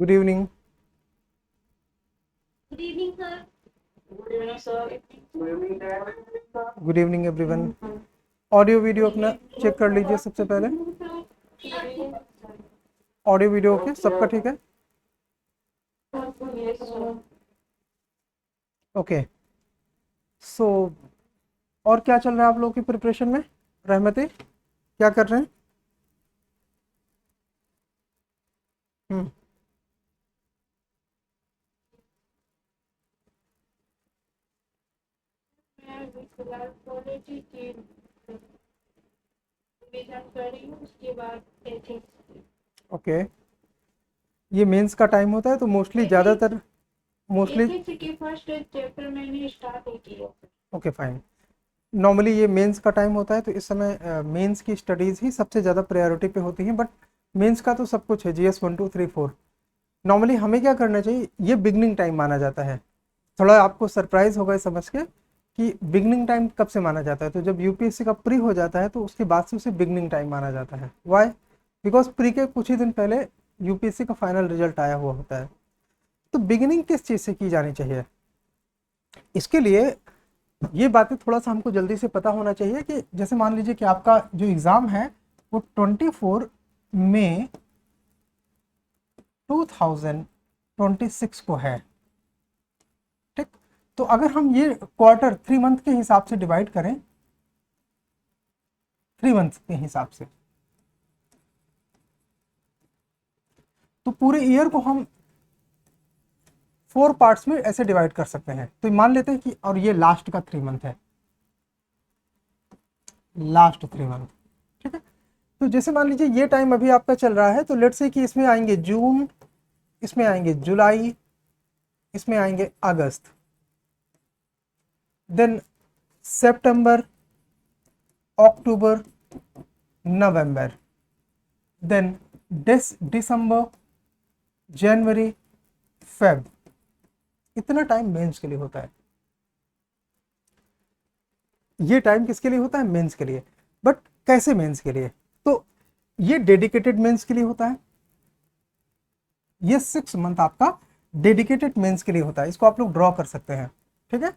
Good evening. Good evening sir. Good evening sir. Good evening everyone. Audio video अपना check कर लीजिए सबसे पहले। ऑडियो वीडियो ओके, सबका ठीक है? ओके। सो और क्या चल रहा है आप लोगों की प्रिपरेशन में? रहमती क्या कर रहे हैं? हम्म। मैं फिलहाल कॉलेज की रिवीजन कर रही हूँ, उसके बाद एथिक्स। ओके। ये मेंस का टाइम होता है तो मोस्टली ज़्यादातर मोस्टली एथिक्स की फर्स्ट चैप्टर मैंने स्टार्ट नहीं किया। Okay fine. नॉर्मली ये मेंस का टाइम होता है तो इस समय मेंस की स्टडीज़ ही सबसे ज़्यादा प्रायोरिटी पे होती हैं, बट मेंस का तो सब कुछ है, GS 1 2 3 4। नॉर्मली हमें क्या करना चाहिए, ये बिगनिंग टाइम माना जाता है। थोड़ा आपको सरप्राइज होगा ये समझ के कि बिगनिंग टाइम कब से माना जाता है। तो जब यूपीएससी का प्री हो जाता है तो उसके बाद से उसे बिगनिंग टाइम माना जाता है। वाई? बिकॉज प्री के कुछ ही दिन पहले यूपीएससी का फाइनल रिजल्ट आया हुआ होता है। तो बिगिनिंग किस चीज़ से की जानी चाहिए, इसके लिए ये बातें थोड़ा सा हमको जल्दी से पता होना चाहिए कि जैसे मान लीजिए कि आपका जो एग्ज़ाम है वो 24 मई 2026 को है। ठीक। तो अगर हम ये क्वार्टर 3 मंथ के हिसाब से डिवाइड करें, 3 मंथ के हिसाब से, तो पूरे ईयर को हम 4 पार्ट्स में ऐसे डिवाइड कर सकते हैं। तो मान लेते हैं कि और ये लास्ट का 3 मंथ है, लास्ट 3 मंथ। ठीक है। तो जैसे मान लीजिए ये टाइम अभी आपका चल रहा है, तो लेट्स से कि इसमें आएंगे जून, इसमें आएंगे जुलाई, इसमें आएंगे अगस्त, देन सितंबर, अक्टूबर, नवंबर, देन दिसंबर, जनवरी, फेब। इतना टाइम मेंस के लिए होता है। ये टाइम किसके लिए होता है? मेंस के लिए। बट कैसे मेंस के लिए? तो ये डेडिकेटेड मेंस के लिए होता है। ये 6 मंथ आपका डेडिकेटेड मेंस के लिए होता है। इसको आप लोग ड्रॉ कर सकते हैं। ठीक है।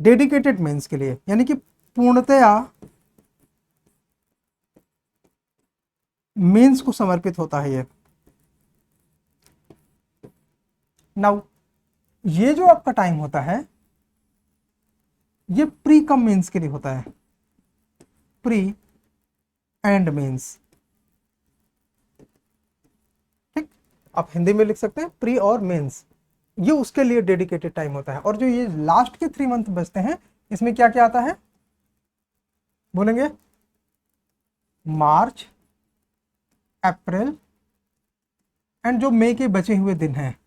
डेडिकेटेड मेंस के लिए यानी कि पूर्णतया मेंस को समर्पित होता है ये। नाउ ये जो आपका टाइम होता है ये प्री कम मेंस के लिए होता है, प्री एंड मेंस। ठीक। आप हिंदी में लिख सकते हैं प्री और मेंस। ये उसके लिए डेडिकेटेड टाइम होता है। और जो ये लास्ट के 3 मंथ बचते हैं इसमें क्या क्या आता है बोलेंगे? मार्च, अप्रैल एंड जो मई के बचे हुए दिन हैं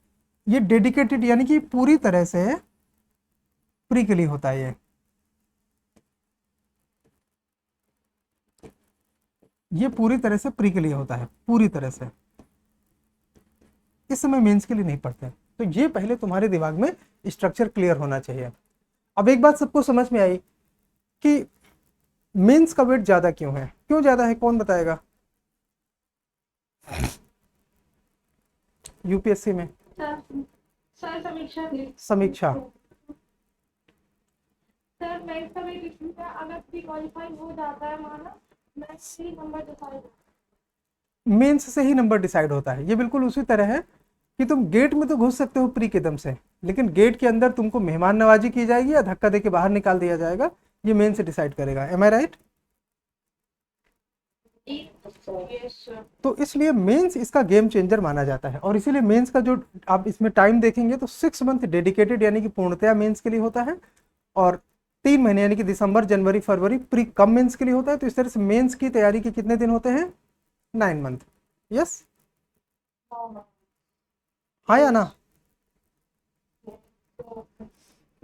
ये डेडिकेटेड यानी कि पूरी तरह से प्री के लिए होता है। ये पूरी तरह से प्री के लिए होता है, पूरी तरह से। इस समय मेंस के लिए नहीं पढ़ते। तो ये पहले तुम्हारे दिमाग में स्ट्रक्चर क्लियर होना चाहिए। अब एक बात सबको समझ में आई कि मेंस का वेट ज्यादा क्यों है? क्यों ज्यादा है, कौन बताएगा? यूपीएससी में सर सर समीक्षा थी। समीक्षा। सर मैं इसका भी लिखूँ था, अगर प्री क्वालिफाई हो जाता है माना, मैं 3 नंबर डिसाइड। मेंस से ही नंबर डिसाइड होता है। ये बिल्कुल उसी तरह है कि तुम गेट में तो घुस सकते हो प्री के दम से, लेकिन गेट के अंदर तुमको मेहमान नवाजी की जाएगी या धक्का देके बाहर निकाल दिया जाएगा, ये मेन से डिसाइड करेगा। एम आई राइट? तो इसलिए मेंस इसका गेम चेंजर माना जाता है। और इसीलिए मेंस का जो आप इसमें टाइम देखेंगे तो 6 मंथ डेडिकेटेड यानी कि पूर्णतया मेंस के लिए होता है, और 3 महीने यानी कि दिसंबर, जनवरी, फरवरी प्री कम मेंस के लिए होता है। तो इस तरह से मेंस की तैयारी के कितने दिन होते हैं? 9 मंथ। यस, हाँ या ना?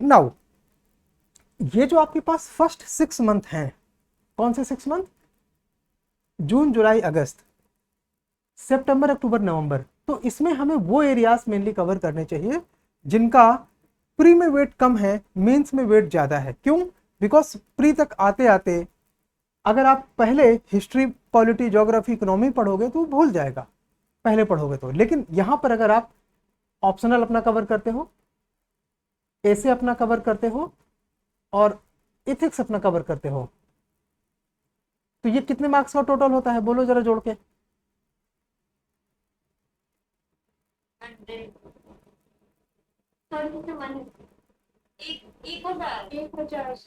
नाउ ये जो आपके पास फर्स्ट 6 मंथ हैं, कौन से 6 मंथ? जून, जुलाई, अगस्त, सितंबर, अक्टूबर, नवंबर। तो इसमें हमें वो एरियाज मेनली कवर करने चाहिए जिनका प्री में वेट कम है, मेंस में वेट ज्यादा है। क्यों? बिकॉज प्री तक आते आते अगर आप पहले हिस्ट्री, पॉलिटी, ज्योग्राफी, इकोनॉमी पढ़ोगे तो वो भूल जाएगा। पहले पढ़ोगे तो। लेकिन यहाँ पर अगर आप ऑप्शनल अपना कवर करते हो, ऐसे अपना कवर करते हो और इथिक्स अपना कवर करते हो, तो ये कितने मार्क्स का टोटल होता है बोलो जरा जोड़ के।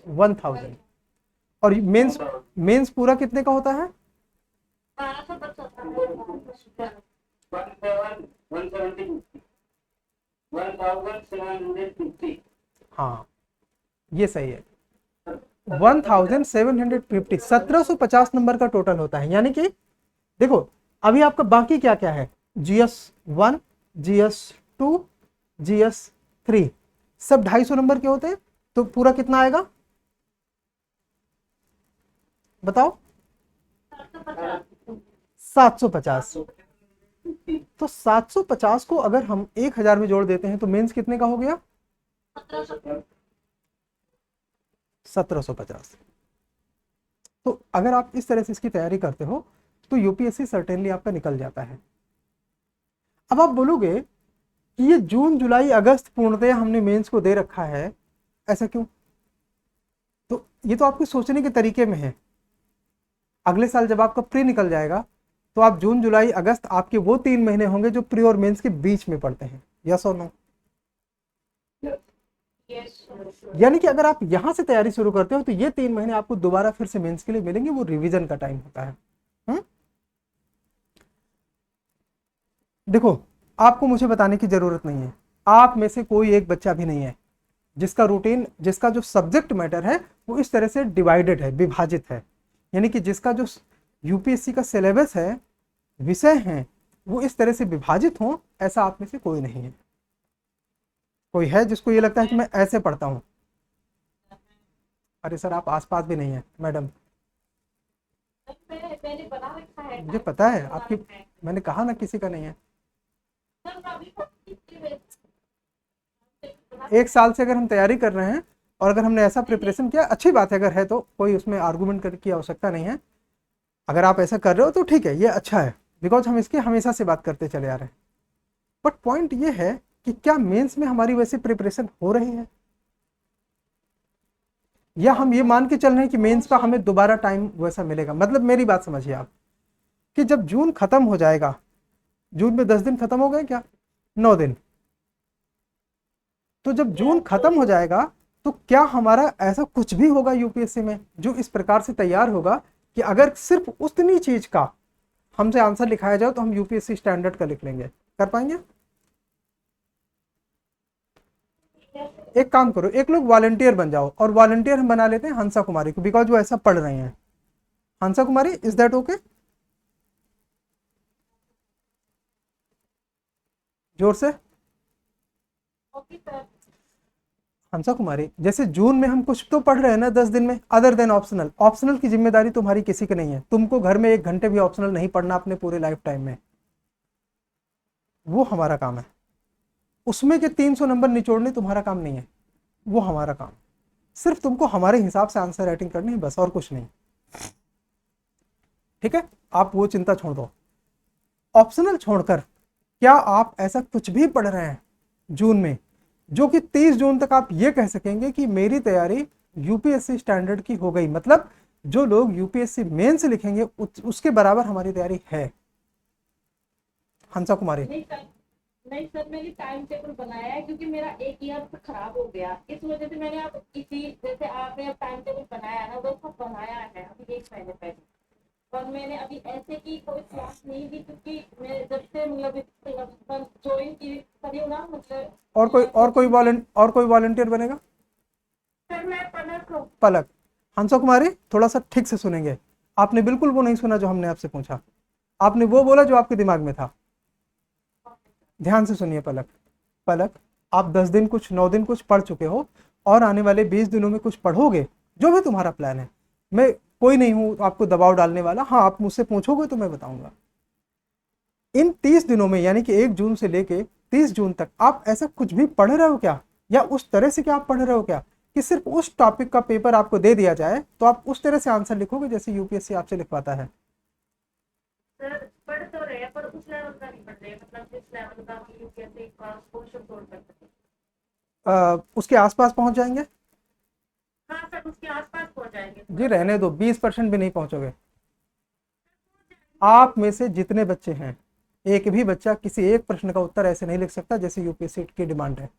1000। और मेंस मेंस पूरा कितने का होता है? 1750। हाँ ये सही है, 1750, 1750 नंबर का टोटल होता है। यानी कि देखो अभी आपका बाकी क्या क्या है, GS1, GS2, GS3 सब 250 नंबर के होते हैं, तो पूरा कितना आएगा बताओ? 750। तो 750 को अगर हम 1000 में जोड़ देते हैं तो मेंस कितने का हो गया? 1750। तो अगर आप इस तरह से इसकी तैयारी करते हो तो यूपीएससी सर्टेनली आपका निकल जाता है। अब आप बोलोगे कि ये जून जुलाई अगस्त पूर्णतः हमने मेंस को दे रखा है, ऐसा क्यों? तो ये तो आपके सोचने के तरीके में है। अगले साल जब आपका प्री निकल जाएगा तो आप जून जुलाई अगस्त आपके वो 3 महीने होंगे जो प्री और मेंस के बीच में पड़ते हैं, यस और नो? यानी कि अगर आप यहां से तैयारी शुरू करते हो तो ये 3 महीने आपको दोबारा फिर से मेंस के लिए मिलेंगे, वो रिवीजन का टाइम होता है। देखो आपको मुझे बताने की जरूरत नहीं है, आप में से कोई एक बच्चा भी नहीं है जिसका रूटीन, जिसका जो सब्जेक्ट मैटर है वो इस तरह से डिवाइडेड है, विभाजित है। यानी कि जिसका जो यूपीएससी का सिलेबस है, विषय हैं, वो इस तरह से विभाजित हो, ऐसा आप में से कोई नहीं है। कोई है जिसको ये लगता है कि मैं ऐसे पढ़ता हूं? अरे सर आप आसपास भी नहीं है मैडम, मैंने बना रखा है। मुझे पता है आपकी, मैंने कहा ना किसी का नहीं है। एक साल से अगर हम तैयारी कर रहे हैं और अगर हमने ऐसा प्रिपरेशन किया, अच्छी बात है, अगर है तो कोई उसमें आर्गूमेंट करने की आवश्यकता नहीं है। अगर आप ऐसा कर रहे हो तो ठीक है, ये अच्छा है, बिकॉज हम इसकी हमेशा से बात करते चले आ रहे हैं। बट पॉइंट ये है कि क्या मेंस में हमारी वैसी प्रिपरेशन हो रही है, या हम ये मान के चल रहे हैं कि मेंस का हमें दोबारा टाइम वैसा मिलेगा? मतलब मेरी बात समझिए आप, कि जब जून खत्म हो जाएगा, जून में 10 दिन खत्म हो गए क्या, 9 दिन, तो जब जून खत्म हो जाएगा तो क्या हमारा ऐसा कुछ भी होगा यूपीएससी में जो इस प्रकार से तैयार होगा कि अगर सिर्फ उतनी चीज का हमसे आंसर लिखाया जाए तो हम यूपीएससी स्टैंडर्ड का लिख लेंगे? कर पाएंगे? एक काम करो, एक लोग वॉलंटियर बन जाओ, और वॉलंटियर हम बना लेते हैं हंसा कुमारी को, बिकॉज वो ऐसा पढ़ रही हैं। हंसा कुमारी, इज दैट ओके? जोर से। Okay sir. हंसा कुमारी, जैसे जून में हम कुछ तो पढ़ रहे हैं ना 10 दिन में, अदर देन ऑप्शनल, ऑप्शनल की जिम्मेदारी तुम्हारी किसी की नहीं है। तुमको घर में 1 घंटे भी ऑप्शनल नहीं पढ़ना अपने पूरे लाइफ टाइम में, वो हमारा काम है। उसमें के 300 नंबर निचोड़ने तुम्हारा काम नहीं है, वो हमारा काम। सिर्फ तुमको हमारे हिसाब से आंसर राइटिंग करनी है बस, और कुछ नहीं। ठीक है, आप वो चिंता छोड़ दो। ऑप्शनल छोड़कर क्या आप ऐसा कुछ भी पढ़ रहे हैं जून में जो कि 30 जून तक आप ये कह सकेंगे कि मेरी तैयारी यूपीएससी स्टैंडर्ड की हो गई? मतलब जो लोग यूपीएससी मेन से लिखेंगे उसके बराबर हमारी तैयारी है। हंसा कुमारी, नहीं सर, मैंने टाइम टेबल बनाया है क्योंकि मेरा एक ईयर खराब हो गया, इस वजह से मैंने अब इसी, जैसे आपने अब टाइम टेबल बनाया ना, वो सब बनाया है अभी 1 महीने पहले। और मैंने अभी ऐसे की कोई क्लास नहीं दी क्योंकि मैं जब से मतलब ज्वाइन करी हूँ ना, मतलब। और कोई वॉलंटियर बनेगा? सर मैं पलक हूँ। पलक। हंसा कुमारी थोड़ा सा ठीक से सुनेंगे, आपने बिल्कुल वो नहीं सुना जो हमने आपसे पूछा, आपने वो बोला जो आपके दिमाग में था। ध्यान से सुनिए पलक। पलक, आप 10 दिन कुछ, 9 दिन कुछ पढ़ चुके हो, और आने वाले 20 दिनों में कुछ पढ़ोगे, जो भी तुम्हारा प्लान है। मैं कोई नहीं हूं आपको दबाव डालने वाला, हाँ आप मुझसे पूछोगे तो मैं बताऊंगा। इन 30 दिनों में, यानी कि 1 जून से लेके 30 जून तक, आप ऐसा कुछ भी पढ़ रहे हो क्या, या उस तरह से क्या आप पढ़ रहे हो क्या कि सिर्फ उस टॉपिक का पेपर आपको दे दिया जाए तो आप उस तरह से आंसर लिखोगे जैसे यूपीएससी आपसे लिखवाता है? सर पढ़ तो रहे पर उस लेवल का नहीं पढ़ रहे हैं, मतलब जिस लेवल का हम यूपीएससी का क्वेश्चन सोल्व कर सके। उसके आसपास पहुंच जाएंगे हाँ सर, उसके आसपास पहुंच जाएंगे जी, थोड़ा सा। रहने दो, 20% भी नहीं पहुंचोगे। आप में से जितने बच्चे हैं, एक भी बच्चा किसी एक प्रश्न का उत्तर ऐसे नहीं लिख सकता जैसे यूपीएससी की डिमांड है।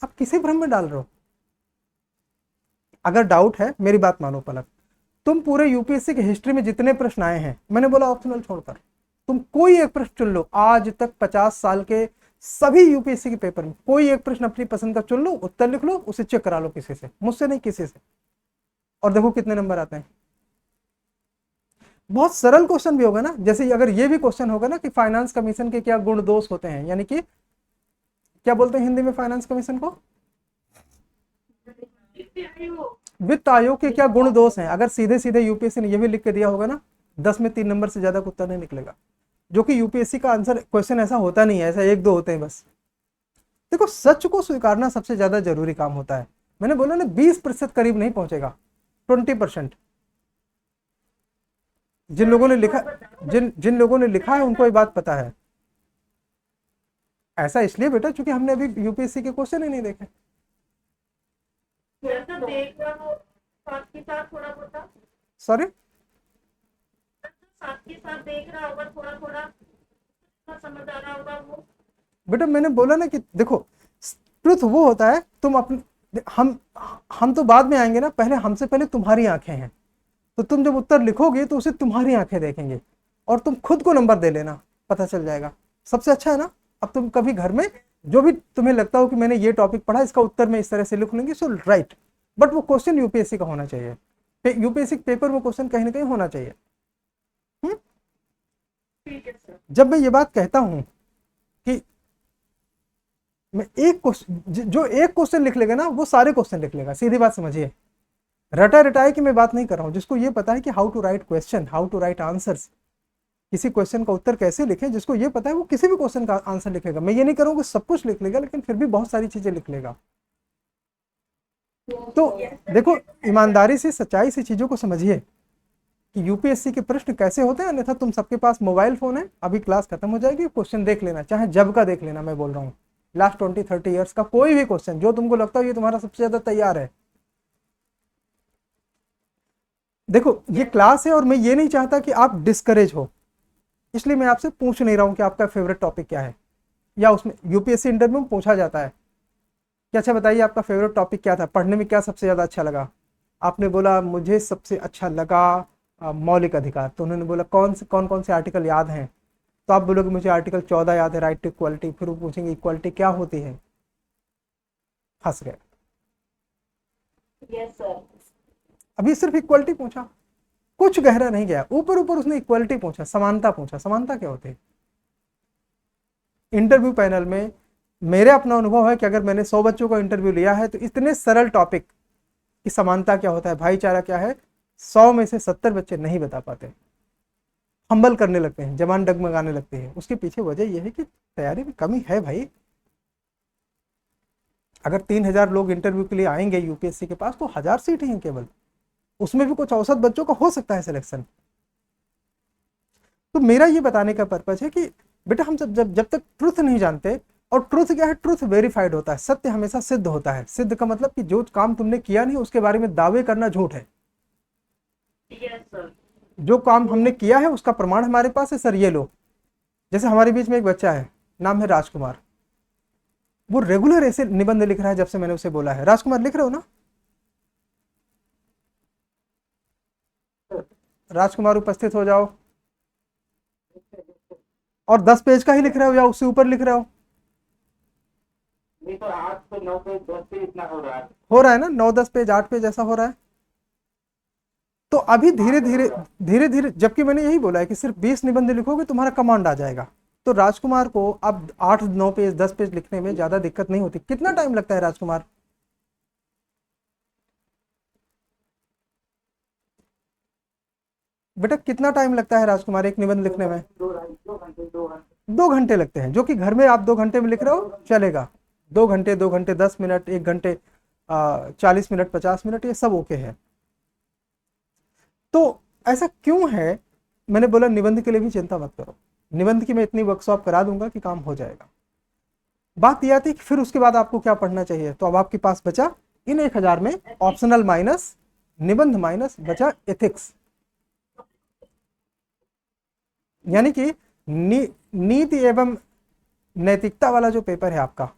आप किसी भ्रम में डाल रहे हो। अगर डाउट है, मेरी बात मानो पलक, तुम पूरे यूपीएससी की हिस्ट्री में जितने प्रश्न आए हैं, मैंने बोला ऑप्शनल छोड़कर, तुम कोई एक प्रश्न चुन लो, आज तक 50 साल के सभी यूपीएससी के पेपर में कोई एक प्रश्न अपनी पसंद का चुन लो, उत्तर लिख लो, उसे चेक करा लो किसी से, मुझसे नहीं किसी से, और देखो कितने नंबर आते हैं। बहुत सरल क्वेश्चन भी होगा ना, जैसे अगर ये भी क्वेश्चन होगा ना कि फाइनेंस कमीशन के क्या गुण दोष होते हैं, यानी कि क्या बोलते हैं हिंदी में फाइनेंस कमीशन को, वित्त आयोग के क्या गुण दोष हैं, अगर सीधे सीधे यूपीएससी ने ये भी लिख के दिया होगा ना, 10 में 3 नंबर से ज्यादा का उत्तर नहीं निकलेगा, जो कि यूपीएससी का आंसर क्वेश्चन ऐसा होता नहीं है, ऐसा एक दो होते हैं बस। देखो, सच को स्वीकारना सबसे ज्यादा जरूरी काम होता है। मैंने बोला ना 20% करीब नहीं पहुंचेगा, 20%। जिन लोगों ने लिखा जिन जिन लोगों ने लिखा है उनको ये बात पता है। ऐसा इसलिए बेटा क्योंकि हमने अभी यूपीएससी के क्वेश्चन ही नहीं देखे। थोड़ा सा देख रहा हो साथ के साथ थोड़ा बहुत, सॉरी, साथ के साथ देख रहा होगा थोड़ा थोड़ा, समझ आ रहा होगा वो। बेटा मैंने बोला ना कि देखो, ट्रुथ वो होता है, तुम अपने हम तो बाद में आएंगे ना, पहले हमसे पहले तुम्हारी आंखें हैं, तो तुम जब उत्तर लिखोगे तो उसे तुम्हारी आंखें देखेंगे, और तुम खुद को नंबर दे लेना, पता चल जाएगा। सबसे अच्छा है ना, अब तुम कभी घर में जो भी तुम्हें लगता हो कि मैंने ये टॉपिक पढ़ा, इसका उत्तर मैं इस तरह से लिख लूंगी, सो राइट, बट वो क्वेश्चन यूपीएससी का होना चाहिए, यूपीएससी पेपर वो क्वेश्चन कहीं ना कहीं होना चाहिए। ठीक है सर। जब मैं ये बात कहता हूं कि मैं एक क्वेश्चन, जो एक क्वेश्चन लिख लेगा ना वो सारे क्वेश्चन लिख लेगा, सीधी बात समझिए। रटा रटाए की मैं बात नहीं कर रहा हूं, जिसको ये पता है कि how to write question, how to write answers, किसी क्वेश्चन का उत्तर कैसे लिखें, जिसको ये पता है वो किसी भी क्वेश्चन का आंसर लिखेगा। मैं ये नहीं करूंगा सब कुछ लिख लेगा, लेकिन फिर भी बहुत सारी चीजें लिख लेगा। तो देखो, ईमानदारी से, सच्चाई से चीजों को समझिए कि यूपीएससी के प्रश्न कैसे होते हैं। अन्यथा तुम सबके पास मोबाइल फोन है, अभी क्लास खत्म हो जाएगी, क्वेश्चन देख लेना, चाहे जब का देख लेना, मैं बोल रहा हूँ लास्ट 20-30 ईयर्स का कोई भी क्वेश्चन जो तुमको लगता हो ये तुम्हारा सबसे ज्यादा तैयार है। देखो, ये क्लास है और मैं ये नहीं चाहता कि आप डिस्करेज हो, इसलिए मैं आपसे पूछ नहीं रहा हूं कि आपका फेवरेट टॉपिक क्या है, या उसमें यूपीएससी इंटरव्यू में पूछा जाता है कि अच्छा बताइए आपका फेवरेट टॉपिक क्या था, पढ़ने में क्या सबसे ज़्यादा अच्छा लगा। आपने बोला मुझे सबसे अच्छा लगा मौलिक अधिकार, तो उन्होंने बोला कौन कौन से आर्टिकल याद हैं, तो आप बोलोगे मुझे आर्टिकल 14 याद है, राइट टू इक्वालिटी। फिर वो पूछेंगे इक्वालिटी क्या होती है, फंस गए। Yes sir. अभी सिर्फ इक्वालिटी पूछा, कुछ गहरा नहीं गया, ऊपर ऊपर उसने इक्वालिटी पूछा, समानता पूछा, समानता क्या होती है। इंटरव्यू पैनल में मेरे अपना अनुभव है कि अगर मैंने 100 बच्चों का इंटरव्यू लिया है तो इतने सरल टॉपिक कि समानता क्या होता है, भाईचारा क्या है, 100 में से 70 बच्चे नहीं बता पाते, हम्बल करने लगते हैं, जबान डगमगाने लगते हैं। उसके पीछे वजह यह है कि तैयारी में कमी है भाई। अगर 3000 लोग इंटरव्यू के लिए आएंगे यूपीएससी के पास तो 1000 सीट ही हैं केवल, उसमें भी कुछ औसत बच्चों का हो सकता है सिलेक्शन। तो मेरा ये बताने का पर्पज है कि बेटा हम जब तक ट्रुथ नहीं जानते, और ट्रुथ क्या है, ट्रुथ वेरीफाइड होता है, सत्य हमेशा सिद्ध होता है। सिद्ध का मतलब कि जो काम तुमने किया नहीं उसके बारे में दावे करना झूठ है। Yes sir. जो काम हमने किया है उसका प्रमाण हमारे पास है, सर ये लो। जैसे हमारे बीच में एक बच्चा है, नाम है राजकुमार, वो रेगुलर ऐसे निबंध लिख रहा है, जब से मैंने उसे बोला है राजकुमार लिख रहे हो ना, राजकुमार उपस्थित हो जाओ। और 10 पेज का ही लिख रहे हो या उससे ऊपर लिख रहे हो? नहीं तो 8 से 9 पे 10 पे इतना हो रहा है ना, 9-10 पेज, 8 पेज ऐसा हो रहा है। तो अभी धीरे धीरे धीरे धीरे, जबकि मैंने यही बोला है कि सिर्फ 20 निबंध लिखोगे तुम्हारा कमांड आ जाएगा। तो राजकुमार को अब 8-9 पेज 10 पेज लिखने में ज्यादा दिक्कत नहीं होती। कितना टाइम लगता है राजकुमार? बेटा कितना टाइम लगता है राजकुमार एक निबंध लिखने में? 2 घंटे लगते हैं, जो कि घर में आप 2 घंटे में लिख रहे हो चलेगा। 2 घंटे, 2 घंटे 10 मिनट, 1 घंटे 40 मिनट, 50 मिनट, ये सब ओके है। तो ऐसा क्यों है? मैंने बोला निबंध के लिए भी चिंता मत करो, निबंध की मैं इतनी वर्कशॉप करा दूंगा कि काम हो जाएगा। बात यह आती कि फिर उसके बाद आपको क्या पढ़ना चाहिए, तो अब आपके पास बचा इन 1000 में ऑप्शनल माइनस निबंध माइनस बचा एथिक्स, यानी कि नीति एवं नैतिकता वाला जो पेपर है आपका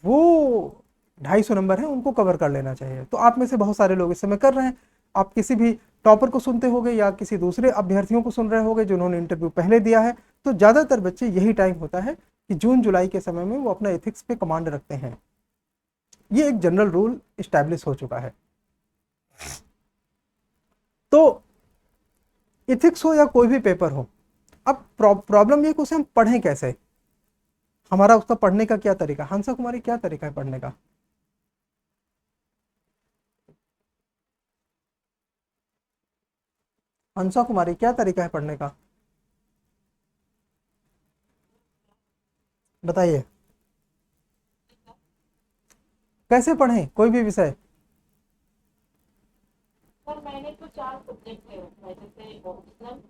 वो 250 नंबर है, उनको कवर कर लेना चाहिए। तो आप में से बहुत सारे लोग इस समय कर रहे हैं, आप किसी भी टॉपर को सुनते होंगे या किसी दूसरे अभ्यर्थियों को सुन रहे होंगे जिन्होंने इंटरव्यू पहले दिया है, तो ज़्यादातर बच्चे यही टाइम होता है कि जून जुलाई के समय में वो अपना एथिक्स पे कमांड रखते हैं। ये एक जनरल रूल इस्टेब्लिश हो चुका है। तो एथिक्स हो या कोई भी पेपर हो, अब प्रॉब्लम ये कि उसे हम पढ़ें कैसे, हमारा उसका पढ़ने का क्या तरीका। हंसा कुमारी क्या तरीका है पढ़ने का? हंसा कुमारी क्या तरीका है पढ़ने का, बताइए। कैसे पढ़ें कोई भी विषय? सर मैंने तो 4 सब्जेक्ट ले रखा है, जैसे ऑप्शनल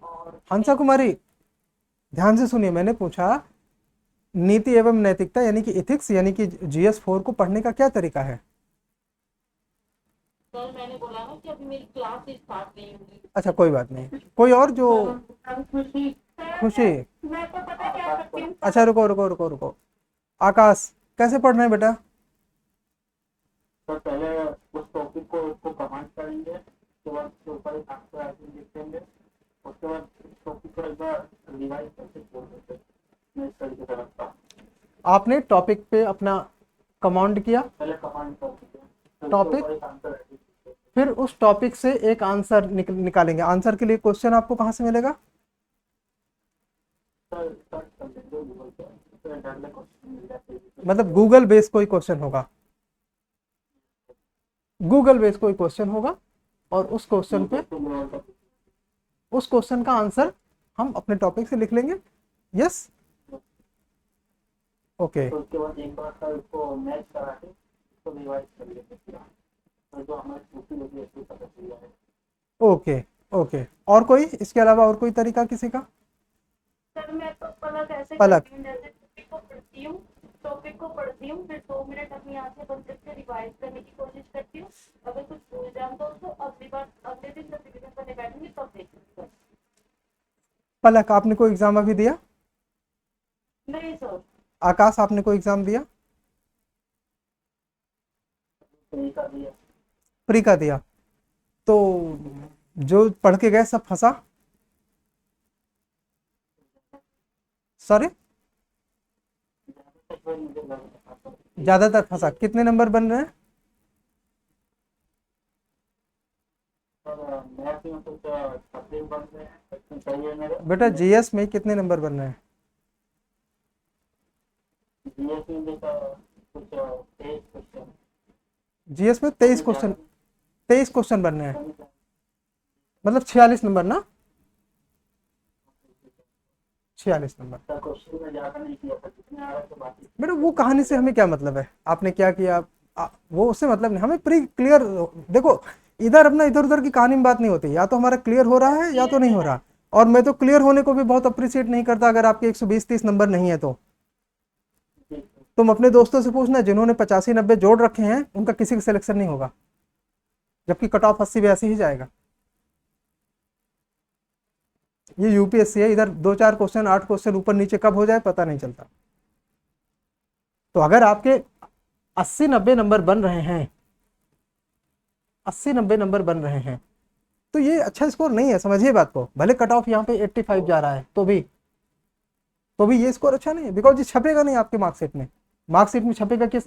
और हंसा कुमारी ध्यान से सुनिए, मैंने पूछा नीति एवं नैतिकता यानी कि एथिक्स यानी कि GS4 को पढ़ने का क्या तरीका है? सर मैंने बोला ना कि अभी मेरी क्लास स्टार्ट नहीं होगी। अच्छा कोई बात नहीं, कोई और जो खुशी खुशी। मैं तो पता क्या करती हूँ अच्छा रुको रुको रुको रुको, आकाश कैसे पढ़ना है बेटा? तो पहले उस टॉपिक को उसको कमांड करेंगे, उसके बाद उसके ऊपर एक आंसर राइटिंग लिखेंगे, उसके बाद उस टॉपिक को एक बार रिवाइज करके छोड़ देते। मैं इस तरीके से रखता हूँ। आपने टॉपिक पे अपना कमांड किया, पहले कमांड करते टॉपिक, एक आंसर राइटिंग, फिर उस टॉपिक से एक आंसर निकालेंगे। आंसर के लिए क्वेश्चन आपको कहाँ से मिलेगा? सर्च कर लेंगे गूगल पे, तो डायरेक्ट क्वेश्चन मिल जाते हैं। मतलब गूगल बेस कोई क्वेश्चन होगा, गूगल बेस कोई क्वेश्चन होगा और उस क्वेश्चन पे उस क्वेश्चन का आंसर हम अपने टॉपिक से लिख लेंगे। Yes okay. तो उसके बाद एक बार का उसको मैच करा के उसको रिवाइज कर लेंगे, तो जो हमारी छुट्टी होगी उसको पता चल जाएगा। ओके ओके, और कोई इसके अलावा और कोई तरीका किसी का? सर मैं तो पलक ऐसे पलक। करती हूँ, जैसे टॉपिक को पढ़ती हूँ, फिर 2 मिनट अपनी आंखें बंद करके रिवाइज करने की कोशिश करती हूँ। अगर कुछ भूल जाऊँ तो अगली बार अगले दिन जब रिवीजन करने बैठूंगी तब देखूंगी। पलक आपने कोई एग्जाम अभी दिया? नहीं सर। आकाश आपने कोई एग्जाम दिया? प्री का दिया, तो जो पढ़ के गए सब फंसा? सॉरी, ज्यादातर फंसा। कितने नंबर बन रहे हैं? बेटा GS में कितने नंबर बन रहे हैं? GS में 23 क्वेश्चन, 23 क्वेश्चन बन रहे हैं, मतलब 46 नंबर ना, 46 नंबर। बेटा वो कहानी से हमें क्या मतलब है, आपने क्या किया वो उससे मतलब नहीं, हमें प्री क्लियर। देखो इधर अपना इधर उधर की कहानी में बात नहीं होती, या तो हमारा क्लियर हो रहा है या तो नहीं हो रहा। और मैं तो क्लियर होने को भी बहुत अप्रिशिएट नहीं करता अगर आपके 120-30 नंबर नहीं है तो। तुम अपने दोस्तों से पूछना जिन्होंने 85-90 जोड़ रखे हैं, उनका किसी का सिलेक्शन नहीं होगा, जबकि कट ऑफ 80-82 ही जाएगा। ये UPSC है, इधर 2-4 क्वेश्चन 8 क्वेश्चन ऊपर नीचे कब हो जाए पता नहीं चलता। तो अगर आपके 80-90 नंबर बन रहे हैं, 80-90 नंबर बन रहे हैं, तो ये अच्छा स्कोर नहीं है, समझिए बात को। भले कट ऑफ यहाँ पे 85 जा रहा है तो भी ये स्कोर अच्छा नहीं है, बिकॉज ये छपेगा नहीं आपके मार्कशीट में। मार्कशीट में छपेगा किस,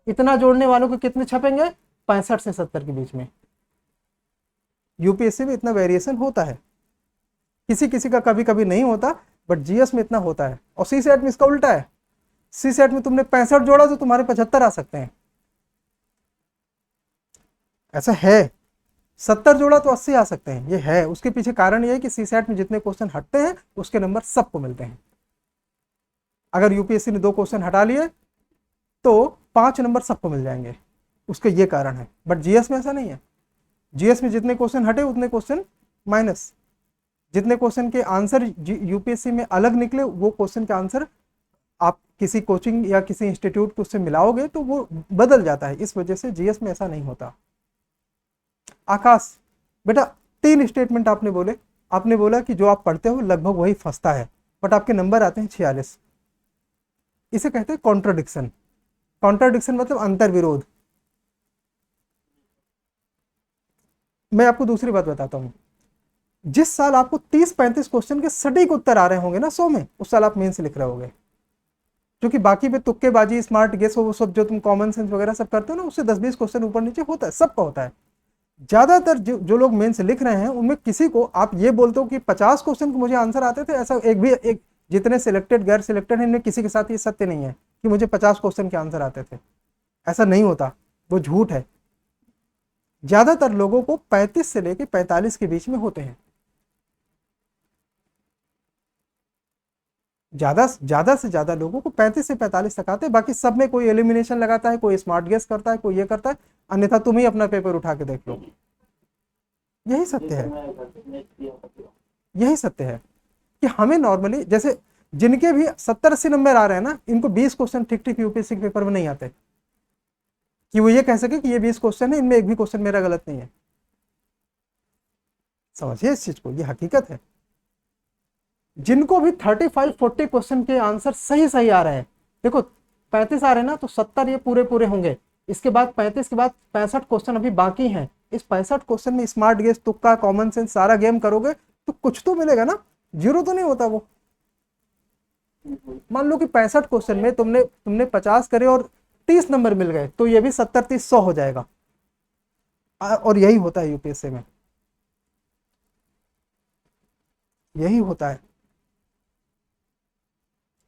इतना जोड़ने वालों को कितने छपेंगे? 65 से 70 के बीच में। UPSC में इतना वेरिएशन होता है, किसी किसी का कभी कभी नहीं होता, बट GS में इतना होता है। और CSET में इसका उल्टा है, CSET में तुमने 65 जोड़ा तो तुम्हारे 75 आ सकते हैं, ऐसा है। 70 जोड़ा तो 80 आ सकते हैं, ये है। उसके पीछे कारण ये है कि CSET में जितने क्वेश्चन हटते हैं उसके नंबर सबको मिलते हैं। अगर UPSC ने 2 क्वेश्चन हटा लिए तो 5 नंबर सबको मिल जाएंगे, उसका ये कारण है। बट GS में ऐसा नहीं है, GS में जितने क्वेश्चन हटे उतने क्वेश्चन माइनस। जितने क्वेश्चन के आंसर यूपीएससी में अलग निकले वो क्वेश्चन के आंसर आप किसी कोचिंग या किसी इंस्टीट्यूट को उससे मिलाओगे तो वो बदल जाता है। इस वजह से जीएस में ऐसा नहीं होता। आकाश बेटा 3 स्टेटमेंट आपने बोले। आपने बोला कि जो आप पढ़ते हो लगभग वही फंसता है, बट आपके नंबर आते हैं 46। इसे कहते हैं कॉन्ट्राडिक्शन। कॉन्ट्राडिक्शन मतलब अंतर विरोध। मैं आपको दूसरी बात बताता हूं, जिस साल आपको 30-35 क्वेश्चन के सटीक उत्तर आ रहे होंगे ना 100 में, उस साल आप मेंस लिख रहे होगे। क्योंकि बाकी पे तुक्केबाजी, स्मार्ट गेस, वो सब जो तुम कॉमन सेंस वगैरह सब करते हो ना, उससे 10-20 क्वेश्चन ऊपर नीचे होता है, सबका होता है। ज्यादातर जो लोग मेंस लिख रहे हैं उनमें किसी को आप ये बोलते हो कि 50 क्वेश्चन के मुझे आंसर आते थे, ऐसा एक जितने सिलेक्टेड गैर सिलेक्टेड हैं इनमें किसी के साथ ये सत्य नहीं है कि मुझे 50 क्वेश्चन के आंसर आते थे। ऐसा नहीं होता, वो झूठ है। ज्यादातर लोगों को 35 से लेकर 45 के बीच में होते हैं। ज्यादा से ज्यादा लोगों को 35 से 45 तक आते हैं। बाकी सब में कोई एलिमिनेशन लगाता है, कोई स्मार्ट गेस करता है, कोई ये करता है। अन्यथा तुम ही अपना पेपर उठा के देख लो। यही सत्य है, यही सत्य है कि हमें नॉर्मली, जैसे जिनके भी 70-80 नंबर आ रहे हैं ना, इनको 20 क्वेश्चन ठीक ठीक यूपीएससी के पेपर में नहीं आते कि वो ये कह सके कि ये 20 क्वेश्चन है, इनमें एक भी क्वेश्चन मेरा गलत नहीं है। समझिए इस चीज को, ये हकीकत है। जिनको भी 35-40 क्वेश्चन के आंसर सही सही आ रहे हैं, देखो 35 आ रहे हैं ना, तो 70 ये पूरे पूरे होंगे। इसके बाद 35 के बाद 65 क्वेश्चन अभी बाकी हैं। इस 65 क्वेश्चन में स्मार्ट गेस, तुक्का, कॉमन सेंस सारा गेम करोगे तो कुछ तो मिलेगा ना, जीरो तो नहीं होता वो। मान लो कि 65 क्वेश्चन में तुमने 50 करे और 30 नंबर मिल गए, तो ये भी 70-30-100 हो जाएगा। और यही होता है यूपीएससी में, यही होता है।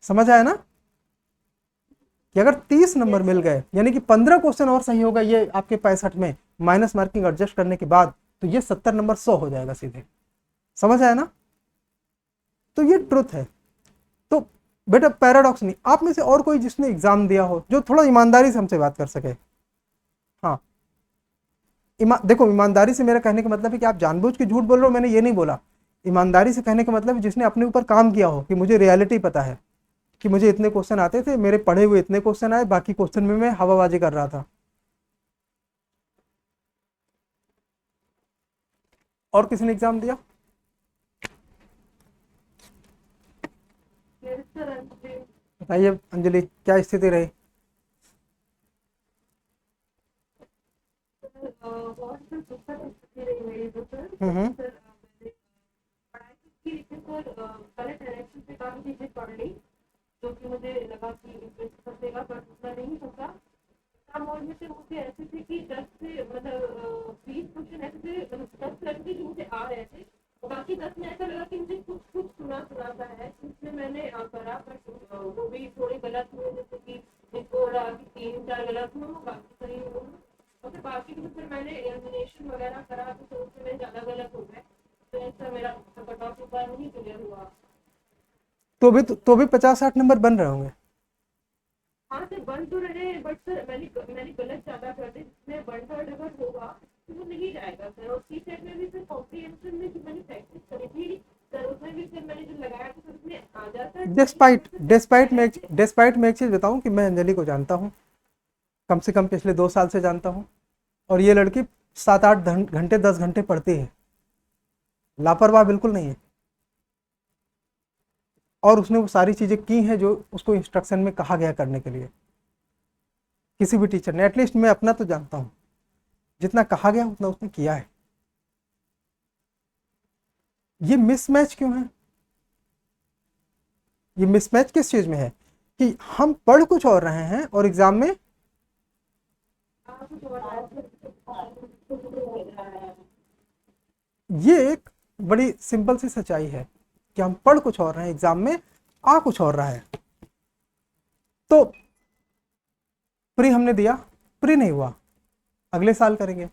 समझ आया ना कि अगर 30 नंबर मिल गए, यानी कि 15 क्वेश्चन और सही होगा ये आपके 65 में, माइनस मार्किंग एडजस्ट करने के बाद, तो ये 70 नंबर 100 हो जाएगा सीधे। समझ आया ना? तो ये ट्रुथ है। तो बेटा पैराडॉक्स नहीं। आप में से और कोई जिसने एग्जाम दिया हो जो थोड़ा ईमानदारी से हमसे बात कर सके? हाँ, देखो ईमानदारी से मेरा कहने का मतलब है कि आप जानबूझ के झूठ बोल रहे हो, मैंने ये नहीं बोला। ईमानदारी से कहने का मतलब जिसने अपने ऊपर काम किया हो कि मुझे रियलिटी पता है कि मुझे इतने क्वेश्चन आते थे, मेरे पढ़े हुए इतने क्वेश्चन आए, बाकी क्वेश्चन में मैं हवाबाजी कर रहा था। और किसी ने एग्जाम दिया? बताइए अंजलि, क्या स्थिति रही? हम्म। गलत डायरेक्शन पे काफी चीजें पढ़ ली जो कि मुझे लगा कि इंटरेस्ट फंसेगा, बट उतना नहीं फंसा। मोड में से मुझे ऐसे थे कि 10 से मतलब 20 क्वेश्चन ऐसे थे, 10 लड़के जो मुझे आ रहे थे, बाकी 10 में ऐसा लगा कि मुझे कुछ कुछ सुना सा है, जिसमें मैंने करा, बट वो भी थोड़े गलत हुए, जैसे कि इसको रहा कि 3-4 गलत हुए, बाकी सही हुए। और फिर बाकी तो फिर मैंने एलिमिनेशन वगैरह करा तो उसमें ज़्यादा गलत हो गए, तो ऐसा मेरा कट ऑफ पेपर नहीं क्लियर हुआ। तो भी 50-60 नंबर बन रहे होंगे। हाँ सर, बन तो रहे, बट सर मैंने गलत ज़्यादा कर दी, जिसमें 1/3 अगर होगा तो वो नहीं जाएगा सर। और सी सेट में भी सर कॉम्प्रिहेंशन में जो मैंने प्रैक्टिस करी थी सर, उसमें भी सर मैंने जो लगाया था सर उसमें आ जाता है। डिस्पाइट मैं एक चीज़ बताऊं कि मैं अंजलि को जानता हूं, कम से कम पिछले 2 साल से जानता हूं, और ये लड़की 7-8 घंटे 10 घंटे पढ़ती है, लापरवाह बिल्कुल नहीं है। और उसने वो सारी चीज़ें की हैं जो उसको इंस्ट्रक्शन में कहा गया करने के लिए। किसी भी टीचर ने, एटलीस्ट मैं अपना तो जानता हूं, जितना कहा गया उतना उसने किया है। ये मिसमैच क्यों है? ये मिसमैच किस चीज में है कि हम पढ़ कुछ और रहे हैं और एग्जाम में ये एक बड़ी सिंपल सी सच्चाई है कि हम पढ़ कुछ और रहे हैं, एग्जाम में आ कुछ और रहा है। तो प्री हमने दिया, प्री नहीं हुआ, अगले साल करेंगे।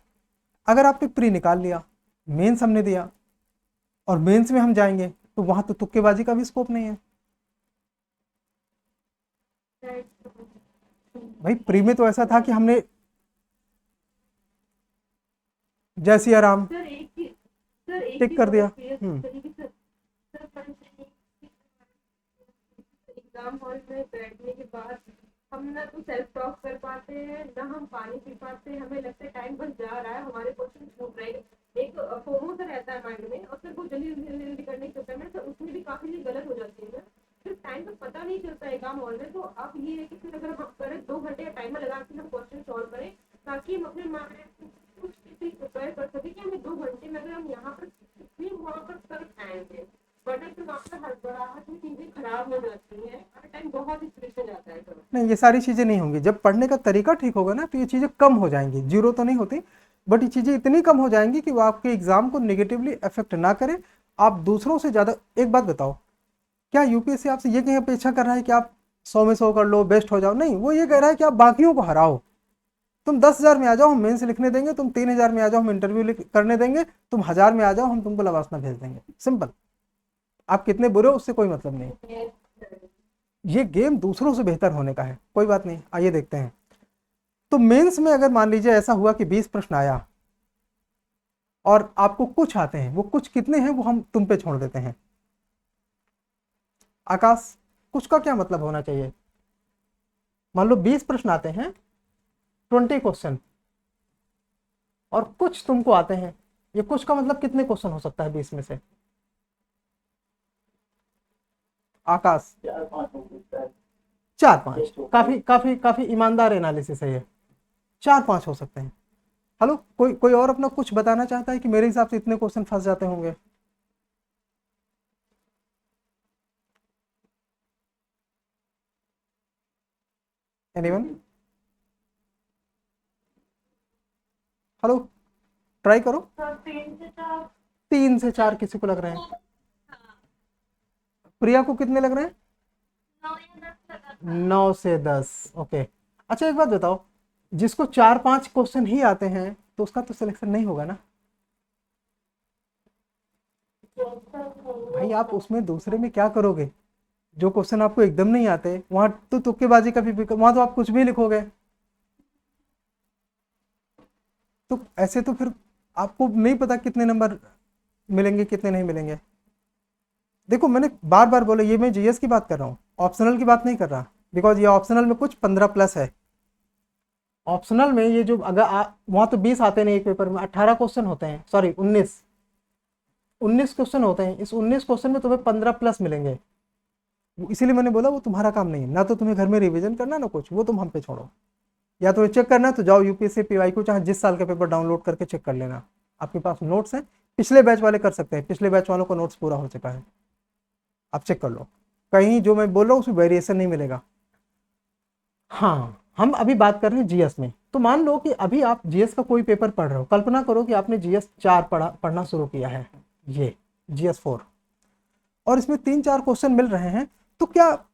अगर आपने प्री निकाल लिया, मेंस हमने दिया और मेंस में हम जाएंगे, तो वहां तो तुक्केबाजी का भी स्कोप नहीं है भाई। प्री में तो ऐसा था कि हमने जय सिया राम टिक कर दिया। एग्जाम हॉल में बैठने के बाद हम ना तो सेल्फ टॉक कर पाते हैं, ना हम पानी पी पाते हैं, हमें लगता है टाइम बस जा रहा है, हमारे क्वेश्चन छूट रहे हैं। एक फोमो सा रहता है माइंड में, और फिर वो जल्दी जल्दी जल्दी करने के चक्कर में तो उसमें भी काफी चीज गलत हो जाती है। फिर टाइम का पता नहीं चलता एग्जाम हॉल में। तो अब ये है कि फिर अगर हम करें 2 घंटे का टाइमर लगा के हम क्वेश्चन सॉल्व करें, ताकि हम अपने माइंड कुछ प्रिपेयर कर सके कि हमें 2 घंटे में अगर हम यहाँ पर फिर वहाँ पर कर पाएंगे। बट फिर वहाँ पर हड़बड़ाहट में चीजें खराब हो जाती है और टाइम बहुत स्पीड से जाता है। तो नहीं, ये सारी चीज़ें नहीं होंगी। जब पढ़ने का तरीका ठीक होगा ना तो ये चीज़ें कम हो जाएंगी, जीरो तो नहीं होती, बट ये चीज़ें इतनी कम हो जाएंगी कि वो आपके एग्जाम को नेगेटिवली अफेक्ट ना करे। आप दूसरों से ज़्यादा, एक बात बताओ, क्या यूपीएससी आपसे ये कहीं अपेक्षा कर रहा है कि आप 100 में 100 कर लो, बेस्ट हो जाओ? नहीं, वो ये कह रहा है कि आप बाकियों को हराओ। तुम 10,000 में आ जाओ, हम मेंस लिखने देंगे। तुम 3,000 में आ जाओ, हम इंटरव्यू करने देंगे। तुम 1,000 में आ जाओ, हम तुमको लवासना भेज देंगे। सिंपल। आप कितने बुरे हो उससे कोई मतलब नहीं। ये गेम दूसरों से बेहतर होने का है। कोई बात नहीं, आइए देखते हैं। तो मेंस में अगर मान लीजिए ऐसा हुआ कि 20 प्रश्न आया और आपको कुछ आते हैं, वो कुछ कितने हैं वो हम तुम पे छोड़ देते हैं। आकाश, कुछ का क्या मतलब होना चाहिए? मान लो 20 प्रश्न आते हैं, 20 क्वेश्चन, और कुछ तुमको आते हैं। ये कुछ का मतलब कितने क्वेश्चन हो सकता है 20 में से? आकाश, 4-5 हो सकता है। 4-5। काफी काफी काफी ईमानदार एनालिसिस है ये। 4-5 हो सकते हैं। हेलो, कोई कोई और अपना कुछ बताना चाहता है कि मेरे हिसाब से इतने क्वेश्चन फंस जाते होंगे? एनीवन? हेलो, ट्राई करो। 3 से 4 किसी को लग रहे हैं। प्रिया को कितने लग रहे हैं? 9 से 10। ओके। अच्छा, एक बात बताओ, जिसको 4-5 क्वेश्चन ही आते हैं तो उसका तो सिलेक्शन नहीं होगा ना भाई? आप उसमें दूसरे में क्या करोगे? जो क्वेश्चन आपको एकदम नहीं आते, वहां तो तुक्केबाजी का भी, वहां तो आप कुछ भी लिखोगे। तो ऐसे तो फिर आपको नहीं पता कितने नंबर मिलेंगे कितने नहीं मिलेंगे। देखो, मैंने बार बार बोला, ये मैं जीएस की बात कर रहा हूँ, ऑप्शनल की बात नहीं कर रहा। बिकॉज ये ऑप्शनल में कुछ 15 प्लस है। ऑप्शनल में ये जो अगर वहां तो 20 आते नहीं, एक पेपर में 18 क्वेश्चन होते हैं, सॉरी 19 क्वेश्चन होते हैं। इस 19 क्वेश्चन में तुम्हें 15 प्लस मिलेंगे। इसीलिए मैंने बोला वो तुम्हारा काम नहीं है। ना तो तुम्हें घर में रिवीजन करना, ना कुछ, वो तुम हम पे छोड़ो। या तो चेक करना है तो जाओ यूपीएससी पीवाई को चाहे जिस साल का पेपर डाउनलोड करके चेक कर लेना। आपके पास नोट्स हैं, पिछले बैच वाले कर सकते हैं, पिछले बैच वालों को नोट्स पूरा हो चुका है, आप चेक कर लो। कहीं जो मैं बोल रहा हूँ उसमें वेरिएशन नहीं मिलेगा। हाँ, हम अभी बात कर रहे हैं जीएस में। तो मान लो कि अभी आप जीएस का कोई पेपर पढ़ रहे हो। कल्पना करो कि आपने जीएस 4 पढ़ना शुरू किया है, ये जीएस 4, और इसमें 3-4 क्वेश्चन मिल रहे हैं। तो क्या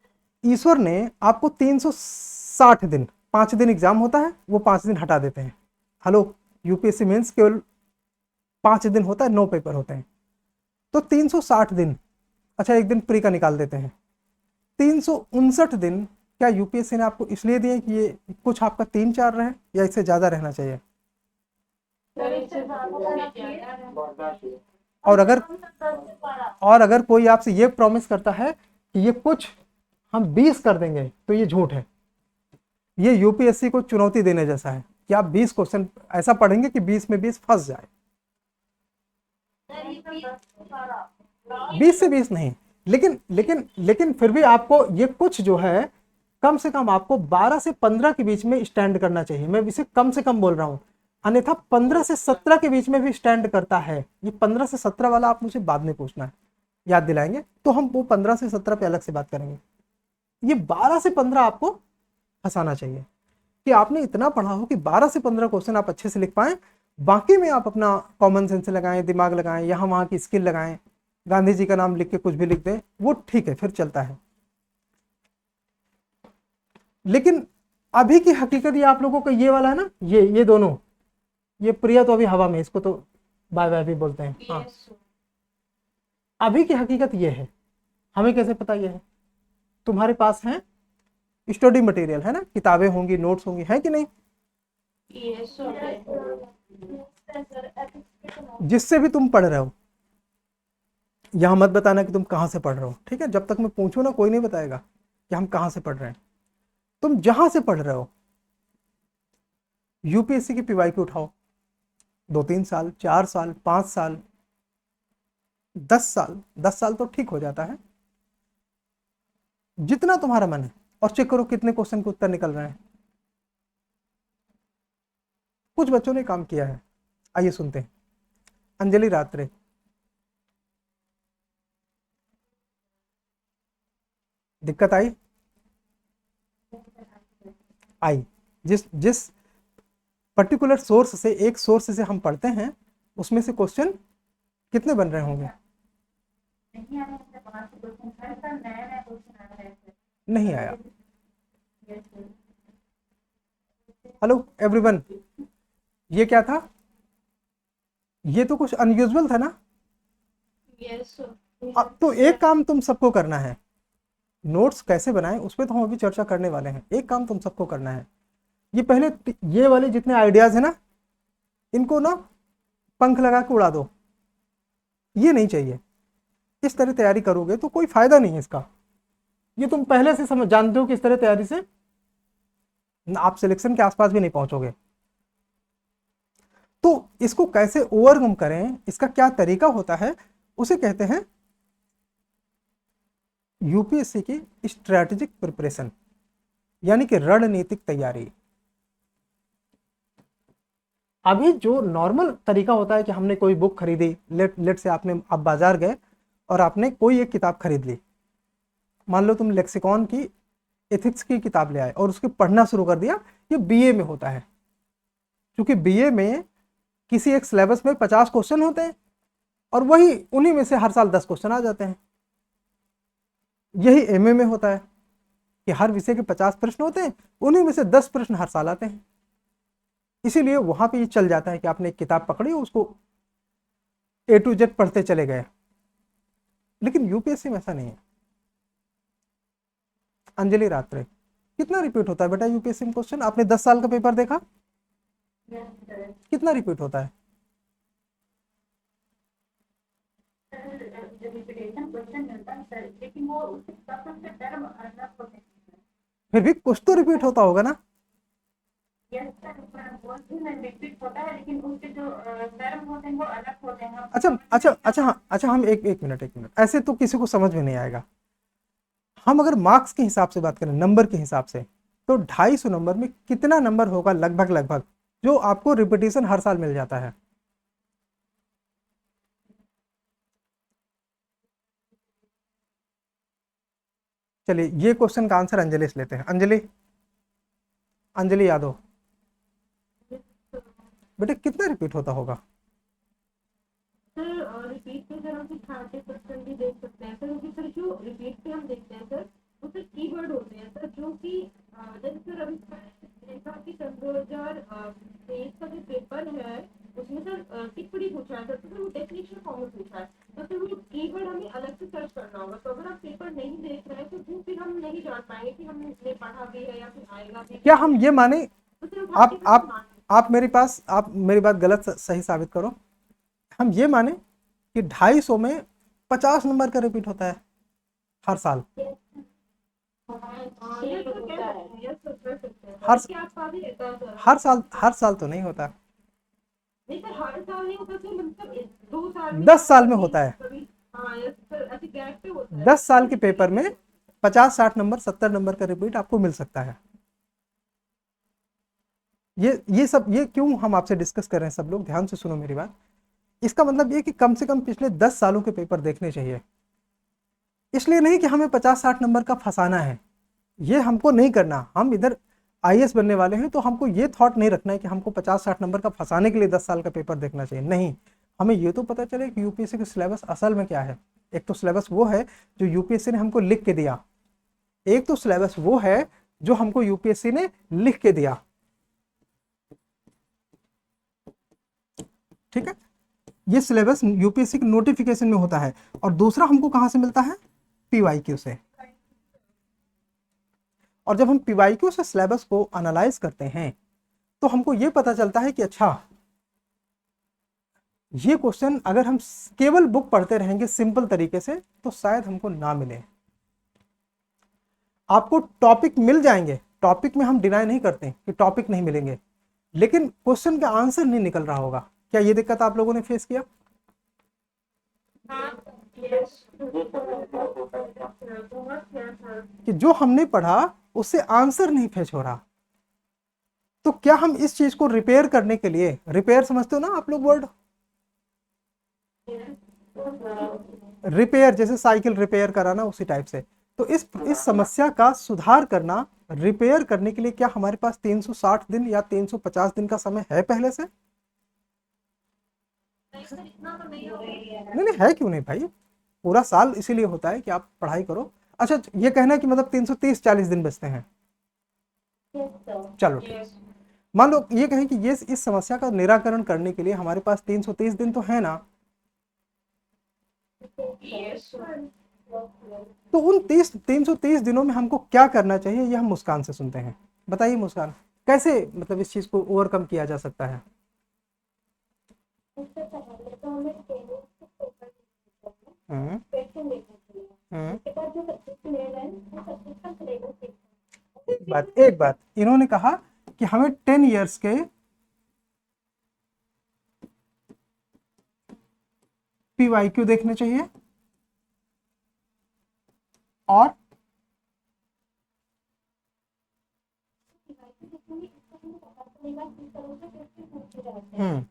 ईश्वर ने आपको 360 दिन, 5 दिन एग्जाम होता है, वो 5 दिन हटा देते हैं। हेलो, यूपीएससी मेंस केवल 5 दिन होता है, 9 पेपर होते हैं, तो 360 दिन। अच्छा, एक दिन प्री का निकाल देते हैं। 359 दिन क्या यूपीएससी ने आपको इसलिए दिए कि ये कुछ आपका 3-4 रहे, या इससे ज्यादा रहना चाहिए? और अगर कोई आपसे ये प्रॉमिस करता है कि ये कुछ हम 20 कर देंगे, तो ये झूठ है। ये यूपीएससी को चुनौती देने जैसा है कि आप 20 क्वेश्चन ऐसा पढ़ेंगे कि 20 में 20 फंस जाए। 20 से 20 नहीं, लेकिन फिर भी आपको ये कुछ जो है, कम से कम आपको 12 से 15 के बीच में स्टैंड करना चाहिए। मैं इसे कम से कम बोल रहा हूं, अन्यथा 15 से 17 के बीच में भी स्टैंड करता है। ये 15 से 17 वाला आप मुझे बाद में पूछना है, याद दिलाएंगे तो हम वो 15 से 17 पे अलग से बात करेंगे। ये 12 से 15 आपको फंसाना चाहिए कि आपने इतना पढ़ा हो कि 12 से 15 क्वेश्चन आप अच्छे से लिख पाए। बाकी में आप अपना कॉमन सेंस लगाएं, दिमाग लगाएं, यहाँ वहाँ की स्किल लगाएं, गांधी जी का नाम लिख के कुछ भी लिख दें, वो ठीक है, फिर चलता है। लेकिन अभी की हकीकत ये आप लोगों का ये वाला है ना, ये दोनों, ये प्रिया तो अभी हवा में, इसको तो बाय बाय भी बोलते हैं। हाँ, अभी की हकीकत ये है। हमें कैसे पता ये है? तुम्हारे पास है स्टडी मटेरियल, है ना, किताबें होंगी, नोट्स होंगी, है कि नहीं? जिससे भी तुम पढ़ रहे हो, यहां मत बताना कि तुम कहां से पढ़ रहे हो, ठीक है? जब तक मैं पूछूं ना, कोई नहीं बताएगा। कि हम कहाँ से पढ़ रहे हैं। तुम जहां से पढ़ रहे हो, यूपीएससी की पीवाईक्यू उठाओ, 2-3 साल, 4 साल, 5 साल, 10 साल, 10 साल तो ठीक हो जाता है, जितना तुम्हारा मन है, और चेक करो कितने क्वेश्चन के उत्तर निकल रहे हैं। कुछ बच्चों ने काम किया है, आइए सुनते हैं। अंजलि रात्रे, दिक्कत आई? आई। जिस जिस पर्टिकुलर सोर्स से, एक सोर्स से हम पढ़ते हैं, उसमें से क्वेश्चन कितने बन रहे होंगे? नहीं आ रहा है, बाहर से क्वेश्चन हर साल नया नया क्वेश्चन आ रहा है। नहीं आया। Yes sir. हेलो एवरीवन, ये क्या था? ये तो कुछ अनयूजुअल था ना। Yes sir. अब तो एक काम तुम सबको करना है, नोट्स कैसे बनाएं उस पर तो हम अभी चर्चा करने वाले हैं। एक काम तुम सबको करना है, ये पहले ये वाले जितने आइडियाज है ना, इनको ना पंख लगा के उड़ा दो, ये नहीं चाहिए। इस तरह तैयारी करोगे तो कोई फायदा नहीं है इसका। ये तुम पहले से समझ जानते हो कि इस तरह तैयारी से आप सिलेक्शन के आसपास भी नहीं पहुंचोगे। तो इसको कैसे ओवरकम करें, इसका क्या तरीका होता है, उसे कहते हैं यूपीएससी की स्ट्रैटेजिक प्रिपरेशन, यानी कि रणनीतिक तैयारी। अभी जो नॉर्मल तरीका होता है कि हमने कोई बुक खरीदी, लेट से आप बाजार गए और आपने कोई एक किताब खरीद ली, मान लो तुम लेक्सिकॉन की एथिक्स की किताब ले आए और उसके पढ़ना शुरू कर दिया। ये बीए में होता है, क्योंकि बीए में किसी एक सिलेबस में 50 क्वेश्चन होते हैं और वही उन्हीं में से हर साल 10 क्वेश्चन आ जाते हैं। यही एमए में होता है कि हर विषय के 50 प्रश्न होते हैं, उन्हीं में से 10 प्रश्न हर साल आते हैं। इसीलिए वहां पे ये चल जाता है कि आपने एक किताब पकड़ी, उसको ए टू जेड पढ़ते चले गए। लेकिन यूपीएससी में ऐसा नहीं है। अंजलि रात्रे, कितना रिपीट होता है बेटा यूपीएससी में क्वेश्चन? आपने 10 साल का पेपर देखा, यस सर। कितना रिपीट होता है? जब रिपीटेशन क्वेश्चन मिलता है सर, लेकिन वो उसके सबसे टर्म अलग होते हैं। फिर भी कुछ तो रिपीट होता होगा ना। यस सर, बोलती मैं रिपीट होता है, लेकिन उसके जो टर्म होते हैं वो अलग होते हैं। अच्छा, हम एक मिनट, ऐसे तो किसी को समझ में नहीं आएगा। हम अगर मार्क्स के हिसाब से बात करें, नंबर के हिसाब से, तो 250 नंबर में कितना नंबर होगा लगभग जो आपको रिपीटेशन हर साल मिल जाता है? चलिए ये क्वेश्चन का आंसर अंजलि से लेते हैं। अंजलि यादव, बेटा कितना रिपीट होता होगा? सर रिपीट पे सर हम 30% भी देख सकते हैं सर, क्योंकि सर जो रिपीट पे हम देखते हैं सर, उससे कीवर्ड होते हैं सर, जो कि जैसे सर अभी देखा कि सर 2023 का जो पेपर है उसमें सर टिप्पणी पूछा है सर, तो सर वो डेफिनेशन फॉर्म में पूछा है, तो सर वो कीवर्ड हमें अलग से सर्च करना होगा। तो अगर आप पेपर नहीं देख रहे हैं तो फिर हम नहीं जान पाएंगे कि हमने पढ़ा भी है या फिर आएगा भी। क्या हम ये माने, तो सर हम आप 30% आप मानेंगे। आप मेरी बात गलत सही साबित करो, हम ये माने कि 250 में 50 नंबर का रिपीट होता है हर साल? हर हर साल तो नहीं होता, नहीं सर, हर साल नहीं होता सर, मतलब 2 साल 10 साल में होता है। हाँ यस सर, ऐसे गैप पे होता है। 10 साल के पेपर में 50-60 नंबर, 70 नंबर का रिपीट आपको मिल सकता है। ये क्यों हम आपसे डिस्कस कर रहे हैं? सब लोग ध्यान से सुनो मेरी बात। इसका मतलब ये कि कम से कम पिछले 10 सालों के पेपर देखने चाहिए। इसलिए नहीं कि हमें 50-60 नंबर का फंसाना है, ये हमको नहीं करना। हम इधर आईएएस बनने वाले हैं, तो हमको ये थॉट नहीं रखना है कि हमको 50-60 नंबर का फंसाने के लिए 10 साल का पेपर देखना चाहिए। नहीं, हमें ये तो पता चले कि यूपीएससी का सिलेबस असल में क्या है। एक तो सिलेबस वो है जो यूपीएससी ने हमको लिख के दिया, एक तो सिलेबस वो है जो हमको यूपीएससी ने लिख के दिया। ठीक है, ये सिलेबस यूपीएससी के नोटिफिकेशन में होता है, और दूसरा हमको कहां से मिलता है? पीवाईक्यू से। और जब हम पीवाईक्यू से सिलेबस को एनालाइज करते हैं तो हमको ये पता चलता है कि अच्छा, ये क्वेश्चन अगर हम केवल बुक पढ़ते रहेंगे सिंपल तरीके से तो शायद हमको ना मिले। आपको टॉपिक मिल जाएंगे, टॉपिक में हम डिनाई नहीं करते कि टॉपिक नहीं मिलेंगे, लेकिन क्वेश्चन का आंसर नहीं निकल रहा होगा। क्या ये दिक्कत आप लोगों ने फेस किया? हाँ, yes, कि जो हमने पढ़ा उससे आंसर नहीं फेच हो रहा। तो क्या हम इस चीज को रिपेयर करने के लिए, रिपेयर समझते हो ना आप लोग वर्ड, रिपेयर जैसे साइकिल रिपेयर कराना उसी टाइप से, तो इस समस्या का सुधार करना, रिपेयर करने के लिए क्या हमारे पास 360 दिन या 350 दिन का समय है पहले से? नहीं नहीं, है क्यों नहीं भाई, पूरा साल इसीलिए होता है कि आप पढ़ाई करो। अच्छा, ये कहना है कि मतलब 330-40 दिन बचते हैं। चलो ठीक, मान लो ये कहें कि ये इस समस्या का निराकरण करने के लिए हमारे पास 330 दिन तो है ना, तो उन 330 दिनों में हमको क्या करना चाहिए, ये हम मुस्कान से सुनते हैं। बताइए मुस्कान, कैसे मतलब इस चीज को ओवरकम किया जा सकता है? हम्म एक बात इन्होंने कहा कि हमें 10 इयर्स के PYQ देखने चाहिए और हम्म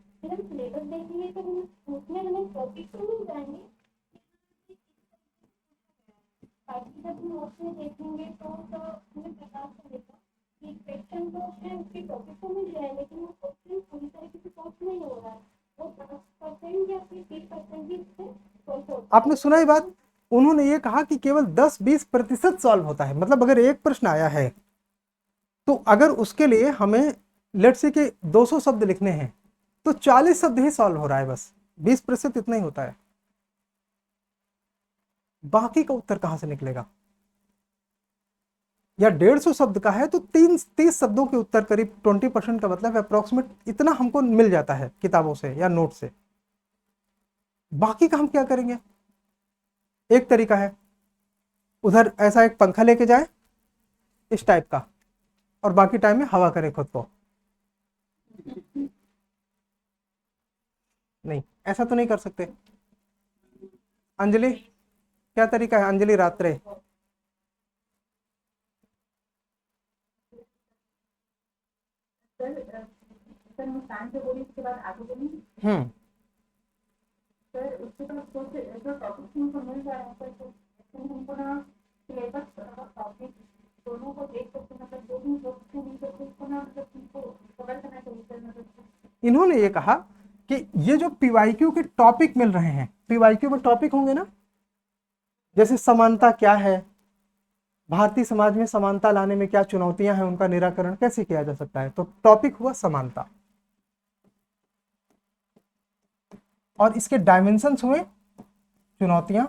आपने सुना ही बात, उन्होंने ये कहा कि केवल 10-20% सॉल्व होता है। मतलब अगर एक प्रश्न आया है तो अगर उसके लिए हमें लेट्स से कि 200 शब्द लिखने हैं तो 40 शब्द ही सॉल्व हो रहा है, बस 20% इतना ही होता है, बाकी का उत्तर कहां से निकलेगा? या 150 शब्द का है तो 30 शब्दों के उत्तर, करीब 20% का मतलब अप्रोक्सीमेट इतना हमको मिल जाता है किताबों से या नोट से, बाकी का हम क्या करेंगे? एक तरीका है, उधर ऐसा एक पंखा लेके जाए इस टाइप का, और बाकी टाइम में हवा करे खुद को। नहीं, ऐसा तो नहीं कर सकते। अंजलि, क्या तरीका है अंजलि रात्रे? हम्म इन्होंने ये कहा कि ये जो PYQ के टॉपिक मिल रहे हैं, PYQ में टॉपिक होंगे ना, जैसे समानता क्या है, भारतीय समाज में समानता लाने में क्या चुनौतियां हैं, उनका निराकरण कैसे किया जा सकता है, तो टॉपिक हुआ समानता, और इसके डायमेंशंस हुए चुनौतियां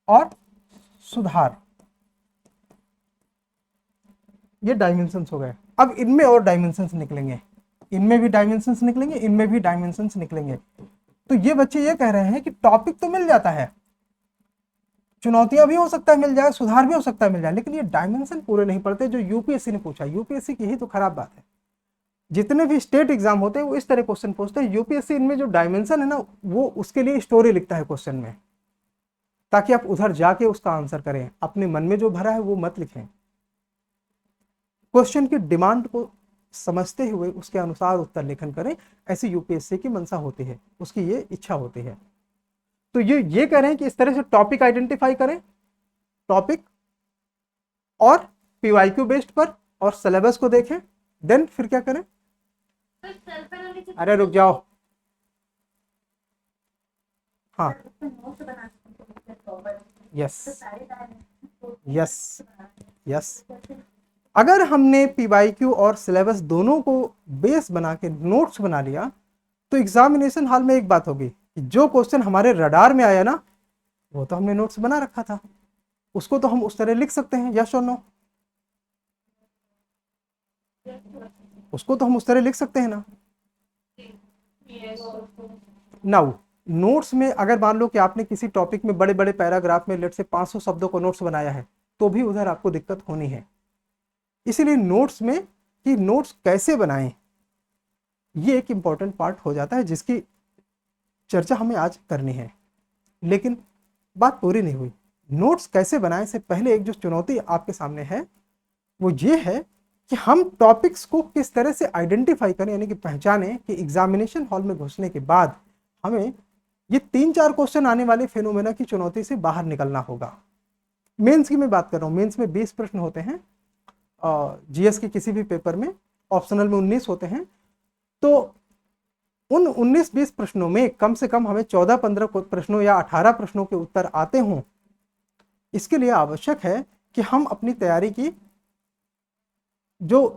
और सुधार, ये डायमेंशंस हो गए। अब इनमें और डायमेंशंस निकलेंगे, इनमें भी डायमेंशंस निकलेंगे, इनमें भी डायमेंशंस निकलेंगे। तो ये बच्चे ये कह रहे हैं कि टॉपिक तो मिल जाता है, चुनौतियां भी हो सकता है मिल जाए, सुधार भी हो सकता है मिल जाए, लेकिन ये डायमेंशन पूरे नहीं पड़ते जो यूपीएससी ने पूछा। यूपीएससी की ही तो खराब बात है, जितने भी स्टेट एग्जाम होते हैं वो इस तरह क्वेश्चन पूछते हैं, यूपीएससी इनमें जो डायमेंशन है ना, वो उसके लिए स्टोरी लिखता है क्वेश्चन में, ताकि आप उधर जाके उसका आंसर करें, अपने मन में जो भरा है वो मत लिखें। क्वेश्चन की डिमांड को समझते हुए उसके अनुसार उत्तर लेखन करें, ऐसी यूपीएससी की मंशा होती है, उसकी ये इच्छा होती है। तो ये कह रहे हैं कि इस तरह से टॉपिक आइडेंटिफाई करें, टॉपिक और PYQ बेस्ड पर, और सिलेबस को देखें, देन फिर क्या करें? अरे रुक जाओ, हाँ, यस यस यस, अगर हमने PYQ और सिलेबस दोनों को बेस बना के नोट्स बना लिया तो एग्जामिनेशन हॉल में एक बात होगी कि जो क्वेश्चन हमारे रडार में आया ना, वो तो हमने नोट्स बना रखा था, उसको तो हम उस तरह लिख सकते हैं, यस और नो? उसको तो हम उस तरह लिख सकते हैं ना। नाउ नोट्स में अगर मान लो कि आपने किसी टॉपिक में बड़े बड़े पैराग्राफ में लेट से 500 शब्दों को नोट्स बनाया है, तो भी उधर आपको दिक्कत होनी है। इसीलिए नोट्स में कि नोट्स कैसे बनाएं, ये एक इम्पॉर्टेंट पार्ट हो जाता है जिसकी चर्चा हमें आज करनी है। लेकिन बात पूरी नहीं हुई। नोट्स कैसे बनाएं से पहले एक जो चुनौती आपके सामने है वो ये है कि हम टॉपिक्स को किस तरह से आइडेंटिफाई करें, यानी कि पहचानें कि एग्जामिनेशन हॉल में घुसने के बाद हमें ये 3-4 क्वेश्चन आने वाले फेनोमेना की चुनौती से बाहर निकलना होगा। मेंस की मैं बात कर रहा हूँ, मेंस में 20 प्रश्न होते हैं, जीएस के किसी भी पेपर में, ऑप्शनल में 19 होते हैं। तो उन 19-20 प्रश्नों में कम से कम हमें 14-15 प्रश्नों या 18 प्रश्नों के उत्तर आते हों। इसके लिए आवश्यक है कि हम अपनी तैयारी की जो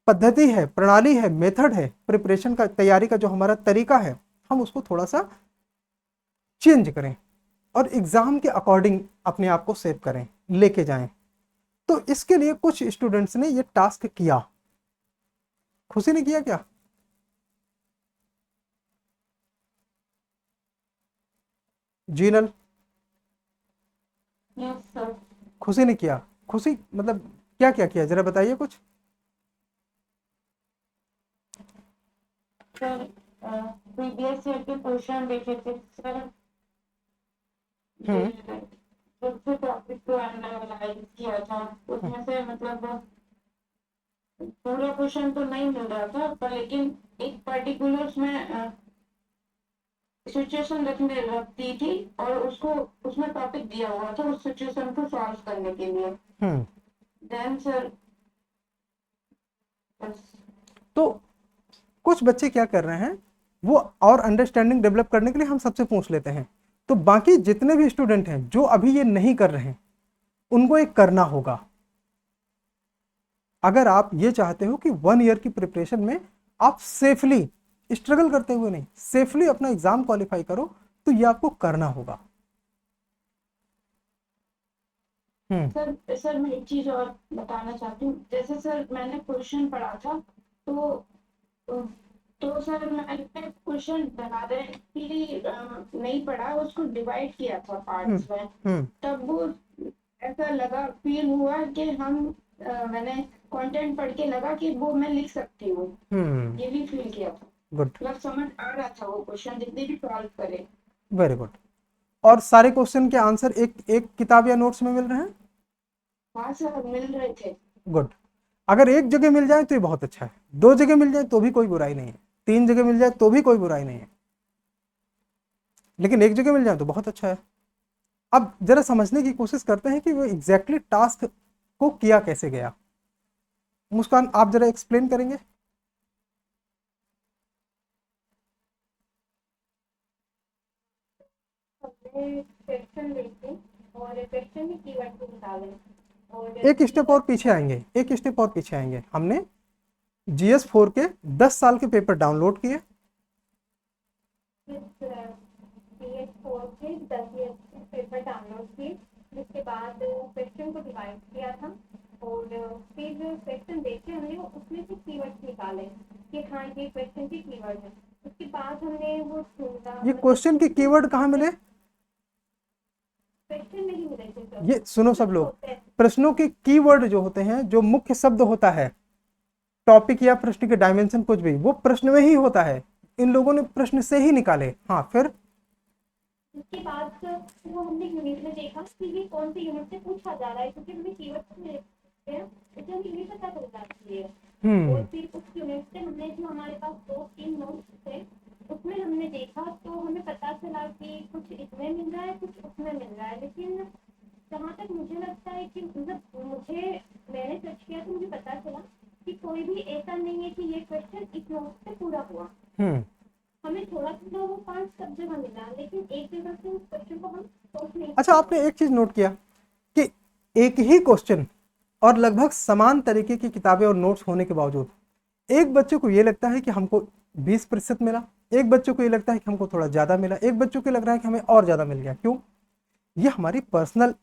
पद्धति है, प्रणाली है, मेथड है, प्रिपरेशन का, तैयारी का जो हमारा तरीका है, हम उसको थोड़ा सा चेंज करें और एग्जाम के अकॉर्डिंग अपने आप को सेव करें, लेके जाएं। तो इसके लिए कुछ स्टूडेंट्स ने ये टास्क किया। खुशी ने किया क्या? Jinal, yes sir. खुशी ने किया। खुशी मतलब क्या क्या किया, जरा बताइए कुछ। सर प्रीवियस ईयर के क्वेश्चन देखे थे सर, जो टॉपिक को एनालाइज किया था उसमें से मतलब पूरा क्वेश्चन तो नहीं मिल रहा था, पर लेकिन एक पर्टिकुलर उसमें सिचुएशन रखती थी और उसको उसमें टॉपिक दिया हुआ था उस सिचुएशन को सॉल्व करने के लिए। देन सर तो कुछ बच्चे क्या कर रहे हैं, वो और अंडरस्टैंडिंग डेवलप करने के लिए हम सबसे पूछ लेते हैं। तो बाकी जितने भी स्टूडेंट हैं जो अभी ये नहीं कर रहे हैं, उनको एक करना होगा। अगर आप ये चाहते हो कि 1 ईयर की प्रिपरेशन में आप सेफली, स्ट्रगल करते हुए नहीं, सेफली अपना एग्जाम क्वालिफाई करो, तो ये आपको करना होगा। सर मैं एक चीज और बताना चाहती हूँ। जैसे सर मैंने क्वेश्चन पढ़ा था तो सर मैंने क्वेश्चन डायरेक्टली नहीं पढ़ा, उसको डिवाइड किया था पार्ट्स में। तब वो ऐसा लगा, फील हुआ कि मैंने कंटेंट पढ़ के लगा कि वो मैं लिख सकती हूँ, ये भी फील किया था। गुड, मतलब समझ आ रहा था वो क्वेश्चन जितने भी सॉल्व करे। Very good. और सारे क्वेश्चन के आंसर एक किताब या नोट्स में मिल रहे हैं? हाँ सर मिल रहे थे। गुड। अगर एक जगह मिल जाए तो ये बहुत अच्छा है, 2 जगह मिल जाए तो भी कोई बुराई नहीं है, 3 जगह मिल जाए तो भी कोई बुराई नहीं है, लेकिन एक जगह मिल जाए तो बहुत अच्छा है। अब जरा समझने की कोशिश करते हैं कि वो एग्जैक्टली टास्क को किया कैसे गया। मुस्कान, आप जरा एक्सप्लेन करेंगे? क्वेश्चन देखे और क्वेश्चन में कीवर्ड को निकालें और एक स्टेप और पीछे आएंगे, एक स्टेप और पीछे आएंगे। हमने GS4 के 10 साल के पेपर डाउनलोड किए, PS4 के 10 ईयर के पेपर डाउनलोड किए, जिसके बाद क्वेश्चन को डिवाइड किया था और फिर क्वेश्चन देखे हमने उसमें से कीवर्ड्स निकाले कि हाँ ये क्वेश्चन के कीवर्ड है। उसके बाद हमने वो ढूंढा। ये क्वेश्चन के कीवर्ड कहाँ मिले? क्वेश्चन में ही मिले थे सर। ये सुनो सब लोग, प्रश्नों के कीवर्ड जो होते हैं, जो मुख्य शब्द होता है, टॉपिक या प्रश्न के डायमेंशन कुछ भी, वो प्रश्न में ही होता है। इन लोगों ने प्रश्न से ही निकाले। हाँ, फिर उसके बाद वो हमने यूनिट में देखा कि ये कौन सी यूनिट से पूछा जा रहा है, क्योंकि हमें कीवर्ड मिले हैं इसलिए हमें यूनिट पता चल जाती है। और फिर उस यूनिट से हमने जो हमारे पास 2-3 नोट्स थे उसमें हमने देखा तो हमें पता चला कि कुछ इसमें मिल रहा है, कुछ उसमें मिल रहा है। लेकिन जहाँ तक मुझे लगता है कि मतलब मैंने सर्च किया तो मुझे पता चला कि कोई भी ऐसा नहीं है कि ये क्वेश्चन इस नोट से पूरा हुआ। हमें थोड़ा थोड़ा वो 5 सब जगह मिला, लेकिन एक जगह से उस क्वेश्चन को हम सोच नहीं। अच्छा, आपने एक चीज नोट किया कि एक ही क्वेश्चन और लगभग समान तरीके की किताबें और नोट्स होने के बावजूद एक बच्चे को ये लगता है कि हमको 20% मिला, एक बच्चे को ये लगता है कि हमको थोड़ा ज्यादा मिला, एक बच्चे को लग रहा है कि हमें और ज्यादा मिल गया। क्यों? ये हमारी पर्सनल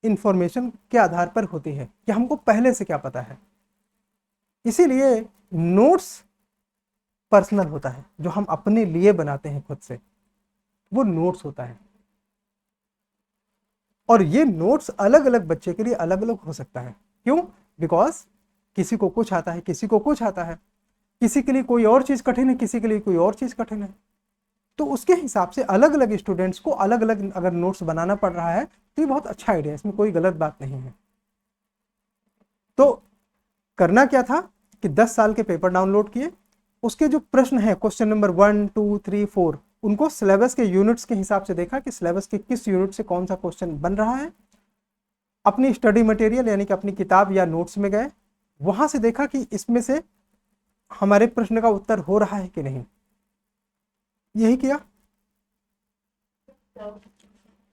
इंफॉर्मेशन के आधार पर होती है कि हमको पहले से क्या पता है। इसीलिए नोट्स पर्सनल होता है, जो हम अपने लिए बनाते हैं खुद से। वो नोट्स होता है। और ये नोट्स अलग अलग बच्चे के लिए अलग अलग हो सकता है। क्यों? बिकॉज किसी को कुछ आता है, किसी को कुछ आता है, किसी के लिए कोई और चीज कठिन है, किसी के लिए कोई और चीज कठिन है। तो उसके हिसाब से अलग अलग स्टूडेंट्स को अलग अलग अगर नोट्स बनाना पड़ रहा है तो ये बहुत अच्छा आइडिया है, इसमें कोई गलत बात नहीं है। तो करना क्या था कि 10 साल के पेपर डाउनलोड किए, उसके जो प्रश्न है क्वेश्चन नंबर 1 2 3 4 उनको सिलेबस के यूनिट्स के हिसाब से देखा कि सिलेबस के किस यूनिट से कौन सा क्वेश्चन बन रहा है। अपनी स्टडी मटेरियल यानी कि अपनी किताब या नोट्स में गए, वहां से देखा कि इसमें से हमारे प्रश्न का उत्तर हो रहा है कि नहीं, यही किया।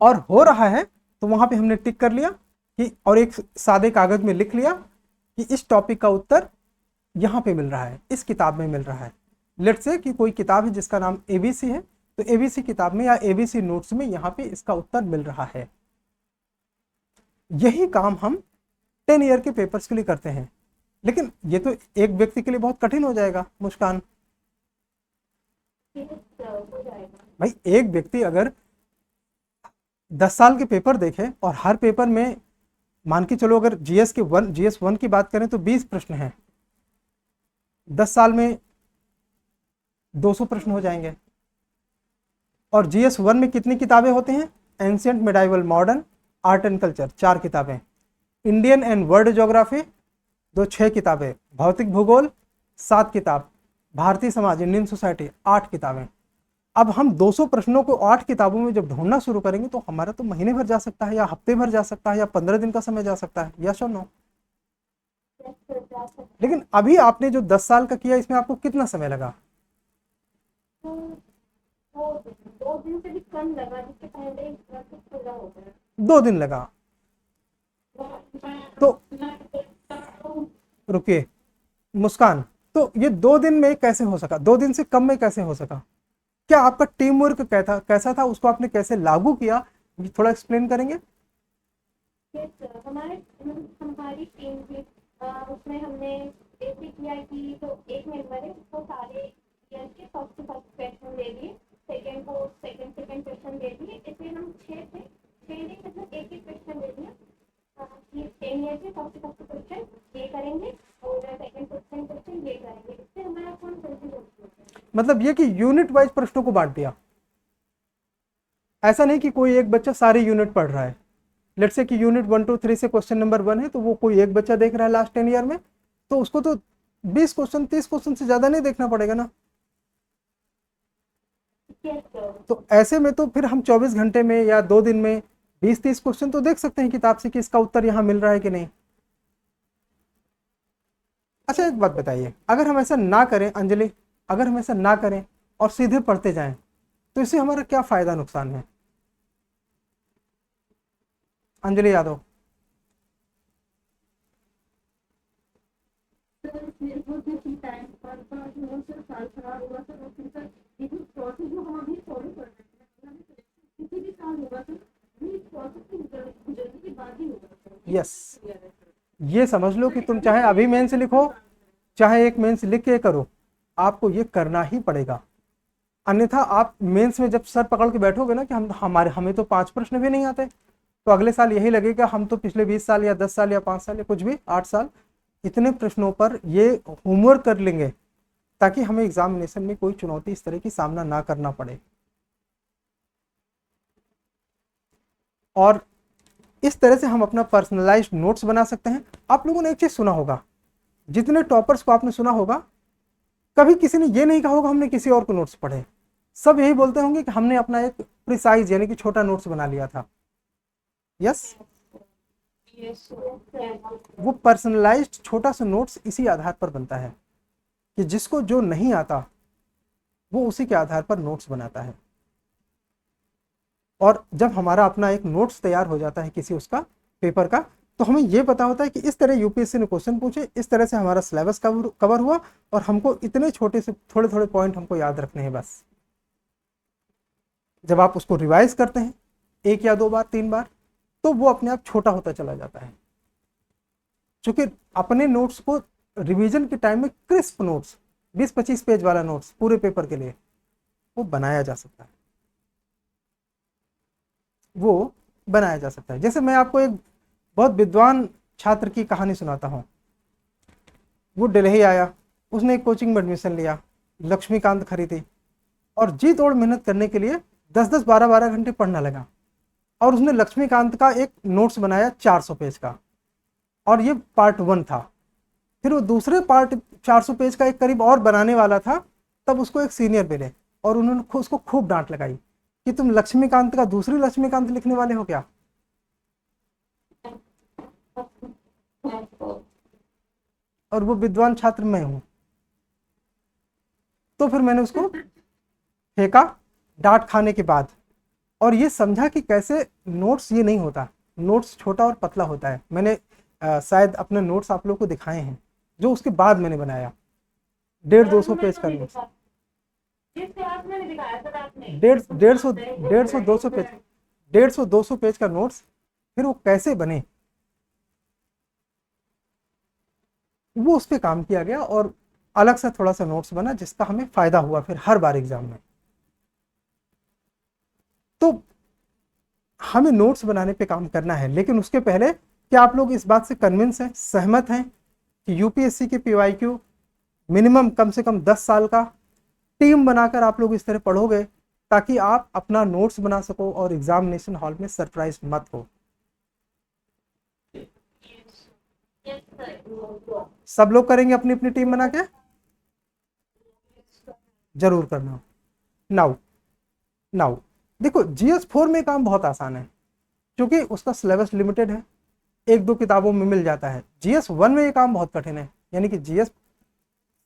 और हो रहा है तो वहां पे हमने टिक कर लिया कि, और एक सादे कागज में लिख लिया कि इस टॉपिक का उत्तर यहाँ पे मिल रहा है, इस किताब में मिल रहा है। लेट्स से कि कोई किताब है जिसका नाम एबीसी है, तो एबीसी किताब में या एबीसी नोट्स में यहाँ पे इसका उत्तर मिल रहा है। यही काम हम 10 ईयर के पेपर्स के लिए करते हैं। लेकिन ये तो एक व्यक्ति के लिए बहुत कठिन हो जाएगा मुस्कान। भाई एक व्यक्ति अगर 10 साल के पेपर देखे और हर पेपर में मान के चलो अगर जीएस 1 की बात करें तो 20 प्रश्न हैं, 10 साल में 200 प्रश्न हो जाएंगे। और जीएस 1 में कितनी किताबें होती हैं? Ancient, medieval, modern, art and culture 4 किताबें, इंडियन एंड वर्ल्ड ज्योग्राफी 6 किताबें, भौतिक भूगोल 7 किताब, भारतीय समाज इंडियन सोसाइटी 8 किताबें। अब हम 200 प्रश्नों को 8 किताबों में जब ढूंढना शुरू करेंगे तो हमारा तो महीने भर जा सकता है, या हफ्ते भर जा सकता है, या 15 दिन का समय जा सकता है, यस और नो। लेकिन अभी आपने जो 10 साल का किया इसमें आपको कितना समय लगा? 2 दिन से भी कम लगा, जिसके पहले पूरा हो गया। 2 दिन लगा। तो रुकिए मुस्कान, तो ये 2 दिन में कैसे हो सका? 2 दिन से कम में कैसे हो सका? क्या आपका टीम वर्क कैसा था? उसको आपने कैसे लागू किया, ये थोड़ा एक्सप्लेन करेंगे? हमारी टीम थी, उसमें हमने ऐसे किया कि तो एक मेंबर है उसको सारे ईयर के फर्स्ट क्वेश्चन दे दिए, सेकंड को सेकंड क्वेश्चन दे दिए। इसलिए हम 6 थे, 6 नहीं मतलब एक क्वेश्चन दे दिया कि 10 ईयर के फर्स्ट क्वेश्चन ये करेंगे और सेकंड क्वेश्चन ये करेंगे। इससे हमारा कॉन्फिडेंस, मतलब ये कि यूनिट वाइज प्रश्नों को बांट दिया। ऐसा नहीं कि कोई एक बच्चा सारे यूनिट पढ़ रहा है। लेट्स से कि यूनिट 1 2 3 से क्वेश्चन नंबर 1 है, तो वो कोई एक बच्चा देख रहा है लास्ट 10 ईयर में, तो उसको तो 20 क्वेश्चन 30 क्वेश्चन से ज्यादा नहीं देखना पड़ेगा ना। तो ऐसे में तो फिर हम 24 घंटे में या 2 दिन में 20-30 क्वेश्चन तो देख सकते हैं किताब से कि इसका उत्तर यहाँ मिल रहा है कि नहीं। अच्छा एक बात बताइए, अगर हम ऐसा ना करें अंजलि, अगर हम ऐसा ना करें और सीधे पढ़ते जाएं तो इससे हमारा क्या फायदा नुकसान है? अंजलि यादव। यस, ये समझ लो कि तुम चाहे अभी मेंस लिखो, चाहे एक मेंस लिख के करो, आपको ये करना ही पड़ेगा। अन्यथा आप मेंस में जब सर पकड़ के बैठोगे ना कि हमें तो 5 प्रश्न भी नहीं आते, तो अगले साल यही लगेगा हम तो पिछले 20 साल या 10 साल या 5 साल या कुछ भी 8 साल इतने प्रश्नों पर ये होमवर्क कर लेंगे ताकि हमें एग्जामिनेशन में कोई चुनौती इस तरह की सामना ना करना पड़े। और इस तरह से हम अपना पर्सनलाइज्ड नोट्स बना सकते हैं। आप लोगों ने एक चीज सुना होगा, जितने टॉपर्स को आपने सुना होगा, कभी किसी ने ये नहीं कहा होगा हमने किसी और को नोट्स पढ़े। सब यही बोलते होंगे कि हमने अपना एक प्रिसाइज यानी कि छोटा नोट्स बना लिया था। यस, वो पर्सनलाइज्ड छोटा सा नोट्स इसी आधार पर बनता है कि जिसको जो नहीं आता वो उसी के आधार पर नोट्स बनाता है। और जब हमारा अपना एक नोट्स तैयार हो जाता है किसी उसका पेपर का, तो हमें ये पता होता है कि इस तरह यूपीएससी ने क्वेश्चन पूछे, इस तरह से हमारा सिलेबस कवर हुआ और हमको इतने छोटे से थोड़े थोड़े पॉइंट हमको याद रखने हैं बस। जब आप उसको रिवाइज करते हैं 1 या 2 बार 3 बार, तो वो अपने आप छोटा होता चला जाता है। क्योंकि अपने नोट्स को रिवीजन के टाइम में क्रिस्प नोट्स 20-25 पेज वाला नोट्स पूरे पेपर के लिए वो बनाया जा सकता है। वो बनाया जा सकता है। जैसे मैं आपको एक बहुत विद्वान छात्र की कहानी सुनाता हूँ। वो दिल्ली आया, उसने एक कोचिंग में एडमिशन लिया, लक्ष्मीकांत खरीदी और जी तोड़ मेहनत करने के लिए 10-10 12-12 घंटे पढ़ना लगा और उसने लक्ष्मीकांत का एक नोट्स बनाया 400 पेज का, और ये पार्ट 1 था। फिर वो दूसरे पार्ट 400 पेज का एक करीब और बनाने वाला था, तब उसको एक सीनियर मिले और उन्होंने उसको खूब डांट लगाई कि तुम लक्ष्मीकांत का दूसरी लक्ष्मीकांत लिखने वाले हो क्या। और वो विद्वान छात्र मैं हूं। तो फिर मैंने उसको फेंका डांट खाने के बाद, और ये समझा कि कैसे नोट्स ये नहीं होता, नोट्स छोटा और पतला होता है। मैंने शायद अपने नोट्स आप लोग को दिखाए हैं, जो उसके बाद मैंने बनाया 150-200 पेज का नोट्स। जिस क्लास में नहीं दिखाया सर आपने। 150-200 पेज, 150-200 पेज का नोट्स, फिर वो कैसे बने वो उस पर काम किया गया और अलग से थोड़ा सा नोट्स बना, जिसका हमें फायदा हुआ फिर हर बार एग्जाम में। तो हमें नोट्स बनाने पे काम करना है, लेकिन उसके पहले क्या आप लोग इस बात से कन्विंस हैं, सहमत हैं कि यूपीएससी के पीवाईक्यू मिनिमम कम से कम 10 साल का टीम बनाकर आप लोग इस तरह पढ़ोगे ताकि आप अपना नोट्स बना सको और एग्जामिनेशन हॉल में सरप्राइज मत हो। Yes sir. सब लोग करेंगे अपनी अपनी टीम बना के, जरूर करना। नाउ नाउ देखो, GS4 में काम बहुत आसान है क्योंकि उसका सिलेबस लिमिटेड है, 1-2 किताबों में मिल जाता है। GS1 में ये काम बहुत कठिन है, यानी कि GS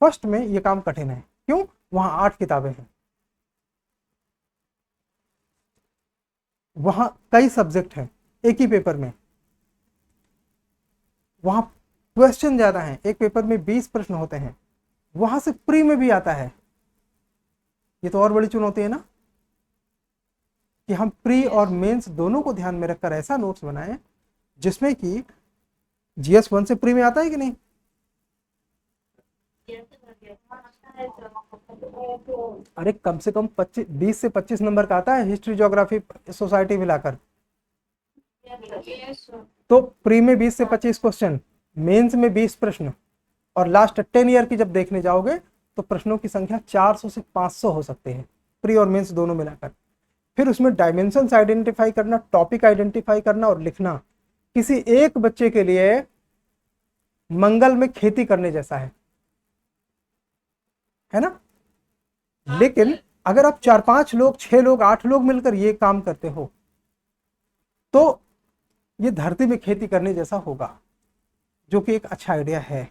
फर्स्ट में ये काम कठिन है। क्यों? वहां 8 किताबें हैं, वहां कई सब्जेक्ट हैं एक ही पेपर में, वहां क्वेश्चन ज्यादा हैं, एक पेपर में 20 प्रश्न होते हैं, वहां से प्री में भी आता है। ये तो और बड़ी चुनौती है ना, कि हम प्री और मेंस दोनों को ध्यान में रखकर ऐसा नोट्स बनाएं जिसमें कि GS1 से प्री में आता है कि नहीं। अरे कम से कम 20 से 25 नंबर का आता है, हिस्ट्री ज्योग्राफी सोसाइटी मिलाकर। तो प्री में 20 से 25 क्वेश्चन, मेंस में 20 प्रश्न, और लास्ट 10 ईयर की जब देखने जाओगे तो प्रश्नों की संख्या 400 से 500 हो सकते हैं, प्री और मेंस दोनों मिलाकर। फिर उसमें डायमेंशंस आइडेंटिफाई करना, टॉपिक आइडेंटिफाई करना और लिखना किसी एक बच्चे के लिए मंगल में खेती करने जैसा है ना। लेकिन अगर आप 4-5 लोग, 6 लोग, 8 लोग मिलकर ये काम करते हो तो ये धरती में खेती करने जैसा होगा, जो कि एक अच्छा आइडिया है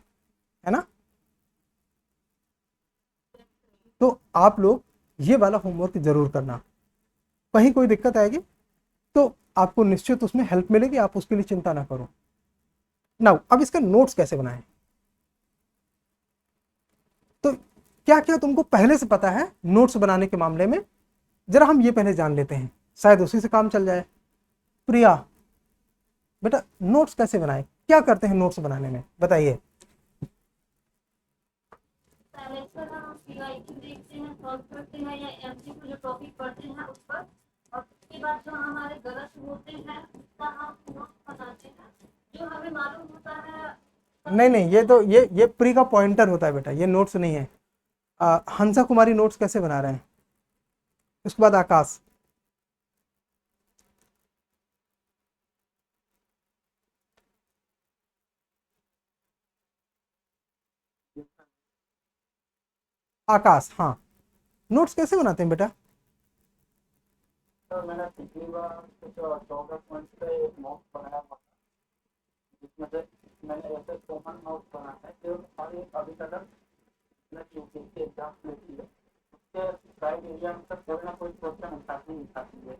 ना। तो आप लोग ये वाला होमवर्क जरूर करना, कहीं कोई दिक्कत आएगी तो आपको निश्चित उसमें हेल्प मिलेगी, आप उसके लिए चिंता ना करो। नाउ अब इसका नोट्स कैसे बनाएं, तो क्या क्या तुमको पहले से पता है नोट्स बनाने के मामले में, जरा हम ये पहले जान लेते हैं, शायद उसी से काम चल जाए। प्रिया बेटा, नोट्स कैसे बनाएं, क्या करते हैं नोट्स बनाने में, बताइए। पहले सर हम पीवाईक्यू देखते हैं, सॉल्व करते हैं या एमसीक्यू जो टॉपिक पढ़ते हैं उस पर, और उसके बाद जो हमारे गलत होते हैं उसका हम नोट्स बनाते हैं, जो हमें मालूम होता है। नहीं नहीं, ये तो ये प्री का पॉइंटर होता है बेटा, ये नोट्स नहीं है। हंसा कुमारी नोट्स कैसे बना रहे हैं, उसके बाद आकाश। आकाश, हाँ, नोट्स कैसे बनाते हैं बेटा। तो मैंने पिछली बार कुछ 14 पॉइंट का एक नोट बनाया हुआ था, जिसमें से मैंने ऐसे कॉमन नोट बनाया है जो सारी अभी तक मैं यूपीएससी एग्जाम लेती है उसके साइड एग्जाम तक कोई ना कोई क्वेश्चन उठाती है।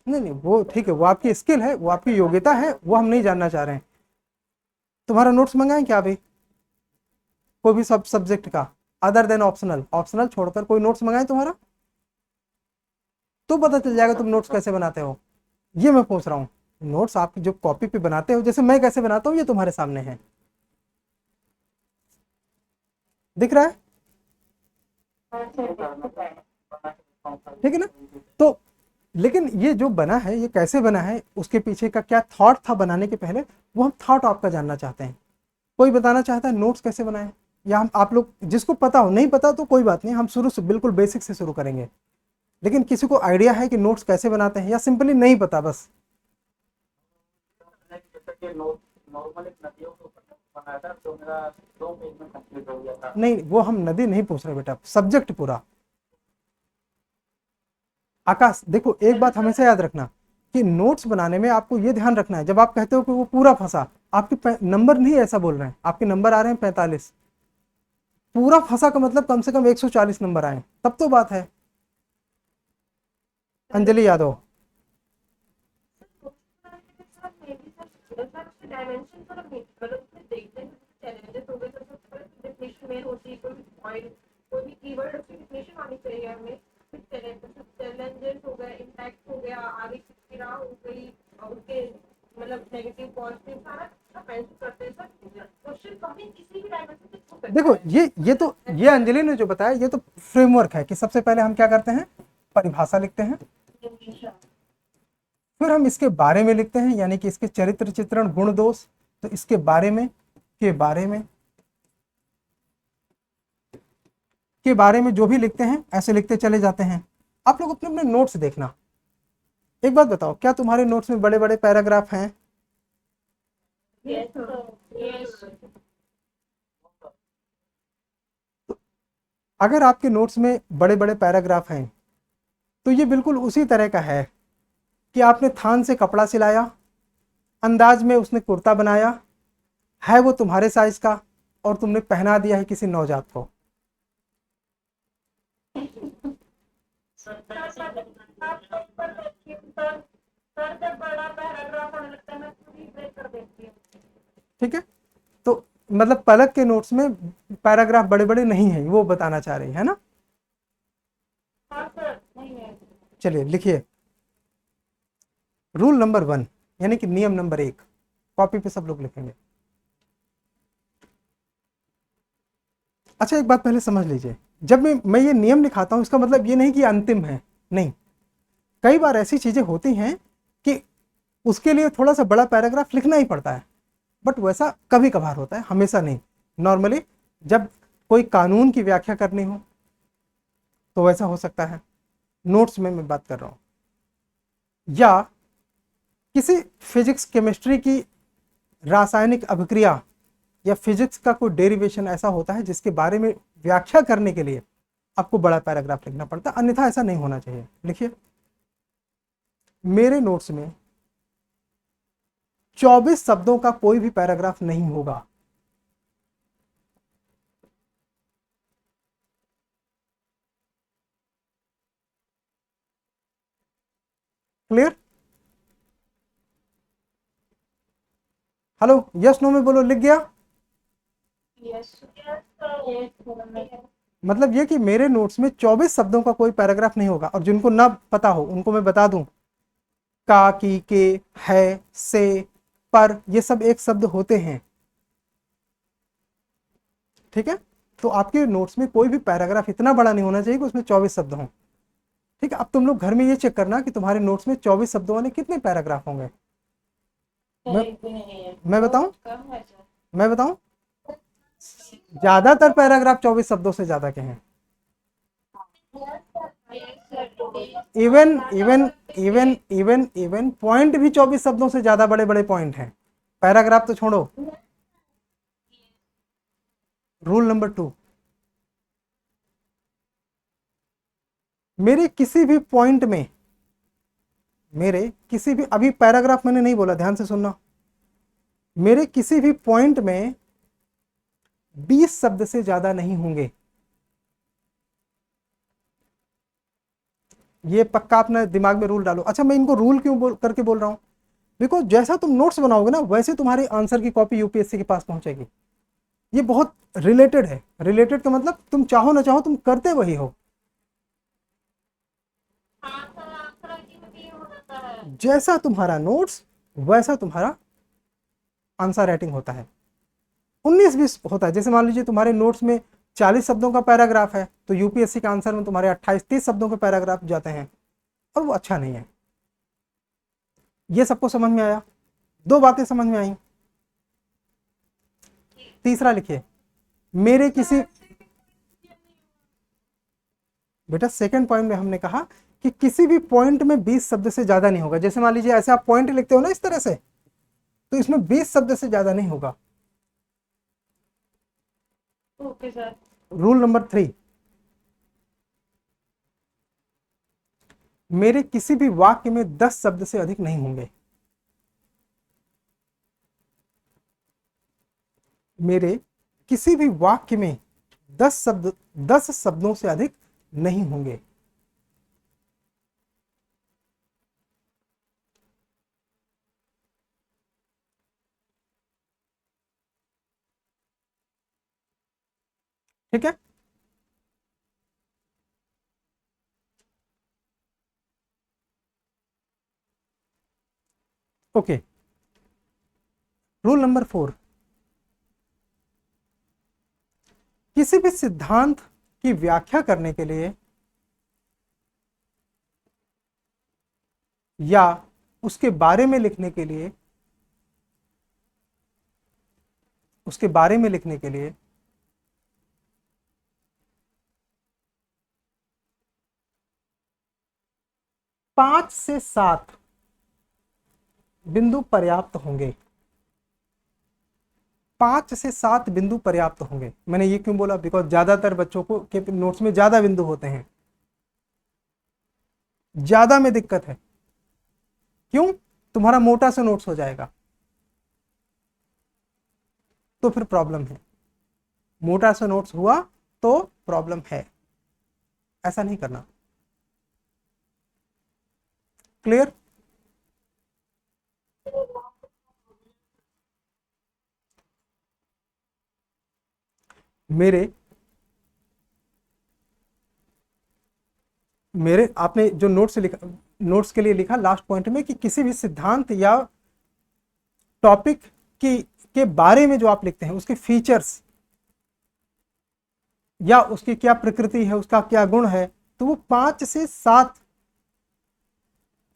नहीं नहीं, वो ठीक है, वो आपकी स्किल है, वो आपकी योग्यता है, वो हम नहीं जानना चाह रहे हैं। तुम्हारा नोट्स मंगाएं क्या अभी, कोई भी सब सब्जेक्ट का, अदर देन ऑप्शनल, ऑप्शनल छोड़कर कोई नोट्स मंगाएं तुम्हारा, तो पता चल जाएगा तुम नोट्स कैसे बनाते हो। ये मैं पूछ रहा हूँ, नोट्स आप जो कॉपी पे बनाते हो, जैसे मैं कैसे बनाता हूँ, ये तुम्हारे सामने है, दिख रहा है, ठीक है ना। तो लेकिन ये जो बना है ये कैसे बना है, उसके पीछे का क्या थॉट था बनाने के पहले, वो हम थॉट आपका जानना चाहते हैं। कोई बताना चाहता है नोट्स कैसे बनाए, या हम आप लोग जिसको पता हो, नहीं पता तो कोई बात नहीं, हम शुरू से बिल्कुल बेसिक से शुरू करेंगे। लेकिन किसी को आइडिया है कि नोट्स कैसे बनाते हैं, या सिंपली नहीं पता बस? जैसे कि नॉर्मल एक नदियों के ऊपर बनाया था, तो मेरा 2 पेज में कंप्लीट हो गया था। नहीं, वो हम नदी नहीं पूछ रहे बेटा, सब्जेक्ट पूरा। आकाश देखो, एक बात हमेशा याद रखना कि नोट्स बनाने में आपको ये ध्यान रखना है, जब आप कहते हो कि वो पूरा फंसा, आपके नंबर नहीं ऐसा बोल रहे हैं, आपके नंबर आ रहे हैं 45, पूरा फंसा का मतलब कम से कम 140 नंबर आए, तब तो बात है। अंजलि यादव, डायमेंशन थोड़ा मतलब उसमें देखते हैं चैलेंजेस हो गए तो डेफिनेशन में होती है, कोई पॉइंट कोई भी कीवर्ड उसकी डेफिनेशन आनी चाहिए हमें। चैलेंजेस हो गए, इम्पैक्ट हो गया, आगे किसकी राह हो गई, और उसके मतलब नेगेटिव पॉजिटिव सारा मेंशन करते हैं सर। क्वेश्चन कभी किसी भी डायमेंशन से पूछ सकते देखो हैं। ये अंजलि ने जो बताया ये तो फ्रेमवर्क है कि सबसे पहले हम क्या करते हैं, परिभाषा लिखते हैं, फिर हम इसके बारे में लिखते हैं, यानी कि इसके चरित्र चित्रण गुण दोष, तो इसके बारे में जो भी लिखते हैं ऐसे लिखते चले जाते हैं। आप लोग अपने अपने नोट्स देखना। एक बात बताओ, क्या तुम्हारे नोट्स में बड़े बड़े पैराग्राफ हैं? अगर आपके नोट्स में बड़े बड़े पैराग्राफ हैं तो ये बिल्कुल उसी तरह का है कि आपने थान से कपड़ा सिलाया, अंदाज में उसने कुर्ता बनाया, है वो तुम्हारे साइज का, और तुमने पहना दिया है किसी नवजात को। ठीक है, तो मतलब पलक के नोट्स में पैराग्राफ बड़े बड़े नहीं हैं, वो बताना चाह रही है ना। चलिए लिखिए, रूल नंबर 1 यानी कि नियम नंबर 1, कॉपी पे सब लोग लिखेंगे। अच्छा एक बात पहले समझ लीजिए, जब मैं ये नियम लिखाता हूं इसका मतलब ये नहीं कि अंतिम है, नहीं। कई बार ऐसी चीजें होती हैं कि उसके लिए थोड़ा सा बड़ा पैराग्राफ लिखना ही पड़ता है, बट वैसा कभी कभार होता है, हमेशा नहीं। नॉर्मली जब कोई कानून की व्याख्या करनी हो तो वैसा हो सकता है, नोट्स में मैं बात कर रहा हूं, या किसी फिजिक्स केमिस्ट्री की रासायनिक अभिक्रिया या फिजिक्स का कोई डेरिवेशन ऐसा होता है जिसके बारे में व्याख्या करने के लिए आपको बड़ा पैराग्राफ लिखना पड़ता है, अन्यथा ऐसा नहीं होना चाहिए। लिखिए, मेरे नोट्स में 24 शब्दों का कोई भी पैराग्राफ नहीं होगा। क्लियर? हेलो, यस नो में बोलो, लिख गया? मतलब ये कि मेरे नोट्स में 24 शब्दों का कोई पैराग्राफ नहीं होगा, और जिनको ना पता हो उनको मैं बता दूं, का, की, के, है, से, पर, ये सब एक शब्द होते हैं। ठीक है, तो आपके नोट्स में कोई भी पैराग्राफ इतना बड़ा नहीं होना चाहिए कि उसमें 24 शब्द हों। ठीक है, अब तुम लोग घर में ये चेक करना कि तुम्हारे नोट्स में 24 शब्दों वाले कितने पैराग्राफ होंगे। मैं बताऊं, ज्यादातर पैराग्राफ 24 शब्दों से ज्यादा के हैं। Even even even even even point भी 24 शब्दों से ज्यादा बड़े बड़े पॉइंट हैं, पैराग्राफ तो छोड़ो। रूल नंबर 2, मेरे किसी भी पॉइंट में, मेरे किसी भी, अभी पैराग्राफ मैंने नहीं बोला, ध्यान से सुनना, मेरे किसी भी पॉइंट में 20 शब्द से ज्यादा नहीं होंगे। ये पक्का अपना दिमाग में रूल डालो। अच्छा मैं इनको रूल क्यों करके बोल रहा हूं, बिकॉज जैसा तुम नोट्स बनाओगे ना वैसे तुम्हारी आंसर की कॉपी यूपीएससी के पास पहुंचेगी। ये बहुत रिलेटेड है, रिलेटेड का मतलब तुम चाहो ना चाहो तुम करते वही हो। जैसा तुम्हारा नोट्स वैसा तुम्हारा आंसर राइटिंग होता है। 19-20 होता है, जैसे मान लीजिए तुम्हारे नोट्स में 40 शब्दों का पैराग्राफ है तो यूपीएससी के आंसर में तुम्हारे 28-30 शब्दों के पैराग्राफ जाते हैं, और वो अच्छा नहीं है। ये सबको समझ में आया? 2 बातें समझ में आई। तीसरा लिखिए, मेरे किसी, बेटा सेकंड पॉइंट में हमने कहा कि किसी भी पॉइंट में 20 शब्द से ज्यादा नहीं होगा। जैसे मान लीजिए ऐसे आप पॉइंट लिखते हो ना इस तरह से, तो इसमें 20 शब्द से ज्यादा नहीं होगा। Okay sir. रूल नंबर 3, मेरे किसी भी वाक्य में 10 शब्द से अधिक नहीं होंगे। मेरे किसी भी वाक्य में 10 शब्दों से अधिक नहीं होंगे। ठीक है? ओके। रूल नंबर 4, किसी भी सिद्धांत की व्याख्या करने के लिए या उसके बारे में लिखने के लिए, उसके बारे में लिखने के लिए 5 से 7 बिंदु पर्याप्त होंगे। 5 से 7 बिंदु पर्याप्त होंगे। मैंने ये क्यों बोला? बिकॉज ज्यादातर बच्चों को के नोट्स में ज्यादा बिंदु होते हैं, ज्यादा में दिक्कत है। क्यों? तुम्हारा मोटा सा नोट्स हो जाएगा तो फिर प्रॉब्लम है। मोटा सा नोट्स हुआ तो प्रॉब्लम है। ऐसा नहीं करना। क्लियर? मेरे मेरे आपने जो नोट्स लिखा, नोट्स के लिए लिखा लास्ट पॉइंट में कि किसी भी सिद्धांत या टॉपिक की के बारे में जो आप लिखते हैं, उसके फीचर्स या उसकी क्या प्रकृति है, उसका क्या गुण है, तो वो 5 से 7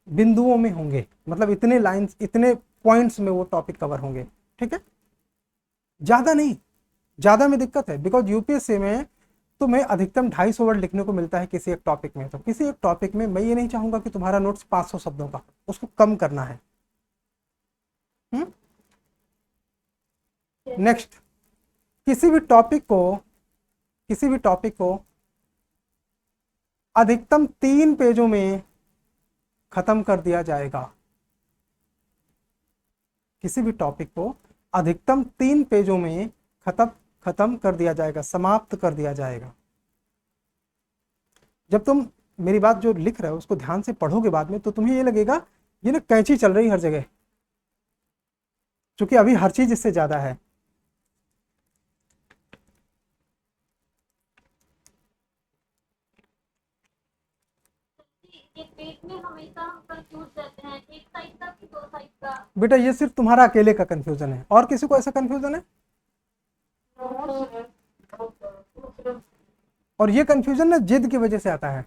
बिंदुओं में होंगे। मतलब इतने लाइंस, इतने पॉइंट्स में वो टॉपिक कवर होंगे। ठीक है? ज्यादा नहीं। ज्यादा में दिक्कत है, बिकॉज यूपीएससी में तुम्हें अधिकतम 250 वर्ड लिखने को मिलता है किसी एक टॉपिक में। तो किसी एक टॉपिक में मैं ये नहीं चाहूंगा कि तुम्हारा नोट्स 500 शब्दों का, उसको कम करना है। नेक्स्ट, किसी भी टॉपिक को अधिकतम 3 पेजों में खत्म कर दिया जाएगा। किसी भी टॉपिक को अधिकतम 3 पेजों में खत्म कर दिया जाएगा, समाप्त कर दिया जाएगा। जब तुम मेरी बात जो लिख रहे हो उसको ध्यान से पढ़ोगे बाद में, तो तुम्हें ये लगेगा ये ना कैंची चल रही हर जगह, क्योंकि अभी हर चीज इससे ज्यादा है। एक पेज में हमेशा हम कंफ्यूज रहते हैं, एक साइड का कि 2 साइड का। बेटा ये सिर्फ तुम्हारा अकेले का कंफ्यूजन है, और किसी को ऐसा कंफ्यूजन है? और ये कंफ्यूजन ना जिद की वजह से आता है।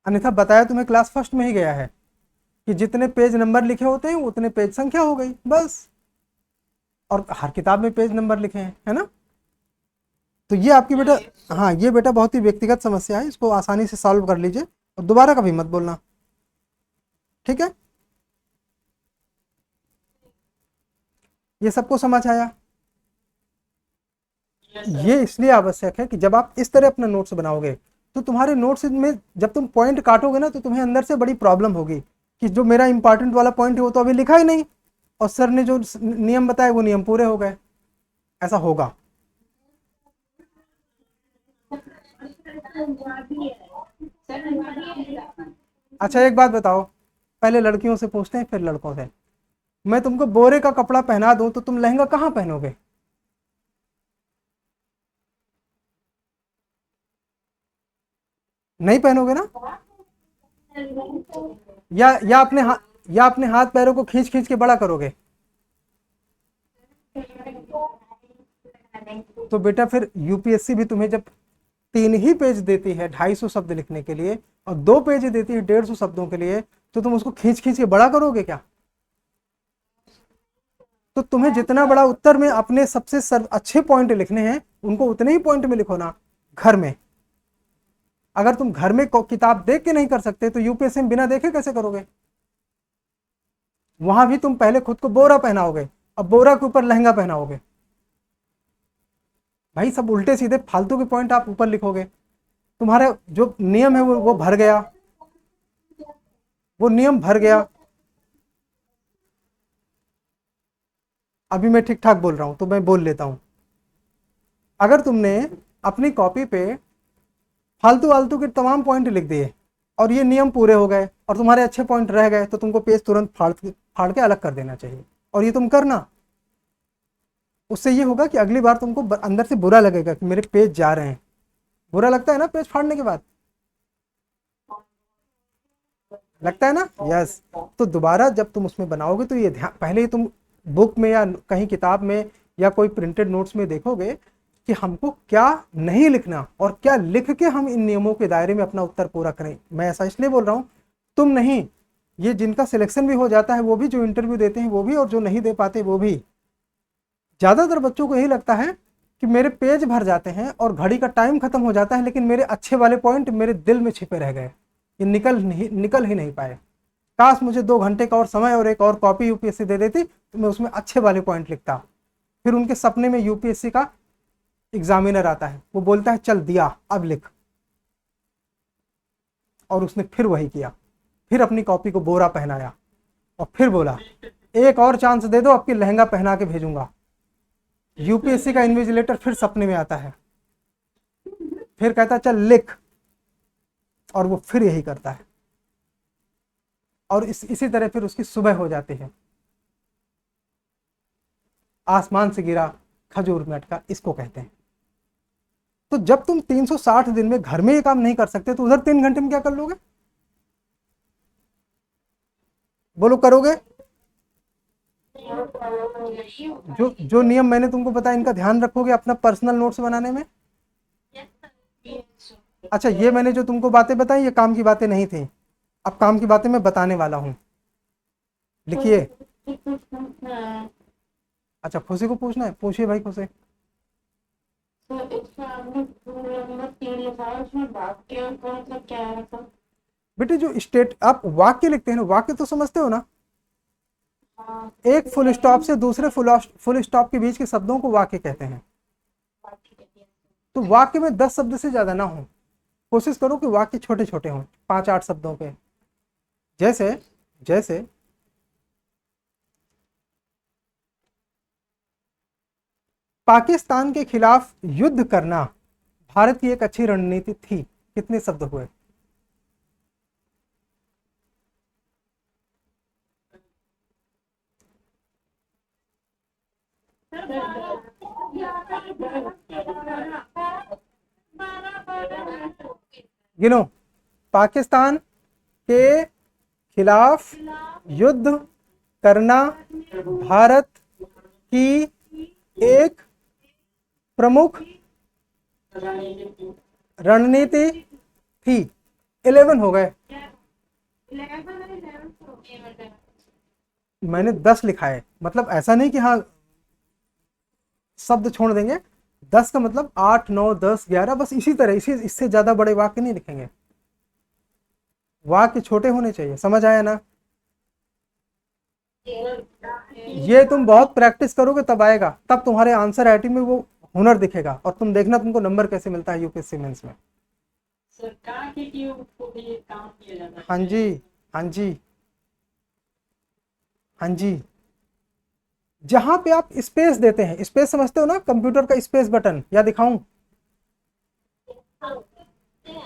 अन्यथा बताया तुम्हें क्लास फर्स्ट में ही गया है कि जितने पेज नंबर लिखे होते हैं उतने पेज संख्या हो गई बस। और हर किताब में पेज नंबर लिखे हैं, है ना? तो ये आपकी बेटा, हाँ ये बेटा बहुत ही व्यक्तिगत समस्या है, इसको आसानी से सॉल्व कर लीजिए और दोबारा कभी मत बोलना। ठीक है? ये सबको समझ आया? ये इसलिए आवश्यक है कि जब आप इस तरह अपना नोट्स बनाओगे तो तुम्हारे नोट्स में जब तुम पॉइंट काटोगे ना, तो तुम्हें अंदर से बड़ी प्रॉब्लम होगी कि जो मेरा इंपॉर्टेंट वाला पॉइंट है वो तो अभी लिखा ही नहीं, और सर ने जो नियम बताए वो नियम पूरे हो गए। ऐसा होगा। अच्छा एक बात बताओ, पहले लड़कियों से पूछते हैं फिर लड़कों से। मैं तुमको बोरे का कपड़ा पहना दूं तो तुम लहंगा कहाँ पहनोगे? नहीं पहनोगे ना? या अपने हाथ पैरों को खींच खींच के बड़ा करोगे? तो बेटा फिर यूपीएससी भी तुम्हें जब 3 ही पेज देती है 250 शब्द लिखने के लिए और 2 पेज देती है 150 शब्दों के लिए, तो तुम उसको खींच खींच के बड़ा करोगे क्या? तो तुम्हें जितना बड़ा उत्तर में अपने सबसे अच्छे पॉइंट लिखने हैं उनको उतने ही पॉइंट में लिखो ना घर में। अगर तुम घर में किताब देख के नहीं कर सकते तो यूपीएससी में बिना देखे कैसे करोगे? वहां भी तुम पहले खुद को बोरा पहनाओगे, अब बोरा के ऊपर लहंगा पहनाओगे। भाई सब उल्टे सीधे फालतू के पॉइंट आप ऊपर लिखोगे, तुम्हारा जो नियम है वो भर गया, वो नियम भर गया। अभी मैं ठीक ठाक बोल रहा हूं तो मैं बोल लेता हूं। अगर तुमने अपनी कॉपी पे फालतू फालतू के तमाम पॉइंट लिख दिए और ये नियम पूरे हो गए और तुम्हारे अच्छे पॉइंट रह गए, तो तुमको पेज तुरंत फाड़ के अलग कर देना चाहिए। और ये तुम करना, उससे ये होगा कि अगली बार तुमको अंदर से बुरा लगेगा कि मेरे पेज जा रहे हैं। बुरा लगता है ना पेज फाड़ने के बाद? लगता है ना? यस। तो दोबारा जब तुम उसमें बनाओगे तो ये ध्यान, पहले ही तुम बुक में या कहीं किताब में या कोई प्रिंटेड नोट्स में देखोगे कि हमको क्या नहीं लिखना और क्या लिख के हम इन नियमों के दायरे में अपना उत्तर पूरा करें। मैं ऐसा इसलिए बोल रहा हूँ, तुम नहीं, ये जिनका सिलेक्शन भी हो जाता है वो भी, जो इंटरव्यू देते हैं वो भी, और जो नहीं दे पाते वो भी। ज़्यादातर बच्चों को यही लगता है कि मेरे पेज भर जाते हैं और घड़ी का टाइम खत्म हो जाता है, लेकिन मेरे अच्छे वाले पॉइंट मेरे दिल में छिपे रह गए, ये निकल ही नहीं पाए। काश मुझे 2 घंटे का और समय और एक और कॉपी यूपीएससी दे देती तो मैं उसमें अच्छे वाले पॉइंट लिखता। फिर उनके सपने में यूपीएससी का एग्जामिनर आता है, वो बोलता है चल दिया अब लिख, और उसने फिर वही किया, फिर अपनी कॉपी को बोरा पहनाया और फिर बोला एक और चांस दे दो, आपकी लहंगा पहना के भेजूंगा। यूपीएससी का इन्विजिलेटर फिर सपने में आता है, फिर कहता चल लिख, और वो फिर यही करता है। और इसी तरह फिर उसकी सुबह हो जाती है। आसमान से गिरा खजूर में अटका, इसको कहते हैं। तो जब तुम 360 दिन में घर में ये काम नहीं कर सकते तो उधर 3 घंटे में क्या कर लोगे? बोलो करोगे? जो नियम मैंने तुमको बताया इनका ध्यान रखोगे अपना पर्सनल नोट्स बनाने में? अच्छा, ये मैंने जो तुमको बातें बताई ये काम की बातें नहीं थी, अब काम की बातें मैं बताने वाला हूं। लिखिए। अच्छा, खुशी को पूछना है, पूछिए भाई खुशी। बेटे जो स्टेट आप वाक्य लिखते हैं ना, वाक्य तो समझते हो ना? एक फुल स्टॉप से दूसरे फुल स्टॉप के बीच के शब्दों को वाक्य कहते हैं। तो वाक्य में 10 शब्द से ज्यादा ना हो, कोशिश करो कि वाक्य छोटे छोटे हों, 5-8 शब्दों के। जैसे जैसे पाकिस्तान के खिलाफ युद्ध करना भारत की एक अच्छी रणनीति थी, कितने शब्द हुए? गिनो। पाकिस्तान के खिलाफ युद्ध करना भारत की एक प्रमुख रणनीति थी। 11 हो गए, मैंने 10 लिखा है, मतलब ऐसा नहीं कि हाँ शब्द छोड़ देंगे। 10 का मतलब 8, 9, 10, 11, बस इसी तरह, इससे ज्यादा बड़े वाक्य नहीं लिखेंगे। वाक्य छोटे होने चाहिए, समझ आया ना? ये तुम बहुत प्रैक्टिस करोगे तब आएगा, तब तुम्हारे आंसर राइटिंग में वो हुनर दिखेगा, और तुम देखना तुमको नंबर कैसे मिलता है यूपीएससी मेंस में। सरकार के को भी ये काम किया जाता है। हाँ जी, हाँ जी, हाँ जी। जहां पे आप स्पेस देते हैं, स्पेस समझते हो ना, कंप्यूटर का स्पेस बटन, या दिखाऊं?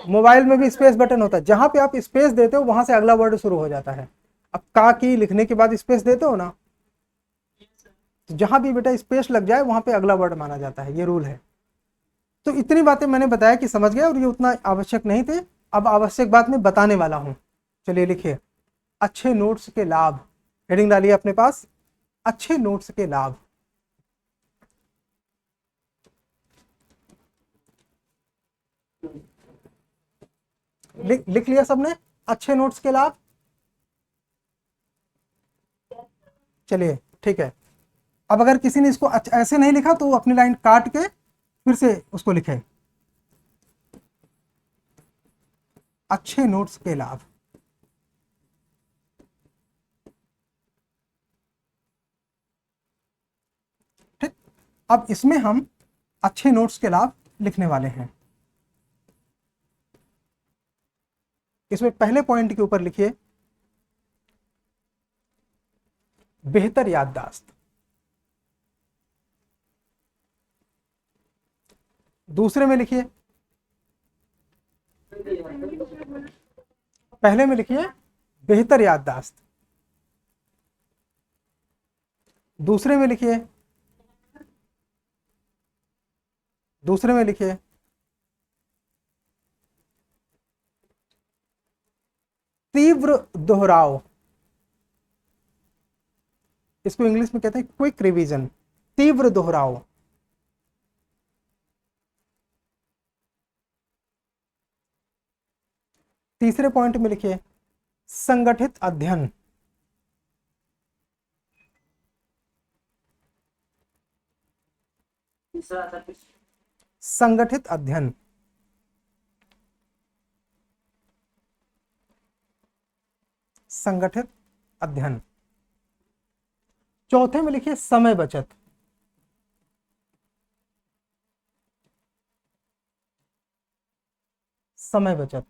मोबाइल में भी स्पेस बटन होता है, जहां पे आप स्पेस देते हो वहां से अगला वर्ड शुरू हो जाता है। अब का की लिखने के बाद स्पेस देते हो ना, तो जहां भी बेटा स्पेस लग जाए वहां पे अगला वर्ड माना जाता है, ये रूल है। तो इतनी बातें मैंने बताया कि समझ गए, और ये उतना आवश्यक नहीं थे। अब आवश्यक बात मैं बताने वाला हूं। चलिए लिखिए, अच्छे नोट्स के लाभ। हेडिंग डालिए अपने पास, अच्छे नोट्स के लाभ। लिख लिया सबने अच्छे नोट्स के लाभ? चलिए ठीक है। अब अगर किसी ने इसको ऐसे नहीं लिखा तो वो अपनी लाइन काट के फिर से उसको लिखे, अच्छे नोट्स के लाभ। ठीक, अब इसमें हम अच्छे नोट्स के लाभ लिखने वाले हैं। इसमें पहले पॉइंट के ऊपर लिखिए बेहतर याददाश्त। दूसरे में लिखिए, पहले में लिखिए बेहतर याददाश्त, दूसरे में लिखिए, दूसरे में लिखिए तीव्र दोहराव। इसको इंग्लिश में कहते हैं क्विक रिवीजन, तीव्र दोहराव। तीसरे पॉइंट में लिखिए संगठित अध्ययन। संगठित अध्ययन। संगठित अध्ययन। चौथे में लिखिए समय बचत। समय बचत।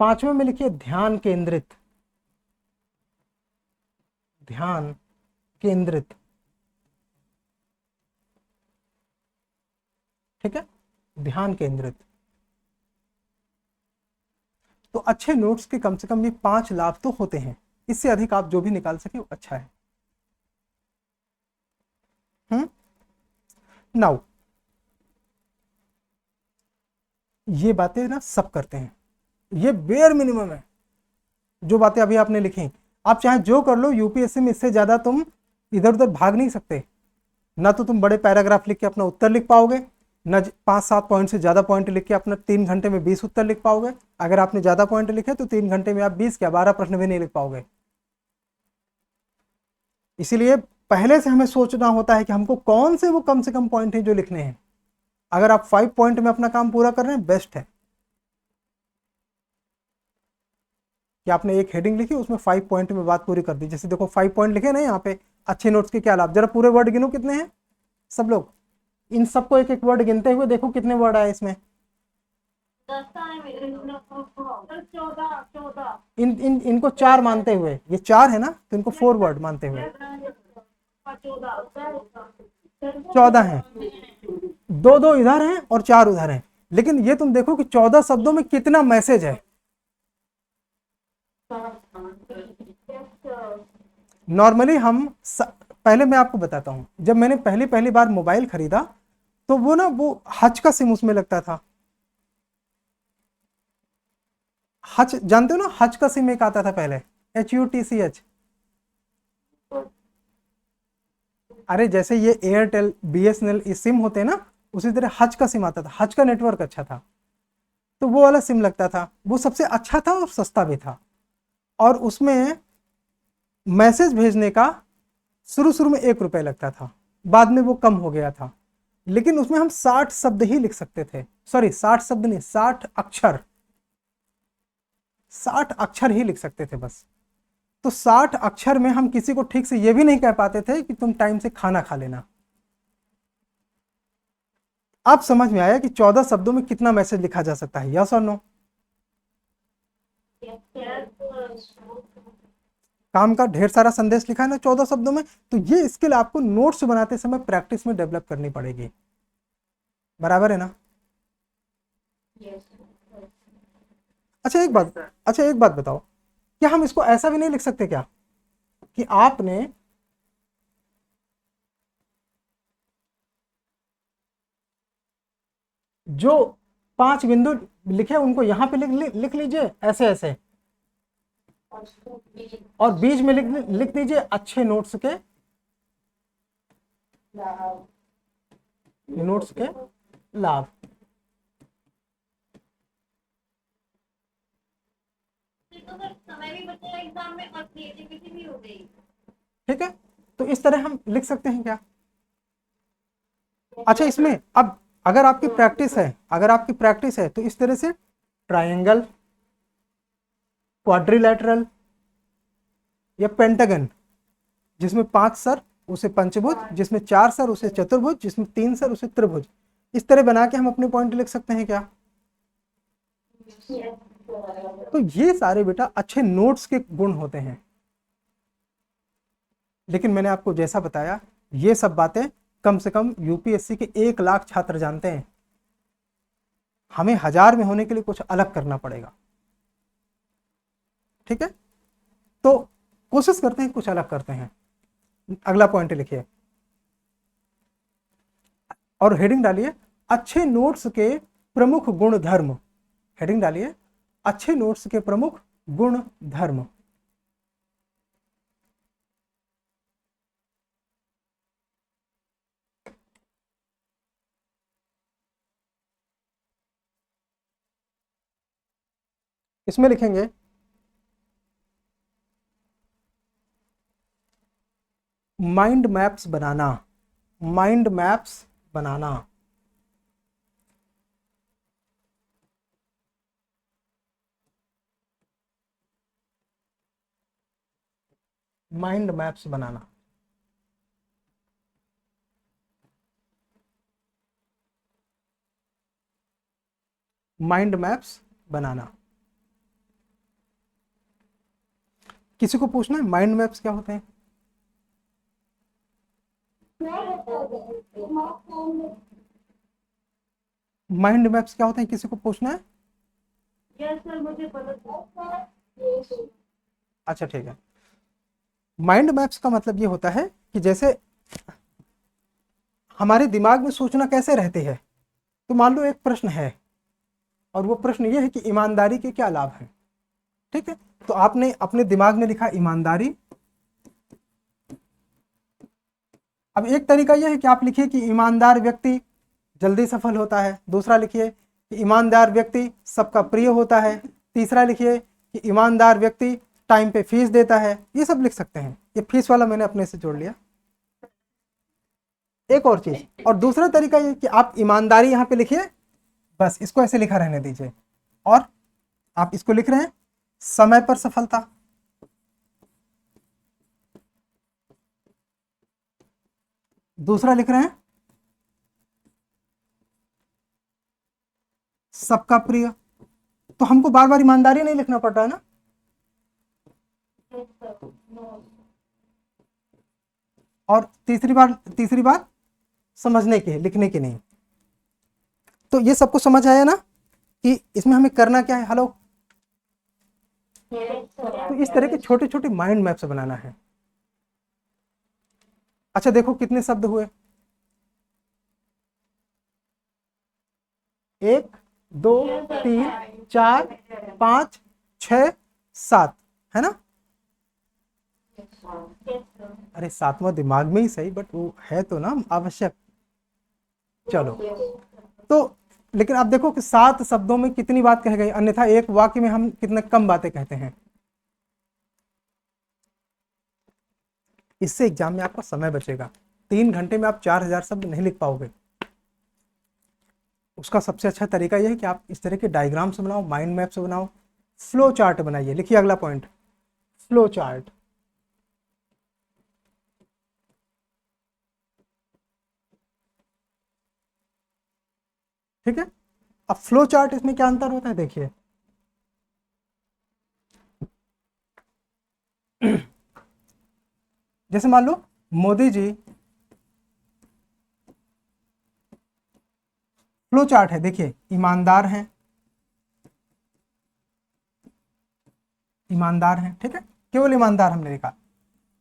पांचवें में लिखिए ध्यान केंद्रित। ध्यान केंद्रित। ठीक है, ध्यान केंद्रित। तो अच्छे नोट्स के कम से कम ये 5 लाभ तो होते हैं। इससे अधिक आप जो भी निकाल सके वो अच्छा है। नाउ ये बातें ना सब करते हैं, ये बेयर मिनिमम है जो बातें अभी आपने लिखी। आप चाहे जो कर लो, यूपीएससी में इससे ज्यादा तुम इधर उधर भाग नहीं सकते। ना तो तुम बड़े पैराग्राफ लिख के अपना उत्तर लिख पाओगे, न 5-7 पॉइंट से ज़्यादा पॉइंट लिख के अपना 3 घंटे में 20 उत्तर लिख पाओगे। अगर आपने ज़्यादा पॉइंट लिखे तो 3 घंटे में आप 20 क्या 12 प्रश्न भी नहीं लिख पाओगे। इसीलिए पहले से हमें सोचना होता है कि हमको कौन से वो कम से कम पॉइंट हैं जो लिखने हैं। अगर आप 5 पॉइंट में अपना काम पूरा कर रहे हैं, बेस्ट है कि आपने एक हेडिंग लिखी, उसमें 5 पॉइंट में बात पूरी कर दी। जैसे देखो 5 पॉइंट लिखे ना यहाँ पे, अच्छे नोट्स के क्या लाभ। जरा पूरे वर्ड गिनो कितने हैं सब लोग। इन सबको एक एक वर्ड गिनते हुए देखो कितने वर्ड आए इसमें। 14 इनको 4 मानते हुए, ये 4 है ना, तो इनको 4 वर्ड मानते हुए 14 हैं। 2-2 इधर हैं और 4 उधर हैं। लेकिन ये तुम देखो कि 14 शब्दों में कितना मैसेज है। नॉर्मली हम पहले मैं आपको बताता हूं, जब मैंने पहली बार मोबाइल खरीदा तो वो ना वो हच का सिम उसमें लगता था। हच जानते हो ना, हच का सिम एक आता था पहले, HUTCH। अरे जैसे ये एयरटेल BSNL ये सिम होते हैं ना, उसी तरह हच का सिम आता था। हच का नेटवर्क अच्छा था तो वो वाला सिम लगता था। वो सबसे अच्छा था और सस्ता भी था। और उसमें मैसेज भेजने का शुरू में 1 रुपये लगता था, बाद में वो कम हो गया था। लेकिन उसमें हम 60 शब्द ही लिख सकते थे। सॉरी 60 शब्द नहीं, 60 अक्षर, 60 अक्षर ही लिख सकते थे बस। तो 60 अक्षर में हम किसी को ठीक से ये भी नहीं कह पाते थे कि तुम टाइम से खाना खा लेना। अब समझ में आया कि 14 शब्दों में कितना मैसेज लिखा जा सकता है, यस और नो। काम का ढेर सारा संदेश लिखा है ना 14 शब्दों में। तो ये स्किल आपको नोट्स बनाते समय प्रैक्टिस में डेवलप करनी पड़ेगी। बराबर है ना। अच्छा एक बात बताओ, क्या हम इसको ऐसा भी नहीं लिख सकते क्या कि आपने जो 5 बिंदु लिखे उनको यहां पे लिख लीजिए ऐसे ऐसे, और बीच में लिख दीजिए अच्छे नोट्स के नोट्स के लाभ। तो सर समय भी बचेगा एग्जाम में और क्रिएटिविटी भी हो गई। ठीक है, तो इस तरह हम लिख सकते हैं क्या। अच्छा, इसमें अब अगर आपकी प्रैक्टिस है, अगर आपकी प्रैक्टिस है तो इस तरह से ट्रायंगल, क्वाड्रिलैटरल या पेंटागन, जिसमें 5 सर उसे पंचभुज, जिसमें 4 सर उसे चतुर्भुज, जिसमें 3 सर उसे त्रिभुज, इस तरह बना के हम अपने पॉइंट लिख सकते हैं क्या। तो ये सारे बेटा अच्छे नोट्स के गुण होते हैं। लेकिन मैंने आपको जैसा बताया, ये सब बातें कम से कम यूपीएससी के 1 लाख छात्र जानते हैं। हमें 1000 में होने के लिए कुछ अलग करना पड़ेगा। ठीक है, तो कोशिश करते हैं कुछ अलग करते हैं। अगला पॉइंट लिखिए और हेडिंग डालिए, अच्छे नोट्स के प्रमुख गुण धर्म। हेडिंग डालिए, अच्छे नोट्स के प्रमुख गुण धर्म। इसमें लिखेंगे माइंड मैप्स बनाना। माइंड मैप्स बनाना, माइंड मैप्स बनाना। माइंड मैप्स बनाना। किसी को पूछना है माइंड मैप्स क्या होते हैं। माइंड मैप्स क्या होते हैं, किसी को पूछना है। यस सर, मुझे पता। अच्छा ठीक है, माइंड मैप्स का मतलब ये होता है कि जैसे हमारे दिमाग में सोचना कैसे रहते हैं। तो मान लो एक प्रश्न है और वो प्रश्न ये है कि ईमानदारी के क्या लाभ हैं। ठीक है, तो आपने अपने दिमाग में लिखा ईमानदारी। अब एक तरीका यह है कि आप लिखिए कि ईमानदार व्यक्ति जल्दी सफल होता है। दूसरा लिखिए कि ईमानदार व्यक्ति सबका प्रिय होता है। तीसरा लिखिए कि ईमानदार व्यक्ति टाइम पे फीस देता है। ये सब लिख सकते हैं। ये फीस वाला मैंने अपने से जोड़ लिया। एक और चीज, और दूसरा तरीका ये कि आप ईमानदारी यहाँ पे लिखिए, बस इसको ऐसे लिखा रहने दीजिए। और आप इसको लिख रहे हैं समय पर सफलता। दूसरा लिख रहे हैं सबका प्रिय। तो हमको बार बार ईमानदारी नहीं लिखना पड़ रहा है ना। और तीसरी बात समझने की है, लिखने की नहीं। तो ये सबको समझ आया ना कि इसमें हमें करना क्या है। हेलो, तो इस तरह के छोटे छोटे माइंड मैप्स बनाना है। अच्छा देखो कितने शब्द हुए, 1 2 3 4 5 6 7, है ना। अरे 7वां दिमाग में ही सही, बट वो है तो ना आवश्यक। चलो, तो लेकिन आप देखो कि 7 शब्दों में कितनी बात कह गई, अन्यथा एक वाक्य में हम कितने कम बातें कहते हैं। इससे एग्जाम में आपका समय बचेगा। 3 घंटे में आप 4000 शब्द नहीं लिख पाओगे। उसका सबसे अच्छा तरीका यह है कि आप इस तरह के डायग्राम्स बनाओ, माइंड मैप्स बनाओ, फ्लो चार्ट बनाइए। लिखिए अगला पॉइंट, फ्लो चार्ट। ठीक है, अब फ्लो चार्ट इसमें क्या अंतर होता है देखिए। जैसे मान लो मोदी जी, फ्लो चार्ट है देखिए, ईमानदार हैं, ईमानदार हैं। ठीक है, केवल ईमानदार हमने लिखा।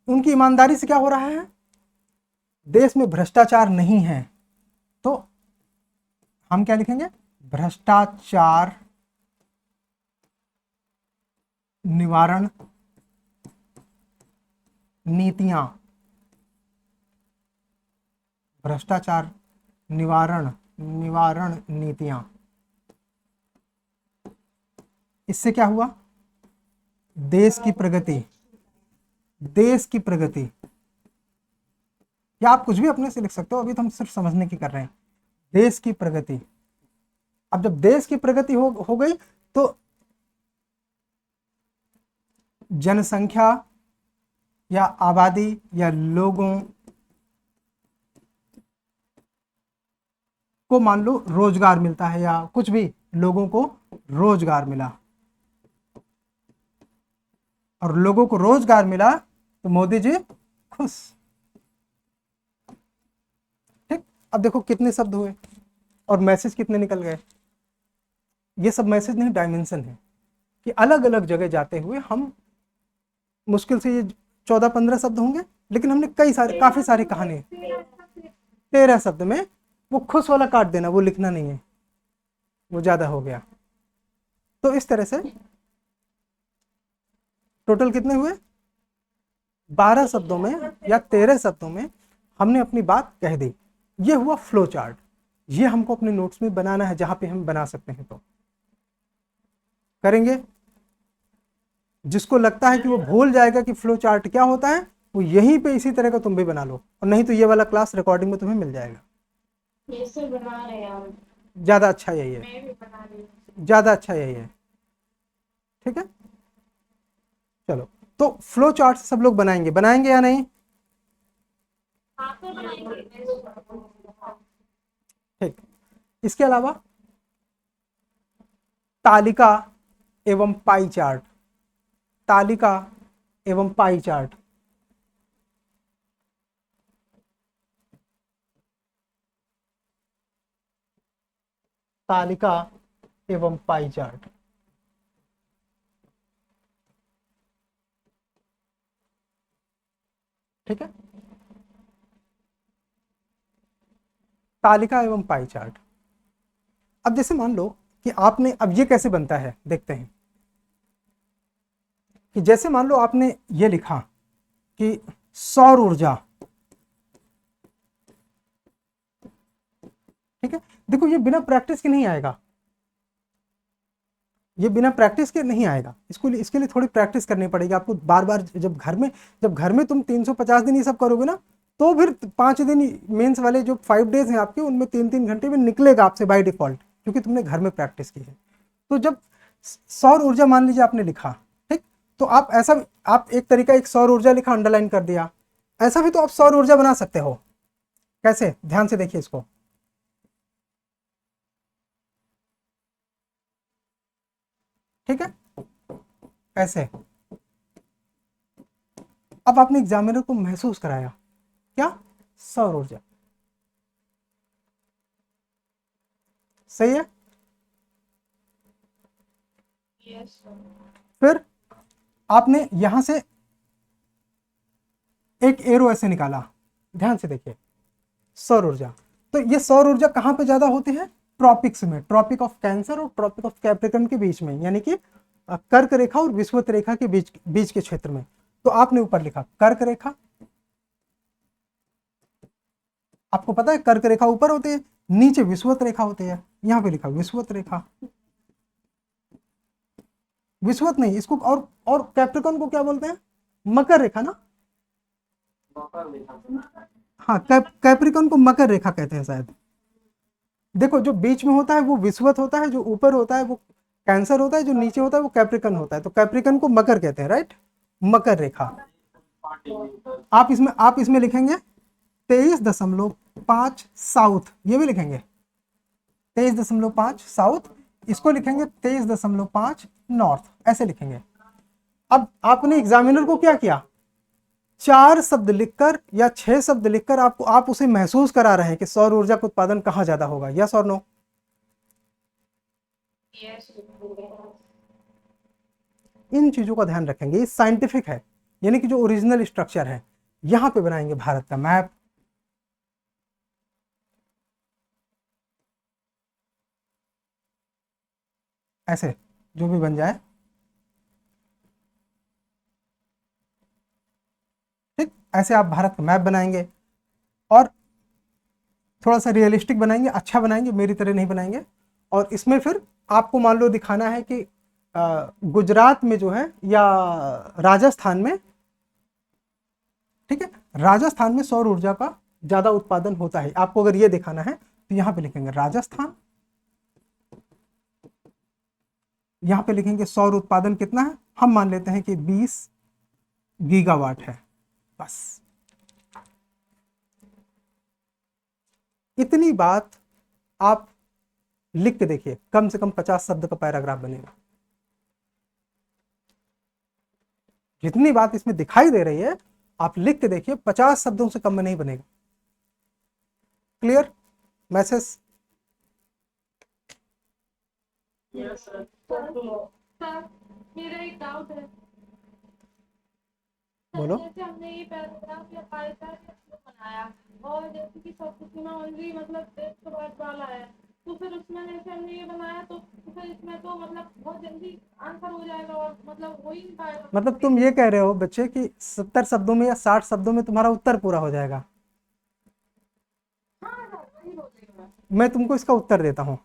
उनकी ईमानदारी से क्या हो रहा है, देश में भ्रष्टाचार नहीं है। तो हम क्या लिखेंगे, भ्रष्टाचार निवारण नीतियां। भ्रष्टाचार निवारण निवारण नीतियां। इससे क्या हुआ? देश की प्रगति, देश की प्रगति। या आप कुछ भी अपने से लिख सकते हो, अभी तो हम सिर्फ समझने की कर रहे हैं। देश की प्रगति। अब जब देश की प्रगति हो गई तो जनसंख्या या आबादी या लोगों को मान लो रोजगार मिलता है, या कुछ भी, लोगों को रोजगार मिला, और लोगों को रोजगार मिला तो मोदी जी खुश। ठीक, अब देखो कितने शब्द हुए और मैसेज कितने निकल गए। ये सब मैसेज नहीं, डायमेंशन है कि अलग अलग जगह जाते हुए हम मुश्किल से ये 14-15 शब्द होंगे, लेकिन हमने काफी सारी कहानी, 13 शब्द में वो खुश वाला काट देना, वो लिखना नहीं है, वो ज्यादा हो गया। तो इस तरह से टोटल कितने हुए? 12 शब्दों में या 13 शब्दों में हमने अपनी बात कह दी। ये हुआ फ्लो चार्ट। ये हमको अपने नोट्स में बनाना है, जहां पे हम बना सकते हैं तो करेंगे। जिसको लगता है कि वो भूल जाएगा कि फ्लो चार्ट क्या होता है, वो यहीं पे इसी तरह का तुम भी बना लो, और नहीं तो ये वाला क्लास रिकॉर्डिंग में तुम्हें मिल जाएगा। ये सब बना रहे हैं हम। ज्यादा अच्छा यही है, मैं भी बना रही हूँ। ज्यादा अच्छा यही है। ठीक है, चलो। तो फ्लो चार्ट सब लोग बनाएंगे या नहीं? हाँ तो बनाएंगे। ठीक, इसके अलावा तालिका एवं पाई चार्ट, तालिका एवं पाई चार्ट। तालिका एवं पाई चार्ट। ठीक है, तालिका एवं पाई चार्ट। अब जैसे मान लो कि आपने, अब ये कैसे बनता है देखते हैं। कि जैसे मान लो आपने ये लिखा कि सौर ऊर्जा। ठीक है, देखो ये बिना प्रैक्टिस के नहीं आएगा, ये बिना प्रैक्टिस के नहीं आएगा। इसके लिए थोड़ी प्रैक्टिस करनी पड़ेगी आपको बार बार। जब घर में तुम 350 दिन ये सब करोगे ना, तो फिर 5 दिन मेंस वाले जो 5 डेज हैं आपके, उनमें 3-3 घंटे में निकलेगा आपसे बाय डिफॉल्ट, क्योंकि तुमने घर में प्रैक्टिस की है। तो जब सौर ऊर्जा मान लीजिए आपने लिखा, ठीक, तो आप ऐसा, आप एक तरीका, एक सौर ऊर्जा लिखा, अंडरलाइन कर दिया, ऐसा भी तो आप सौर ऊर्जा बना सकते हो। कैसे? ध्यान से देखिए इसको। ठीक है, ऐसे। अब आपने एग्जामिनर को महसूस कराया क्या? सौर ऊर्जा। सही है। यस। फिर आपने यहां से एक एरो ऐसे निकाला, ध्यान से देखिए, सौर ऊर्जा। तो ये सौर ऊर्जा कहां पे ज्यादा होती है? ट्रॉपिक्स में, ट्रॉपिक ऑफ कैंसर और ट्रॉपिक ऑफ कैप्रिकन के बीच में, यानी कि कर्क रेखा और विषुवत रेखा के बीच के क्षेत्र में। तो आपने ऊपर लिखा कर्क रेखा। आपको पता है कर्क रेखा ऊपर होती है, नीचे विषुवत रेखा होती है। यहां पे लिखा विषुवत रेखा, विषुवत नहीं इसको, और कैप्रिकॉन को क्या बोलते हैं? मकर रेखा ना। हाँ, कैप्रिकॉन को मकर रेखा कहते हैं शायद। देखो जो बीच में होता है वो विषुवत होता है, जो ऊपर होता है वो कैंसर होता है, जो नीचे होता है वो कैप्रिकन होता है। तो कैप्रिकन को मकर कहते हैं, राइट? मकर रेखा। आप इसमें लिखेंगे 23.5 साउथ, ये भी लिखेंगे 23.5 साउथ, इसको लिखेंगे 23.5 नॉर्थ, ऐसे लिखेंगे। अब आपने एग्जामिनर को क्या किया? 4 शब्द लिखकर या 6 शब्द लिखकर आप उसे महसूस करा रहे हैं कि सौर ऊर्जा का उत्पादन कहां ज्यादा होगा। यस और नो? यस। इन चीजों का ध्यान रखेंगे, ये साइंटिफिक है, यानी कि जो ओरिजिनल स्ट्रक्चर है। यहां पे बनाएंगे भारत का मैप, ऐसे जो भी बन जाए। ठीक, ऐसे आप भारत का मैप बनाएंगे। और थोड़ा सा रियलिस्टिक बनाएंगे, अच्छा बनाएंगे, मेरी तरह नहीं बनाएंगे। और इसमें फिर आपको मान लो दिखाना है कि गुजरात में जो है या राजस्थान में, ठीक है, राजस्थान में सौर ऊर्जा का ज्यादा उत्पादन होता है। आपको अगर ये दिखाना है तो यहाँ पे लिखेंगे राजस्थान, यहाँ पे लिखेंगे सौर उत्पादन कितना है, हम मान लेते हैं कि 20 गीगावाट है, बस इतनी बात आप लिख के देखिए, कम से कम 50 शब्द का पैराग्राफ बनेगा। जितनी बात इसमें दिखाई दे रही है आप लिख के देखिए, 50 शब्दों से कम में नहीं बनेगा। Clear message? Yes sir. Sir मेरा एक डाउट है। बोलो। जैसे हमने ये पैराग्राफ या पाइथन बनाया और जैसे कि सब कुछ में ओनली मतलब टेक्स्ट वर्ड वाला है, तो फिर उसमें जैसे हमने ये बनाया तो फिर इसमें तो मतलब बहुत जल्दी आंसर हो जाएगा और मतलब हो ही नहीं पाएगा। मतलब तुम ये कह रहे हो बच्चे कि 70 शब्दों में या 60 शब्दों में तुम्हारा उत्तर पूरा हो जाएगा? हाँ हाँ वही बोल रही हूँ मैं। मैं तुमको इसका उत्तर देता हूँ।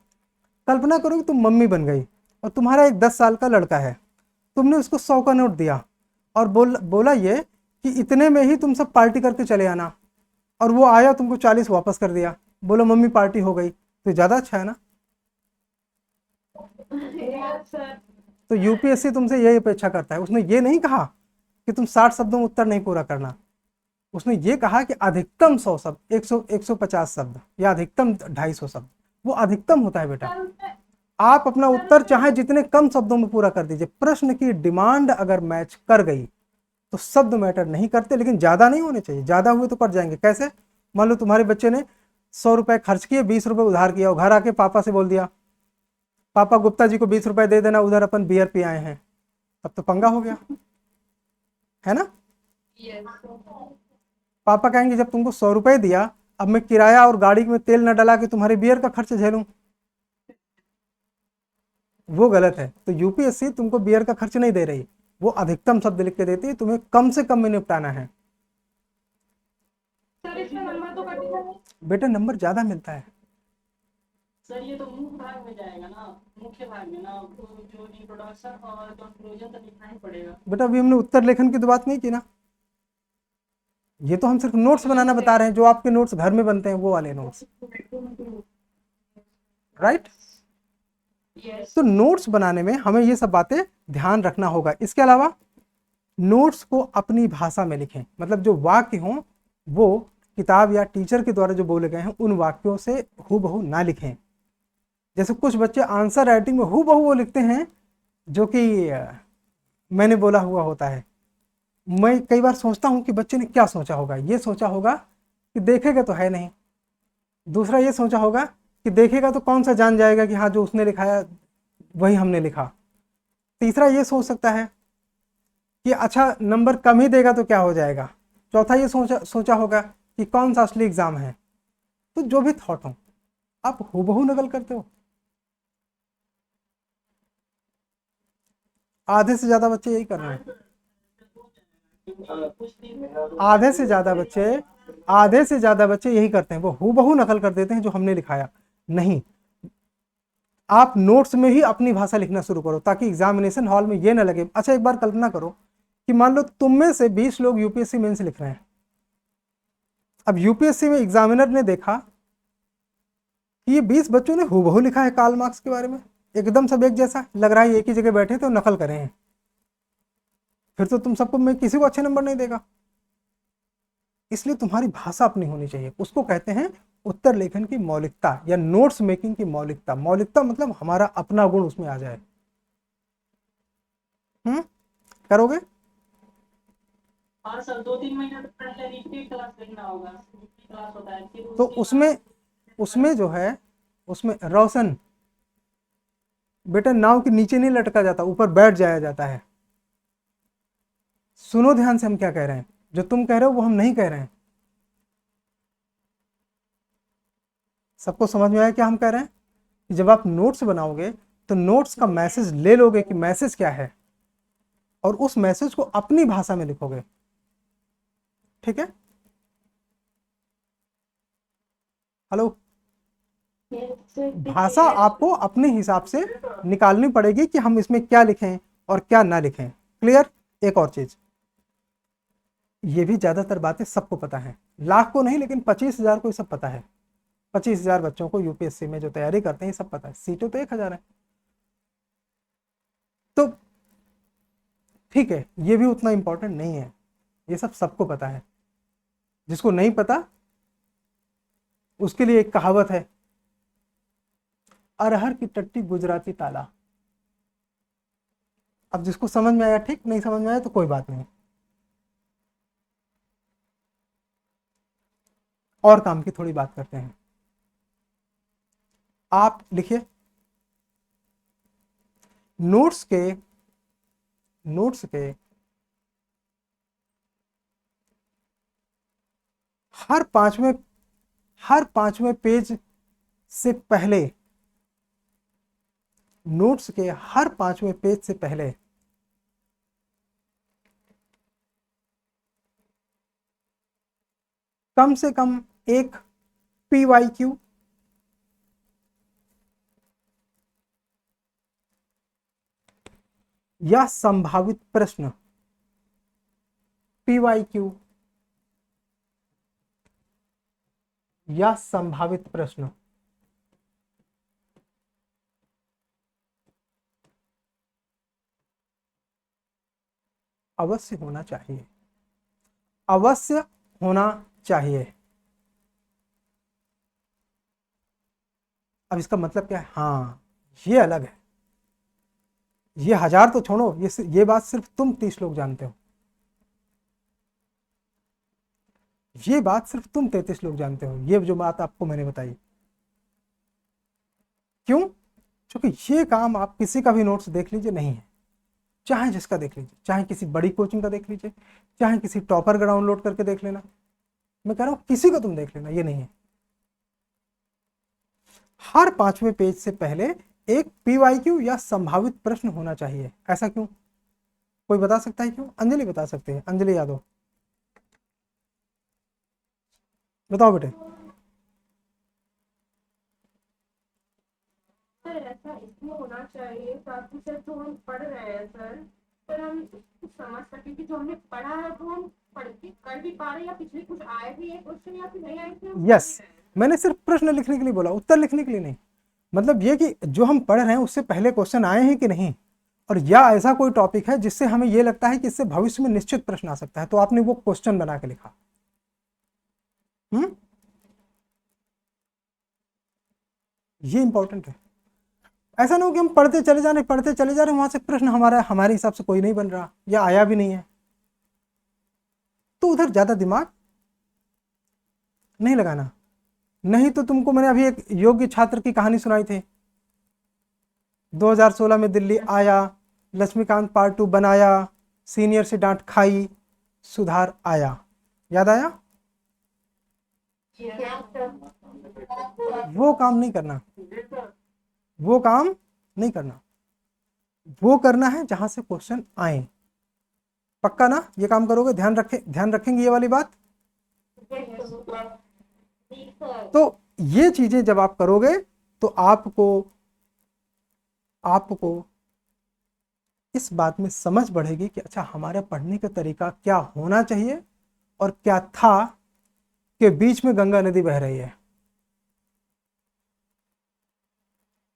कल्पना करो कि तुम मम्मी बन गई और तुम्हारा एक 10 साल का लड़का है, तुमने उसको 100 का नोट दिया और बोला ये कि इतने में ही तुम सब पार्टी करके चले आना, और वो आया तुमको 40 वापस कर दिया, बोलो मम्मी पार्टी हो गई, तो ज़्यादा अच्छा है ना? Yes sir. तो यूपीएससी तुमसे यही अपेक्षा करता है। उसने ये नहीं कहा कि तुम 60 शब्दों में उत्तर नहीं पूरा करना, उसने ये कहा कि अधिकतम 100 शब्द, 150 शब्द या अधिकतम 250 शब्द, वो अधिकतम होता है बेटा। सर उसमें आप अपना उत्तर चाहे जितने कम शब्दों में पूरा कर दीजिए, प्रश्न की डिमांड अगर मैच कर गई तो शब्द मैटर नहीं करते, लेकिन ज़्यादा नहीं होने चाहिए। ज़्यादा हुए तो कट जाएंगे। कैसे? मान लो तुम्हारे बच्चे ने 100 रुपये खर्च किए, 20 रुपये उधार किया, और घर आके पापा से बोल दिया पापा गुप्ता जी को 20 रुपये दे देना, उधर अपन बियर पी आए हैं, तब तो पंगा हो गया है ना? यस पापा कहेंगे जब तुमको 100 रुपये दिया, अब मैं किराया और गाड़ी में तेल न डला के तुम्हारे बियर का खर्च झेलूं, वो गलत है। तो यूपीएससी तुमको बियर का खर्च नहीं दे रही, वो अधिकतम शब्द लिख के देती है, तुम्हें कम से कम में निपटाना है। सर इसमें नंबर तो कटेगा नहीं? बेटा नंबर ज्यादा मिलता है। सर ये तो मुख्य भाग में जाएगा ना, मुख्य भाग में ना, तो जो इंट्रोडक्शन और कंक्लूजन तो लिखना ही पड़ेगा। बेटा अभी हमने उत्तर लेखन की तो बात नहीं की ना, ये तो हम सिर्फ नोट्स बनाना बता रहे हैं, जो आपके नोट्स घर में बनते हैं वो वाले नोट्स, राइट? यस तो नोट्स बनाने में हमें ये सब बातें ध्यान रखना होगा। इसके अलावा नोट्स को अपनी भाषा में लिखें, मतलब जो वाक्य हों वो किताब या टीचर के द्वारा जो बोले गए हैं उन वाक्यों से हूबहू ना लिखें। जैसे कुछ बच्चे आंसर राइटिंग में हूबहू वो लिखते हैं जो कि मैंने बोला हुआ होता है। मैं कई बार सोचता हूँ कि बच्चे ने क्या सोचा होगा। ये सोचा होगा कि देखेगा तो है नहीं, दूसरा ये सोचा होगा कि देखेगा तो कौन सा जान जाएगा कि हाँ जो उसने लिखाया वही हमने लिखा। तीसरा ये सोच सकता है कि अच्छा नंबर कम ही देगा तो क्या हो जाएगा। चौथा ये सोचा होगा कि कौन सा असली एग्जाम है। तो जो भी थॉट हो आप हूबहू नकल करते हो। आधे से ज्यादा बच्चे यही कर रहे हैं, कुछ दिन आधे से ज्यादा बच्चे यही करते हैं, वो हूबहू नकल कर देते हैं जो हमने लिखाया। नहीं, आप नोट्स में ही अपनी भाषा लिखना शुरू करो ताकि एग्जामिनेशन हॉल में ये ना लगे। अच्छा एक बार कल्पना करो कि मान लो तुम में से 20 लोग यूपीएससी मेंस लिख रहे हैं। अब यूपीएससी में एग्जामिनर ने देखा कि ये 20 बच्चों ने हूबहू लिखा है कार्ल मार्क्स के बारे में, एकदम सब एक जैसा लग रहा है, एक ही जगह बैठे थे और नकल करे हैं, फिर तो तुम सबको मैं किसी को अच्छे नंबर नहीं देगा। इसलिए तुम्हारी भाषा अपनी होनी चाहिए। उसको कहते हैं उत्तर लेखन की मौलिकता या नोट्स मेकिंग की मौलिकता। मौलिकता मतलब हमारा अपना गुण उसमें आ जाए। करोगे? हाँ सर, 2-3 महीने तो पहले रिपीट क्लास देखना होगा, रिपीट क्लास होता है फिर तो उसके उसमें जो है उसमें रोशन बेटा नाव के नीचे नहीं लटका जाता, ऊपर बैठ जाया जाता है। सुनो ध्यान से हम क्या कह रहे हैं, जो तुम कह रहे हो वो हम नहीं कह रहे हैं। सबको समझ में आया क्या हम कह रहे हैं? कि जब आप नोट्स बनाओगे तो नोट्स का मैसेज ले लोगे कि मैसेज क्या है, और उस मैसेज को अपनी भाषा में लिखोगे। ठीक है? हेलो, भाषा आपको अपने हिसाब से निकालनी पड़ेगी कि हम इसमें क्या लिखें और क्या ना लिखें। क्लियर। एक और चीज, ये भी ज्यादातर बातें सबको पता है, लाख को नहीं लेकिन 25,000 को ये सब पता है। 25,000 बच्चों को यूपीएससी में जो तैयारी करते हैं ये सब पता है, सीटें तो 1,000 है। तो ठीक है, ये भी उतना इंपॉर्टेंट नहीं है, ये सब सबको पता है। जिसको नहीं पता उसके लिए एक कहावत है, अरहर की टट्टी गुजराती ताला। अब जिसको समझ में आया ठीक, नहीं समझ में आया तो कोई बात नहीं। और काम की थोड़ी बात करते हैं। आप लिखिए, नोट्स के हर पांचवें पेज से पहले, नोट्स के हर 5वें पेज से पहले कम से कम एक PYQ या संभावित प्रश्न, PYQ या संभावित प्रश्न अवश्य होना चाहिए, अवश्य होना चाहिए। अब इसका मतलब क्या है? हाँ, ये अलग है, ये 1000 तो छोड़ो, ये बात सिर्फ तुम 30 लोग जानते हो, ये बात सिर्फ तुम 33 लोग जानते हो, ये जो बात आपको मैंने बताई। क्यों? क्योंकि ये काम आप किसी का भी नोट्स देख लीजिए नहीं है, चाहे जिसका देख लीजिए, चाहे किसी बड़ी कोचिंग का देख लीजिए, चाहे किसी टॉपर का डाउनलोड करके देख लेना, मैं कह रहा हूं किसी का तुम देख लेना, ये नहीं है। हर 5वें पेज से पहले एक PYQ या संभावित प्रश्न होना चाहिए। ऐसा क्यों? कोई बता सकता है क्यों? अंजलि बता सकते हैं, अंजलि यादव बताओ बेटे। सर ऐसा इसलिए होना चाहिए ताकि सर जो हम पढ़ रहे हैं सर हम कुछ समझ सके कि जो हमने पढ़ा है वो हम पढ़ के कर भी पा रहे हैं, या पिछले कुछ आए भी है क्वेश्चन या फिर नहीं आए थे। यस, मैंने सिर्फ प्रश्न लिखने के लिए बोला, उत्तर लिखने के लिए नहीं। मतलब ये कि जो हम पढ़ रहे हैं उससे पहले क्वेश्चन आए हैं कि नहीं, और या ऐसा कोई टॉपिक है जिससे हमें ये लगता है कि इससे भविष्य में निश्चित प्रश्न आ सकता है, तो आपने वो क्वेश्चन बना के लिखा। ये इंपॉर्टेंट है। ऐसा ना हो कि हम पढ़ते चले जा रहे वहां से प्रश्न हमारे हिसाब से कोई नहीं बन रहा या आया भी नहीं है, तो उधर ज्यादा दिमाग नहीं लगाना। नहीं तो तुमको मैंने अभी एक योग्य छात्र की कहानी सुनाई थी, 2016 में दिल्ली आया, लक्ष्मीकांत पार्ट 2 बनाया, सीनियर से डांट खाई, सुधार आया। याद आया? वो काम नहीं करना, वो काम नहीं करना, वो करना है जहां से क्वेश्चन आए। पक्का ना? ये काम करोगे? ध्यान रखेंगे ये वाली बात। तो ये चीजें जब आप करोगे तो आपको इस बात में समझ बढ़ेगी कि अच्छा हमारे पढ़ने का तरीका क्या होना चाहिए और क्या था कि बीच में गंगा नदी बह रही है।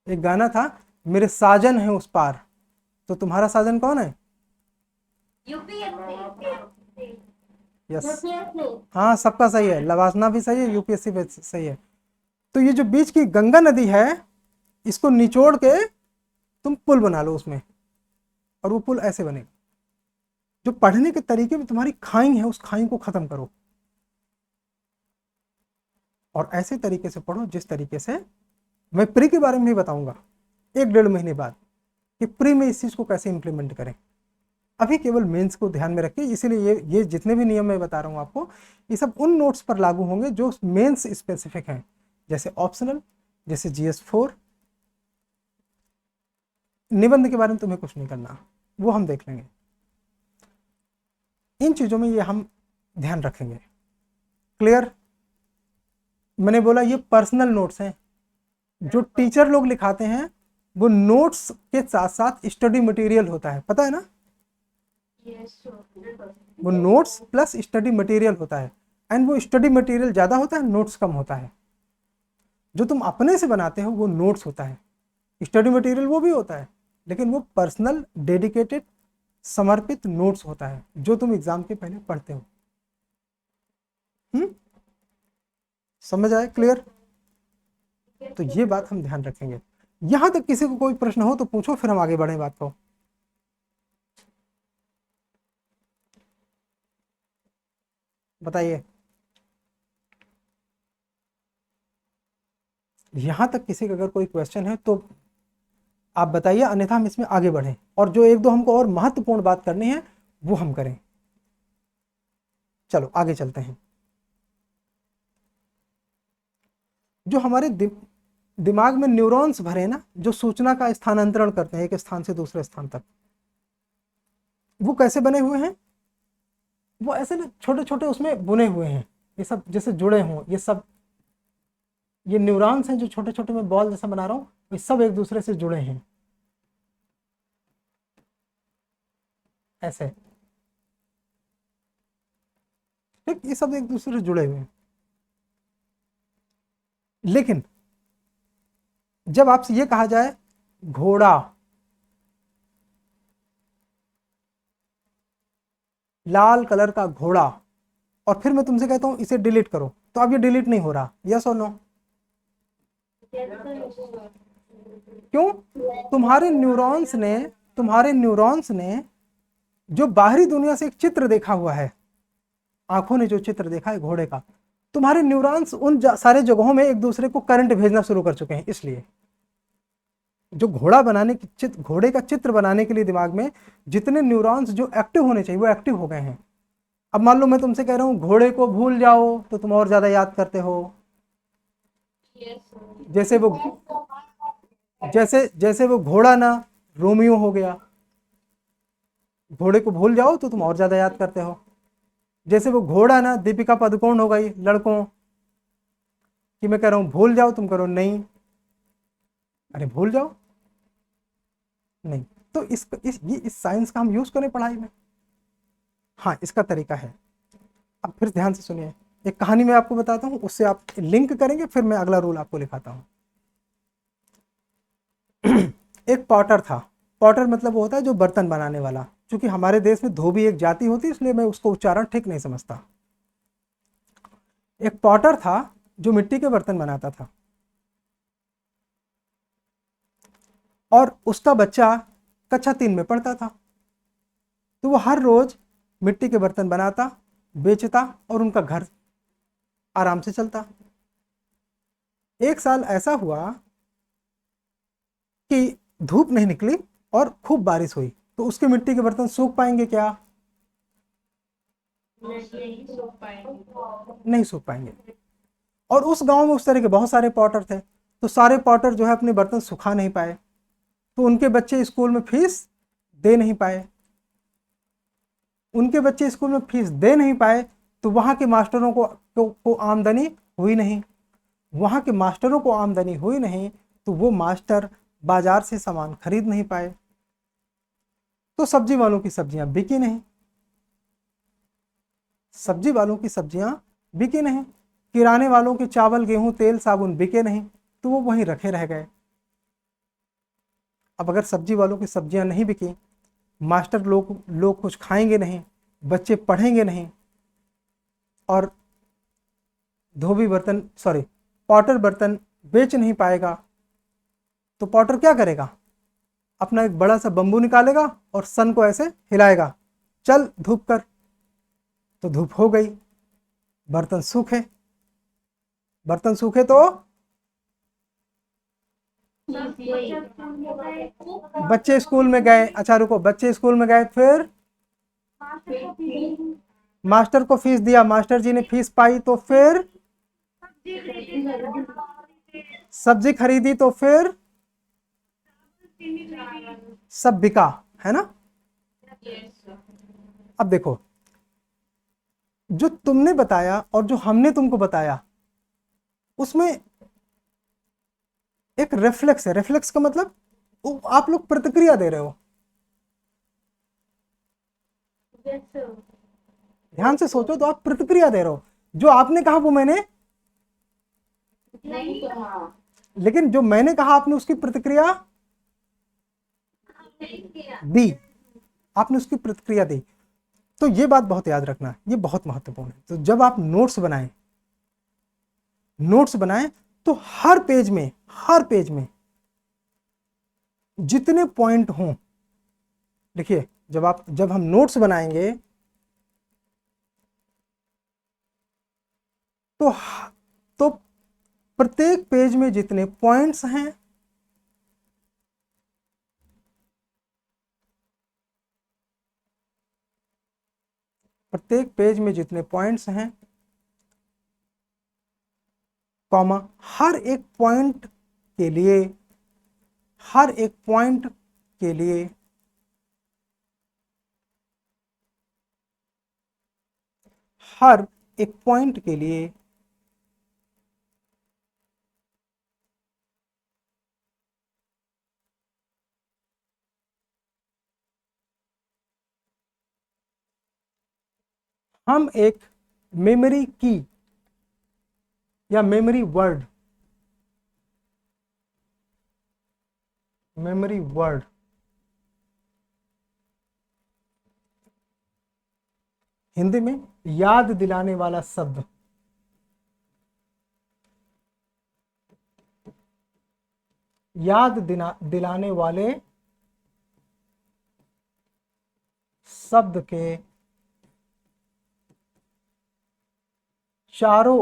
एक गाना था, मेरे साजन है उस पार, तो तुम्हारा साजन कौन है? यस, हाँ सबका सही है, लवासना भी सही है, यूपीएससी भी सही है। तो ये जो बीच की गंगा नदी है, इसको निचोड़ के तुम पुल बना लो उसमें, और वो पुल ऐसे बनेगा। जो पढ़ने के तरीके में तुम्हारी खाई है, उस खाई को खत्म करो और ऐसे तरीके से पढ़ो जिस तरीके से मैं प्री के बारे में भी बताऊंगा 1-1.5 महीने बाद कि प्री में इस चीज को कैसे इंप्लीमेंट करें। अभी केवल मेंस को ध्यान में रखिए, इसीलिए ये जितने भी नियम मैं बता रहा हूं आपको, ये सब उन नोट्स पर लागू होंगे जो मेंस स्पेसिफिक हैं, जैसे ऑप्शनल, जैसे GS4। निबंध के बारे में तुम्हें कुछ नहीं करना, वो हम देख लेंगे। इन चीजों में ये हम ध्यान रखेंगे। क्लियर? मैंने बोला ये पर्सनल नोट्स हैं। जो टीचर लोग लिखाते हैं वो नोट्स के साथ साथ स्टडी मटेरियल होता है, पता है ना? वो नोट्स प्लस स्टडी मटेरियल होता है, एंड वो स्टडी मटेरियल ज़्यादा होता है, नोट्स कम होता है। जो तुम अपने से बनाते हो वो नोट्स होता है, स्टडी मटेरियल वो भी होता है, लेकिन वो पर्सनल डेडिकेटेड समर्पित नोट्स होता है जो तुम एग्जाम के पहले पढ़ते हो। समझ आया? क्लियर? तो ये बात हम ध्यान रखेंगे। यहां तक किसी को कोई प्रश्न हो तो पूछो, फिर हम आगे बढ़े बात को। बताइए, यहां तक किसी का अगर कोई क्वेश्चन है तो आप बताइए, अन्यथा हम इसमें आगे बढ़ें और जो एक दो हमको और महत्वपूर्ण बात करनी है वो हम करें। चलो आगे चलते हैं। जो हमारे दिमाग में न्यूरॉन्स भरे ना, जो सूचना का स्थानांतरण करते हैं एक स्थान से दूसरे स्थान तक, वो कैसे बने हुए हैं? वो ऐसे ना छोटे छोटे उसमें बुने हुए हैं, ये सब जैसे जुड़े हों। ये सब ये न्यूरॉन्स हैं जो छोटे छोटे मैं बॉल जैसा बना रहा हूँ, ये सब एक दूसरे से जुड़े हैं ऐसे। ठीक, ये सब एक दूसरे से जुड़े हुए हैं। लेकिन जब आपसे ये कहा जाए घोड़ा, लाल कलर का घोड़ा, और फिर मैं तुमसे कहता हूं इसे डिलीट करो, तो अब ये डिलीट नहीं हो रहा, यस और नो? क्यों? तुम्हारे न्यूरॉन्स ने जो बाहरी दुनिया से एक चित्र देखा हुआ है, आंखों ने जो चित्र देखा है घोड़े का, तुम्हारे न्यूरॉन्स उन सारे जगहों में एक दूसरे को करंट भेजना शुरू कर चुके हैं। इसलिए जो घोड़े का चित्र बनाने के लिए दिमाग में जितने न्यूरॉन्स जो एक्टिव होने चाहिए वो एक्टिव हो गए हैं। अब मान लो मैं तुमसे कह रहा हूँ घोड़े को भूल जाओ, तो तुम और ज्यादा याद करते हो। जैसे वो घोड़ा ना रोमियो हो गया, घोड़े को भूल जाओ तो तुम और ज्यादा याद करते हो। जैसे वो घोड़ा ना दीपिका पादुकोण हो गई लड़कों कि मैं कह रहा हूँ भूल जाओ, तुम करो नहीं, अरे भूल जाओ नहीं। तो इस साइंस का हम यूज करें पढ़ाई में। हाँ, इसका तरीका है। अब फिर ध्यान से सुनिए, एक कहानी मैं आपको बताता हूँ, उससे आप लिंक करेंगे, फिर मैं अगला रूल आपको लिखाता हूँ। एक पॉटर था। पॉटर मतलब वो होता है जो बर्तन बनाने वाला। क्योंकि हमारे देश में धोबी एक जाति होती है, इसलिए मैं उसको उच्चारण ठीक नहीं समझता। एक पॉटर था जो मिट्टी के बर्तन बनाता था, और उसका बच्चा कक्षा 3 में पढ़ता था। तो वो हर रोज मिट्टी के बर्तन बनाता, बेचता, और उनका घर आराम से चलता। एक साल ऐसा हुआ कि धूप नहीं निकली और खूब बारिश हुई, तो उसके मिट्टी के बर्तन सूख पाएंगे क्या? नहीं सूख पाएंगे। और उस गांव में उस तरह के बहुत सारे पॉटर थे, तो सारे पॉटर जो है अपने बर्तन सुखा नहीं पाए, तो उनके बच्चे स्कूल में फीस दे नहीं पाए। तो वहाँ के मास्टरों को आमदनी हुई नहीं। तो वो मास्टर बाजार से सामान खरीद नहीं पाए, तो सब्जी वालों की सब्जियां बिकी नहीं। किराने वालों के चावल, गेहूं, तेल, साबुन बिके नहीं, तो वो वहीं रखे रह गए। अब अगर सब्जी वालों की सब्जियां नहीं बिकी, मास्टर लोग कुछ खाएंगे नहीं, बच्चे पढ़ेंगे नहीं, और पॉटर बर्तन बेच नहीं पाएगा, तो पॉटर क्या करेगा? अपना एक बड़ा सा बंबू निकालेगा और सन को ऐसे हिलाएगा, चल धूप कर। तो धूप हो गई, बर्तन सूखे तो बच्चे स्कूल में गए। अच्छा रुको, बच्चे स्कूल में गए, फिर मास्टर को फीस दिया, मास्टर जी ने फीस पाई, तो फिर सब्जी खरीदी, तो फिर सब बिका, है ना? अब देखो, जो तुमने बताया और जो हमने तुमको बताया, उसमें एक रिफ्लेक्स है। रिफ्लेक्स का मतलब आप लोग प्रतिक्रिया दे रहे हो। Yes sir. ध्यान से सोचो तो आप प्रतिक्रिया दे रहे हो। जो आपने कहा वो मैंने, नहीं कहा। लेकिन जो मैंने कहा आपने उसकी प्रतिक्रिया दी, आपने उसकी प्रतिक्रिया दी। तो ये बात बहुत याद रखना, ये बहुत महत्वपूर्ण है। तो जब आप नोट्स बनाएं तो हर पेज में जितने पॉइंट हों, देखिए जब हम नोट्स बनाएंगे तो प्रत्येक पेज में जितने पॉइंट्स हैं कॉमा, हर एक पॉइंट के लिए हर एक पॉइंट के लिए हर एक पॉइंट के लिए हम एक मेमोरी की या मेमोरी वर्ड हिंदी में याद दिलाने वाला शब्द, दिलाने वाले शब्द के चारों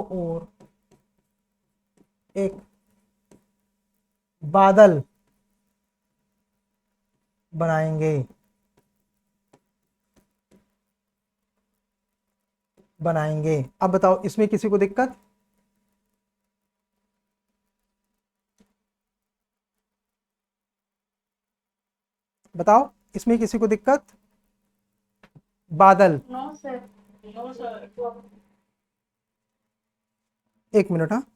ओर एक बादल बनाएंगे। अब बताओ इसमें किसी को दिक्कत? बताओ इसमें किसी को दिक्कत? Badal, no sir. No sir. एक मिनट। हाँ,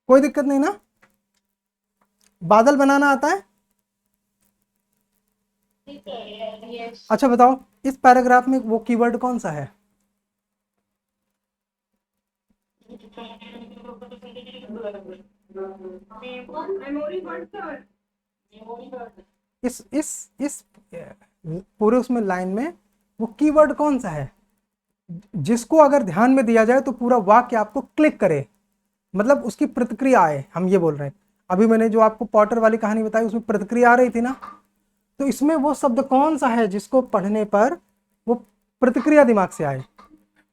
कोई दिक्कत नहीं ना? बादल बनाना आता है? यस। अच्छा बताओ इस पैराग्राफ में वो कीवर्ड कौन सा है? Memory word sir. इस पूरे उसमें लाइन में वो कीवर्ड कौन सा है जिसको अगर ध्यान में दिया जाए तो पूरा वाक्य आपको क्लिक करे, मतलब उसकी प्रतिक्रिया आए। हम ये बोल रहे हैं, अभी मैंने जो आपको पॉटर वाली कहानी बताई उसमें प्रतिक्रिया आ रही थी ना, तो इसमें वो शब्द कौन सा है जिसको पढ़ने पर वो प्रतिक्रिया दिमाग से आए?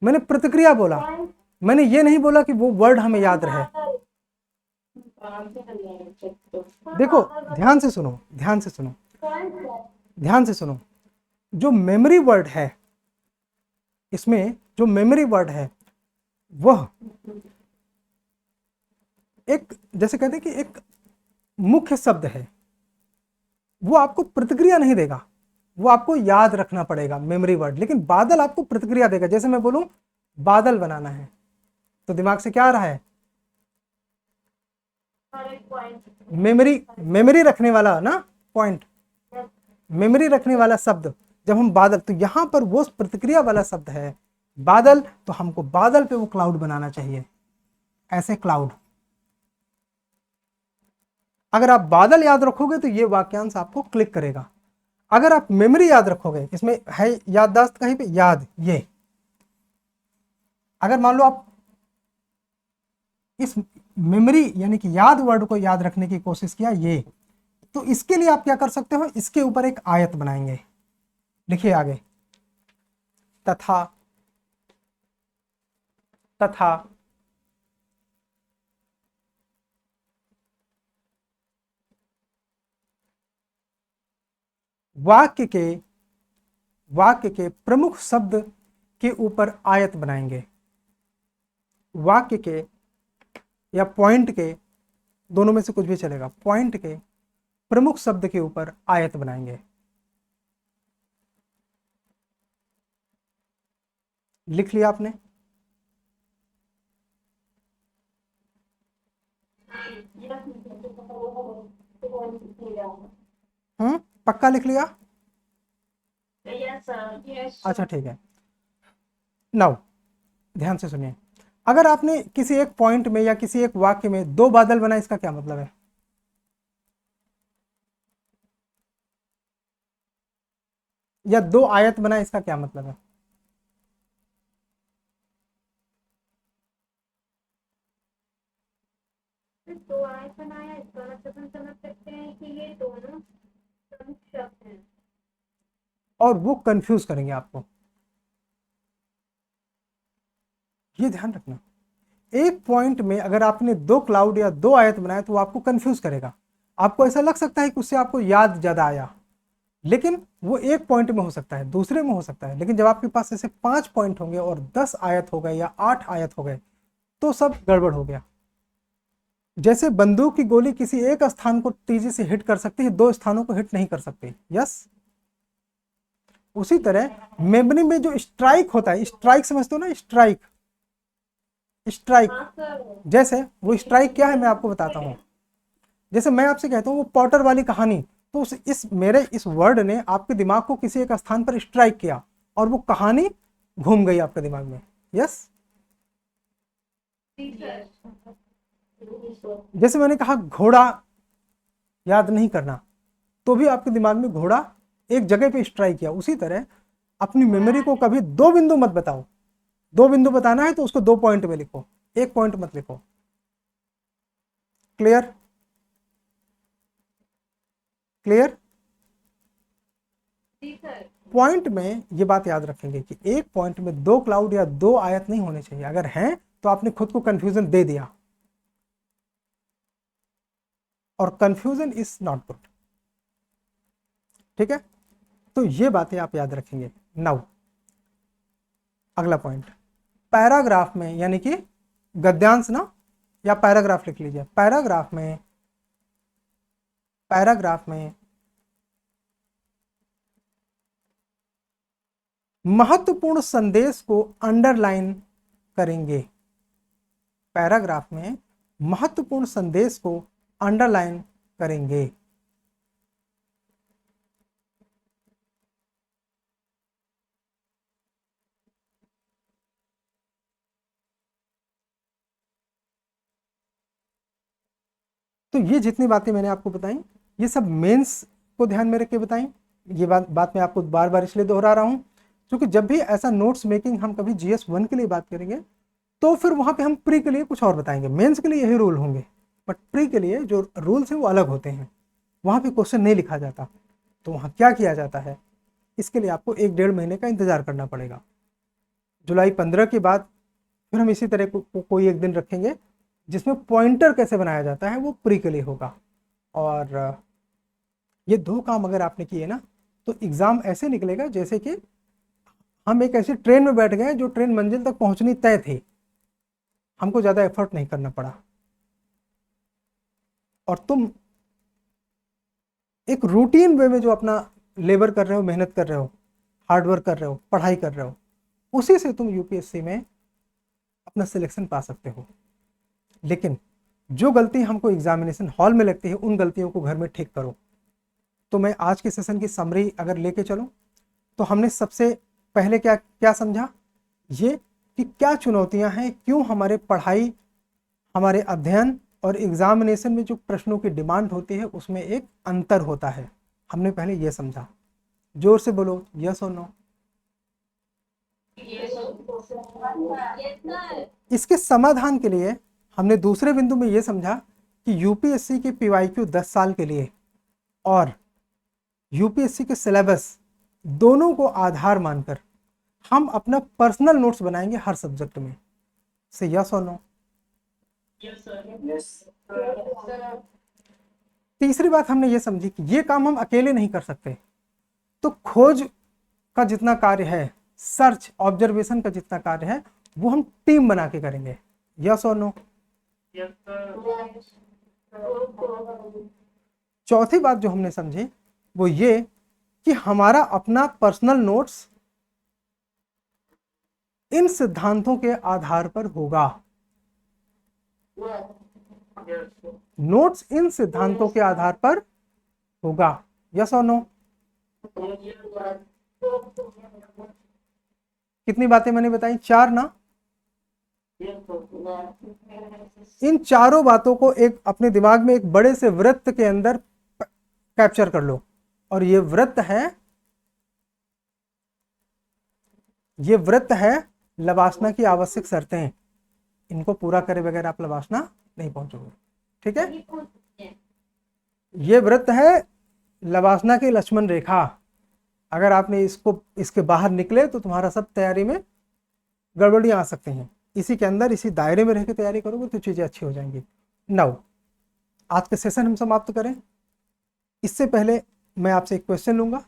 मैंने प्रतिक्रिया बोला, मैंने ये नहीं बोला कि वो वर्ड हमें याद रहे। देखो ध्यान से सुनो, जो मेमोरी वर्ड है, इसमें जो मेमोरी वर्ड है वह एक, जैसे कहते हैं कि एक मुख्य शब्द है, वो आपको प्रतिक्रिया नहीं देगा, वो आपको याद रखना पड़ेगा मेमोरी वर्ड। लेकिन बादल आपको प्रतिक्रिया देगा। जैसे मैं बोलूं बादल बनाना है तो दिमाग से क्या आ रहा है? मेमोरी रखने वाला ना पॉइंट, मेमोरी रखने वाला शब्द। जब हम बादल, तो यहां पर वो प्रतिक्रिया वाला शब्द है बादल, तो हमको बादल पे वो क्लाउड बनाना चाहिए, ऐसे क्लाउड। अगर आप बादल याद रखोगे तो ये वाक्यांश आपको क्लिक करेगा। अगर आप मेमोरी याद रखोगे, इसमें है याददाश्त कहीं पे याद, ये अगर मान लो आप इस मेमोरी यानी कि याद वर्ड को याद रखने की कोशिश किया, ये तो इसके लिए आप क्या कर सकते हो, इसके ऊपर एक आयत बनाएंगे। लिखिए आगे, तथा तथा वाक्य के प्रमुख शब्द के ऊपर आयत बनाएंगे। वाक्य के या पॉइंट के, दोनों में से कुछ भी चलेगा, पॉइंट के प्रमुख शब्द के ऊपर आयत बनाएंगे। लिख लिया आपने? पक्का लिख लिया? अच्छा ठीक है। नाउ ध्यान से सुनिए, अगर आपने किसी एक पॉइंट में या किसी एक वाक्य में दो बादल बनाए, इसका क्या मतलब है? या दो आयत बनाए, इसका क्या मतलब है? दो आयत बनाया, इसका मतलब हम समझ सकते हैं कि ये दोनों प्रमुख शब्द हैं। और वो कंफ्यूज करेंगे आपको, ये ध्यान रखना। एक पॉइंट में अगर आपने दो क्लाउड या दो आयत बनाए तो वो आपको कंफ्यूज करेगा। आपको ऐसा लग सकता है कि उससे आपको याद ज्यादा आया, लेकिन वो एक पॉइंट में हो सकता है, दूसरे में हो सकता है। लेकिन जब आपके पास ऐसे 5 पॉइंट होंगे और 10 आयत हो गए या 8 आयत हो गए, तो सब गड़बड़ हो गया। जैसे बंदूक की गोली किसी एक स्थान को तेजी से हिट कर सकती है, दो स्थानों को हिट नहीं कर सकती। यस, उसी तरह मेमोरी में जो स्ट्राइक होता है, स्ट्राइक समझते हो ना? स्ट्राइक, स्ट्राइक जैसे वो स्ट्राइक क्या है मैं आपको बताता हूँ। जैसे मैं आपसे कहता हूँ वो पॉटर वाली कहानी, तो मेरे इस वर्ड ने आपके दिमाग को किसी एक स्थान पर स्ट्राइक किया और वो कहानी घूम गई आपके दिमाग में। यस, जैसे मैंने कहा घोड़ा याद नहीं करना, तो भी आपके दिमाग में घोड़ा एक जगह पे स्ट्राइक किया। उसी तरह अपनी मेमोरी को कभी दो बिंदु मत बताओ। दो बिंदु बताना है तो उसको 2 पॉइंट में लिखो, 1 पॉइंट मत लिखो। क्लियर? क्लियर? पॉइंट में ये बात याद रखेंगे कि एक पॉइंट में 2 क्लाउड या 2 आयत नहीं होने चाहिए। अगर हैं तो आपने खुद को कंफ्यूजन दे दिया, और कंफ्यूजन इज नॉट गुड। ठीक है, तो ये बातें आप याद रखेंगे। नाउ अगला पॉइंट, पैराग्राफ में, यानी कि गद्यांश ना, या पैराग्राफ लिख लीजिए। पैराग्राफ में महत्वपूर्ण संदेश को अंडरलाइन करेंगे। पैराग्राफ में महत्वपूर्ण संदेश को अंडरलाइन करेंगे। तो ये जितनी बातें मैंने आपको बताई, ये सब मेंस को ध्यान में रख के बताई। ये बात मैं आपको बार बार इसलिए दोहरा रहा हूँ क्योंकि जब भी ऐसा नोट्स मेकिंग हम कभी GS 1 के लिए बात करेंगे तो फिर वहाँ पे हम प्री के लिए कुछ और बताएंगे। मेंस के लिए यही रूल होंगे, बट प्री के लिए जो रूल्स हैं वो अलग होते हैं। वहाँ पे क्वेश्चन नहीं लिखा जाता, तो वहाँ क्या किया जाता है, इसके लिए आपको 1-1.5 महीने का इंतजार करना पड़ेगा। जुलाई 15 के बाद फिर हम इसी तरह कोई एक दिन रखेंगे जिसमें पॉइंटर कैसे बनाया जाता है, वो प्री के लिए होगा। और ये 2 काम अगर आपने किए ना तो एग्ज़ाम ऐसे निकलेगा जैसे कि हम एक ऐसी ट्रेन में बैठ गए जो ट्रेन मंजिल तक पहुंचनी तय थी, हमको ज़्यादा एफर्ट नहीं करना पड़ा, और तुम एक रूटीन वे में जो अपना लेबर कर रहे हो, मेहनत कर रहे हो, हार्डवर्क कर रहे हो, पढ़ाई कर रहे हो, उसी से तुम UPSC में अपना सिलेक्शन पा सकते हो। लेकिन जो गलती हमको एग्जामिनेशन हॉल में लगती है उन गलतियों को घर में ठीक करो। तो मैं आज के सेशन की समरी अगर लेके चलूं तो हमने सबसे पहले क्या क्या समझा, ये कि क्या चुनौतियां हैं, क्यों हमारे पढ़ाई, हमारे अध्ययन और एग्जामिनेशन में जो प्रश्नों की डिमांड होती है उसमें एक अंतर होता है। हमने पहले ये समझा। जोर से बोलो, यस और नो। इसके समाधान के लिए हमने दूसरे बिंदु में ये समझा कि UPSC की PYQ 10 साल के लिए और यूपीएससी के सिलेबस दोनों को आधार मानकर हम अपना पर्सनल नोट्स बनाएंगे हर सब्जेक्ट में। से यस और नो? Yes sir. सर तीसरी बात हमने ये समझी कि ये काम हम अकेले नहीं कर सकते, तो खोज का जितना कार्य है, सर्च ऑब्जर्वेशन का जितना कार्य है, वो हम टीम बना के करेंगे। यस और नो? Yes sir. चौथी बात जो हमने समझी वो ये कि हमारा अपना पर्सनल नोट्स इन सिद्धांतों के आधार पर होगा। यस नोट्स इन सिद्धांतों के आधार पर होगा। यस और नो? कितनी बातें मैंने बताई? 4 ना? इन चारों बातों को एक अपने दिमाग में एक बड़े से वृत्त के अंदर कैप्चर कर लो, और ये वृत्त है लवासना की आवश्यक शर्तें। इनको पूरा करे बगैर आप लवासना नहीं पहुंचोगे। ठीक है? ये वृत्त है लवासना की लक्ष्मण रेखा। अगर आपने इसके बाहर निकले तो तुम्हारा सब तैयारी में गड़बड़ियां आ सकती हैं। इसी के अंदर, इसी दायरे में रह के तैयारी करोगे तो चीजें अच्छी हो जाएंगी। नाउ आज का सेशन हम समाप्त करें। इससे पहले मैं आपसे एक क्वेश्चन लूंगा,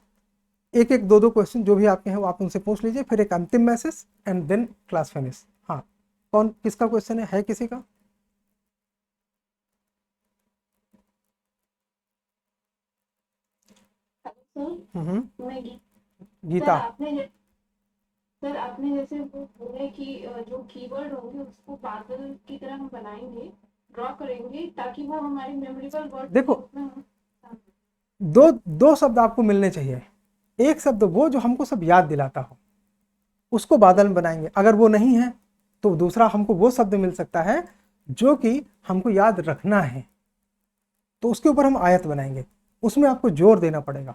एक एक दो क्वेश्चन जो भी आपके हैं वो आप उनसे पूछ लीजिए, फिर एक अंतिम message and then class finish. हाँ, कौन किसका क्वेश्चन है किसी का? मैं गीता। सर आपने जैसे वो बोले कि जो कीवर्ड होंगे उसको बादल की तरह हम बनाएंगे, ड्रॉ करेंगे ताकि वो हमारी मेमोरेबल वर्ड देखो, दो शब्द आपको मिलने चाहिए। एक शब्द वो जो हमको सब याद दिलाता हो, उसको बादल में बनाएंगे। अगर वो नहीं है तो दूसरा हमको वो शब्द मिल सकता है जो कि हमको याद रखना है, तो उसके ऊपर हम आयत बनाएंगे। उसमें आपको जोर देना पड़ेगा।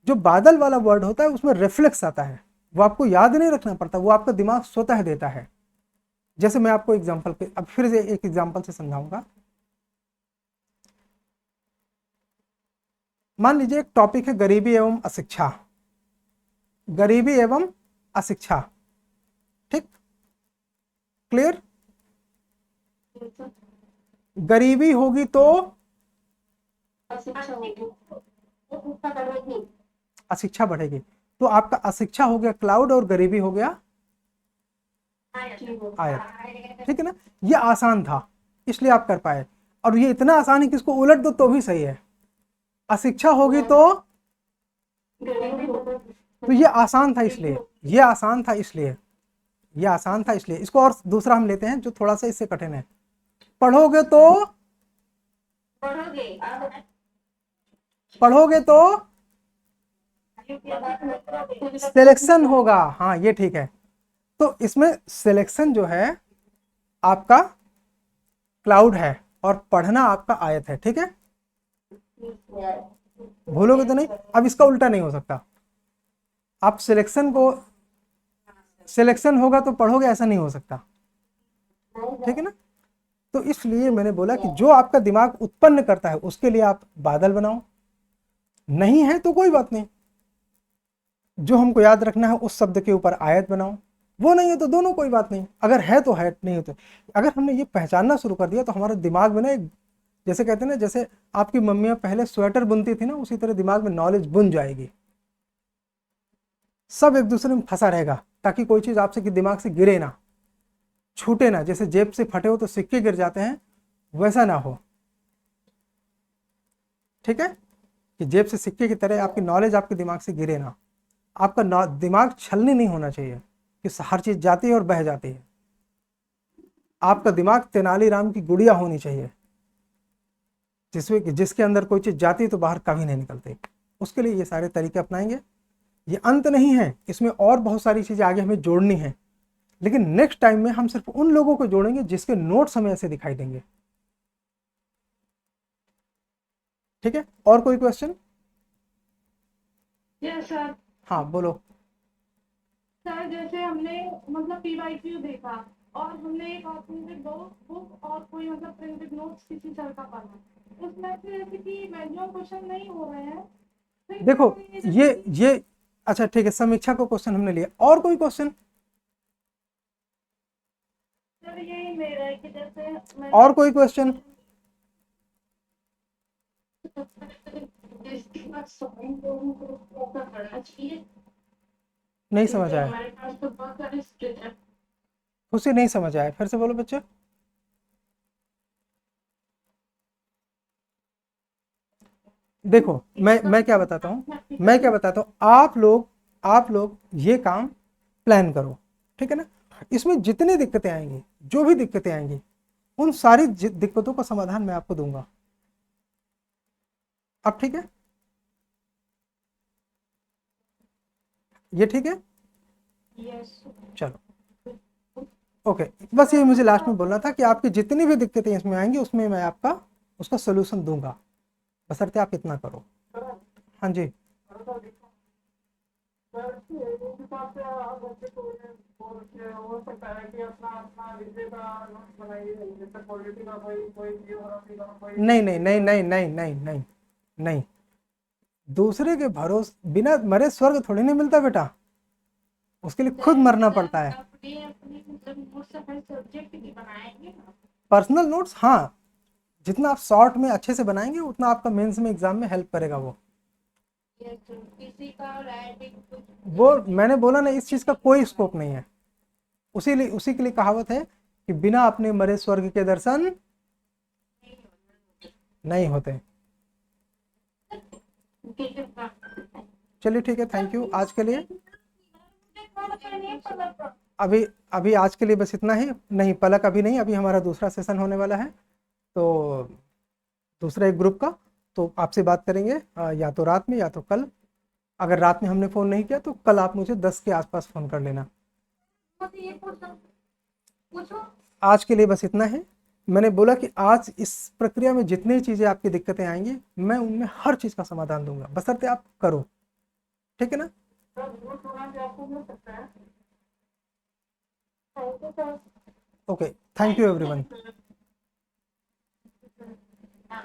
जो बादल वाला वर्ड होता है उसमें रिफ्लेक्स आता है, वो आपको याद नहीं रखना पड़ता, वो आपका दिमाग स्वतः देता है। जैसे मैं आपको एग्जांपल पे अब फिर से एक एग्जांपल से समझाऊंगा। मान लीजिए एक टॉपिक है गरीबी एवं अशिक्षा। गरीबी एवं अशिक्षा, ठीक? क्लियर? गरीबी होगी तो अशिक्षा बढ़ेगी, तो आपका अशिक्षा हो गया क्लाउड और गरीबी हो गया आयत। ठीक है ना? ये आसान था इसलिए आप कर पाए, और ये इतना आसान है कि इसको उलट दो तो भी सही है। अशिक्षा होगी तो ये आसान था इसलिए, ये आसान था इसलिए, ये आसान था इसलिए। इसको और दूसरा हम लेते हैं जो थोड़ा सा इससे कठिन है। पढ़ोगे तो सिलेक्शन होगा। हाँ, ये ठीक है। तो इसमें सिलेक्शन जो है आपका क्लाउड है और पढ़ना आपका आयत है। ठीक है? भूलोगे तो नहीं। अब इसका उल्टा नहीं हो सकता। आप सिलेक्शन होगा तो पढ़ोगे, ऐसा नहीं हो सकता। ठीक है ना? तो इसलिए मैंने बोला कि जो आपका दिमाग उत्पन्न करता है उसके लिए आप बादल बनाओ, नहीं है तो कोई बात नहीं। जो हमको याद रखना है उस शब्द के ऊपर आयत बनाओ, वो नहीं है तो दोनों कोई बात नहीं। अगर है तो है, नहीं है तो। अगर हमने ये पहचानना शुरू कर दिया तो हमारे दिमाग में ना एक, जैसे कहते हैं ना, जैसे आपकी मम्मियाँ पहले स्वेटर बुनती थी ना, उसी तरह दिमाग में नॉलेज बुन जाएगी। सब एक दूसरे में फंसा रहेगा ताकि कोई चीज़ आपसे दिमाग से गिरे ना, छूटे ना। जैसे जेब से फटे हो तो सिक्के गिर जाते हैं, वैसा ना हो। ठीक है? कि जेब से सिक्के की तरह आपकी नॉलेज आपके दिमाग से गिरे ना। आपका दिमाग छलनी नहीं होना चाहिए कि हर चीज़ जाती है और बह जाती है। आपका दिमाग तेनालीराम की गुड़िया होनी चाहिए, जिसके अंदर कोई चीज़ जाती है तो बाहर कभी नहीं निकलती। उसके लिए ये सारे तरीके अपनाएंगे। ये अंत नहीं है, इसमें और बहुत सारी चीज़ें आगे हमें जोड़नी है, लेकिन नेक्स्ट टाइम में हम सिर्फ उन लोगों को जोड़ेंगे जिसके नोट्स हमें ऐसे दिखाई देंगे। ठीक है? और कोई क्वेश्चन? Yes sir. हाँ, बोलो। सर जैसे हमने मतलब पीवाईक्यू देखा और हमने एक ऑप्शन पे दो बुक और कोई मतलब प्रिंटेड नोट्स किसी सर का पढ़ा, उसमें से जैसे कि मैक्सिमम क्वेश्चन नहीं हो रहे हैं। फिर देखो जैसे ये अच्छा ठीक है, समीक्षा को क्वेश्चन हमने लिया, और कोई क्वेश्चन? सर यही मेरा है कि जैसे और कोई क्वेश्चन? जिसके पास साइन लोगों को पढ़ना चाहिए, नहीं समझ क्योंकि आया, हमारे पास तो बहुत सारे स्टूडेंट। उसे नहीं समझ आया, फिर से बोलो बच्चे। देखो मैं क्या बताता हूँ, आप लोग ये काम प्लान करो, ठीक है ना। इसमें जितनी दिक्कतें आएंगी, जो भी दिक्कतें आएंगी, उन सारी दिक्कतों का समाधान मैं आपको दूंगा। अब ठीक है, ये ठीक है, यस। चलो ओके। बस ये मुझे लास्ट में बोलना था कि आपकी जितनी भी दिक्कतें इसमें आएंगी, उसमें मैं आपका उसका सोल्यूशन दूंगा, बशर्ते आप इतना करो। हाँ जी। सर एक हिसाब से आप बच्चे को हो सकता है कि अपना अपना विषय का नोट्स बनाइए, जैसे पॉलिटी का कोई जियोग्राफी का कोई। नहीं नहीं नहीं नहीं नहीं नहीं नहीं नहीं, दूसरे के भरोसे बिना मरे स्वर्ग थोड़ी नहीं मिलता बेटा, उसके लिए खुद मरना पड़ता है। अपने अपने मतलब नोट्स हर सब्जेक्ट की बनाएंगे ना। पर्सनल नोट्स, हाँ, जितना आप शॉर्ट में अच्छे से बनाएंगे उतना आपका मेंस में एग्जाम में हेल्प करेगा वो। यस सर, किसी का राइटिंग कुछ वो मैंने बोला ना, इस चीज का कोई स्कोप नहीं है। उसी के लिए कहावत है कि बिना अपने मरे स्वर्ग के दर्शन नहीं होते। चलिए ठीक है, थैंक यू आज के लिए। अभी अभी आज के लिए बस इतना ही। नहीं पलक अभी नहीं, अभी हमारा दूसरा सेशन होने वाला है, तो दूसरा एक ग्रुप का, तो आपसे बात करेंगे या तो रात में या तो कल। अगर रात में हमने फ़ोन नहीं किया तो कल आप मुझे 10 के आसपास फ़ोन कर लेना। आज के लिए बस इतना है। मैंने बोला कि आज इस प्रक्रिया में जितनी चीज़ें आपकी दिक्कतें आएंगी, मैं उनमें हर चीज़ का समाधान दूंगा, बशर्ते आप करो, ठीक है ना। सर नोट्स बना के आपको मिल सकता है। Thank you sir. Okay, thank you everyone. हाँ।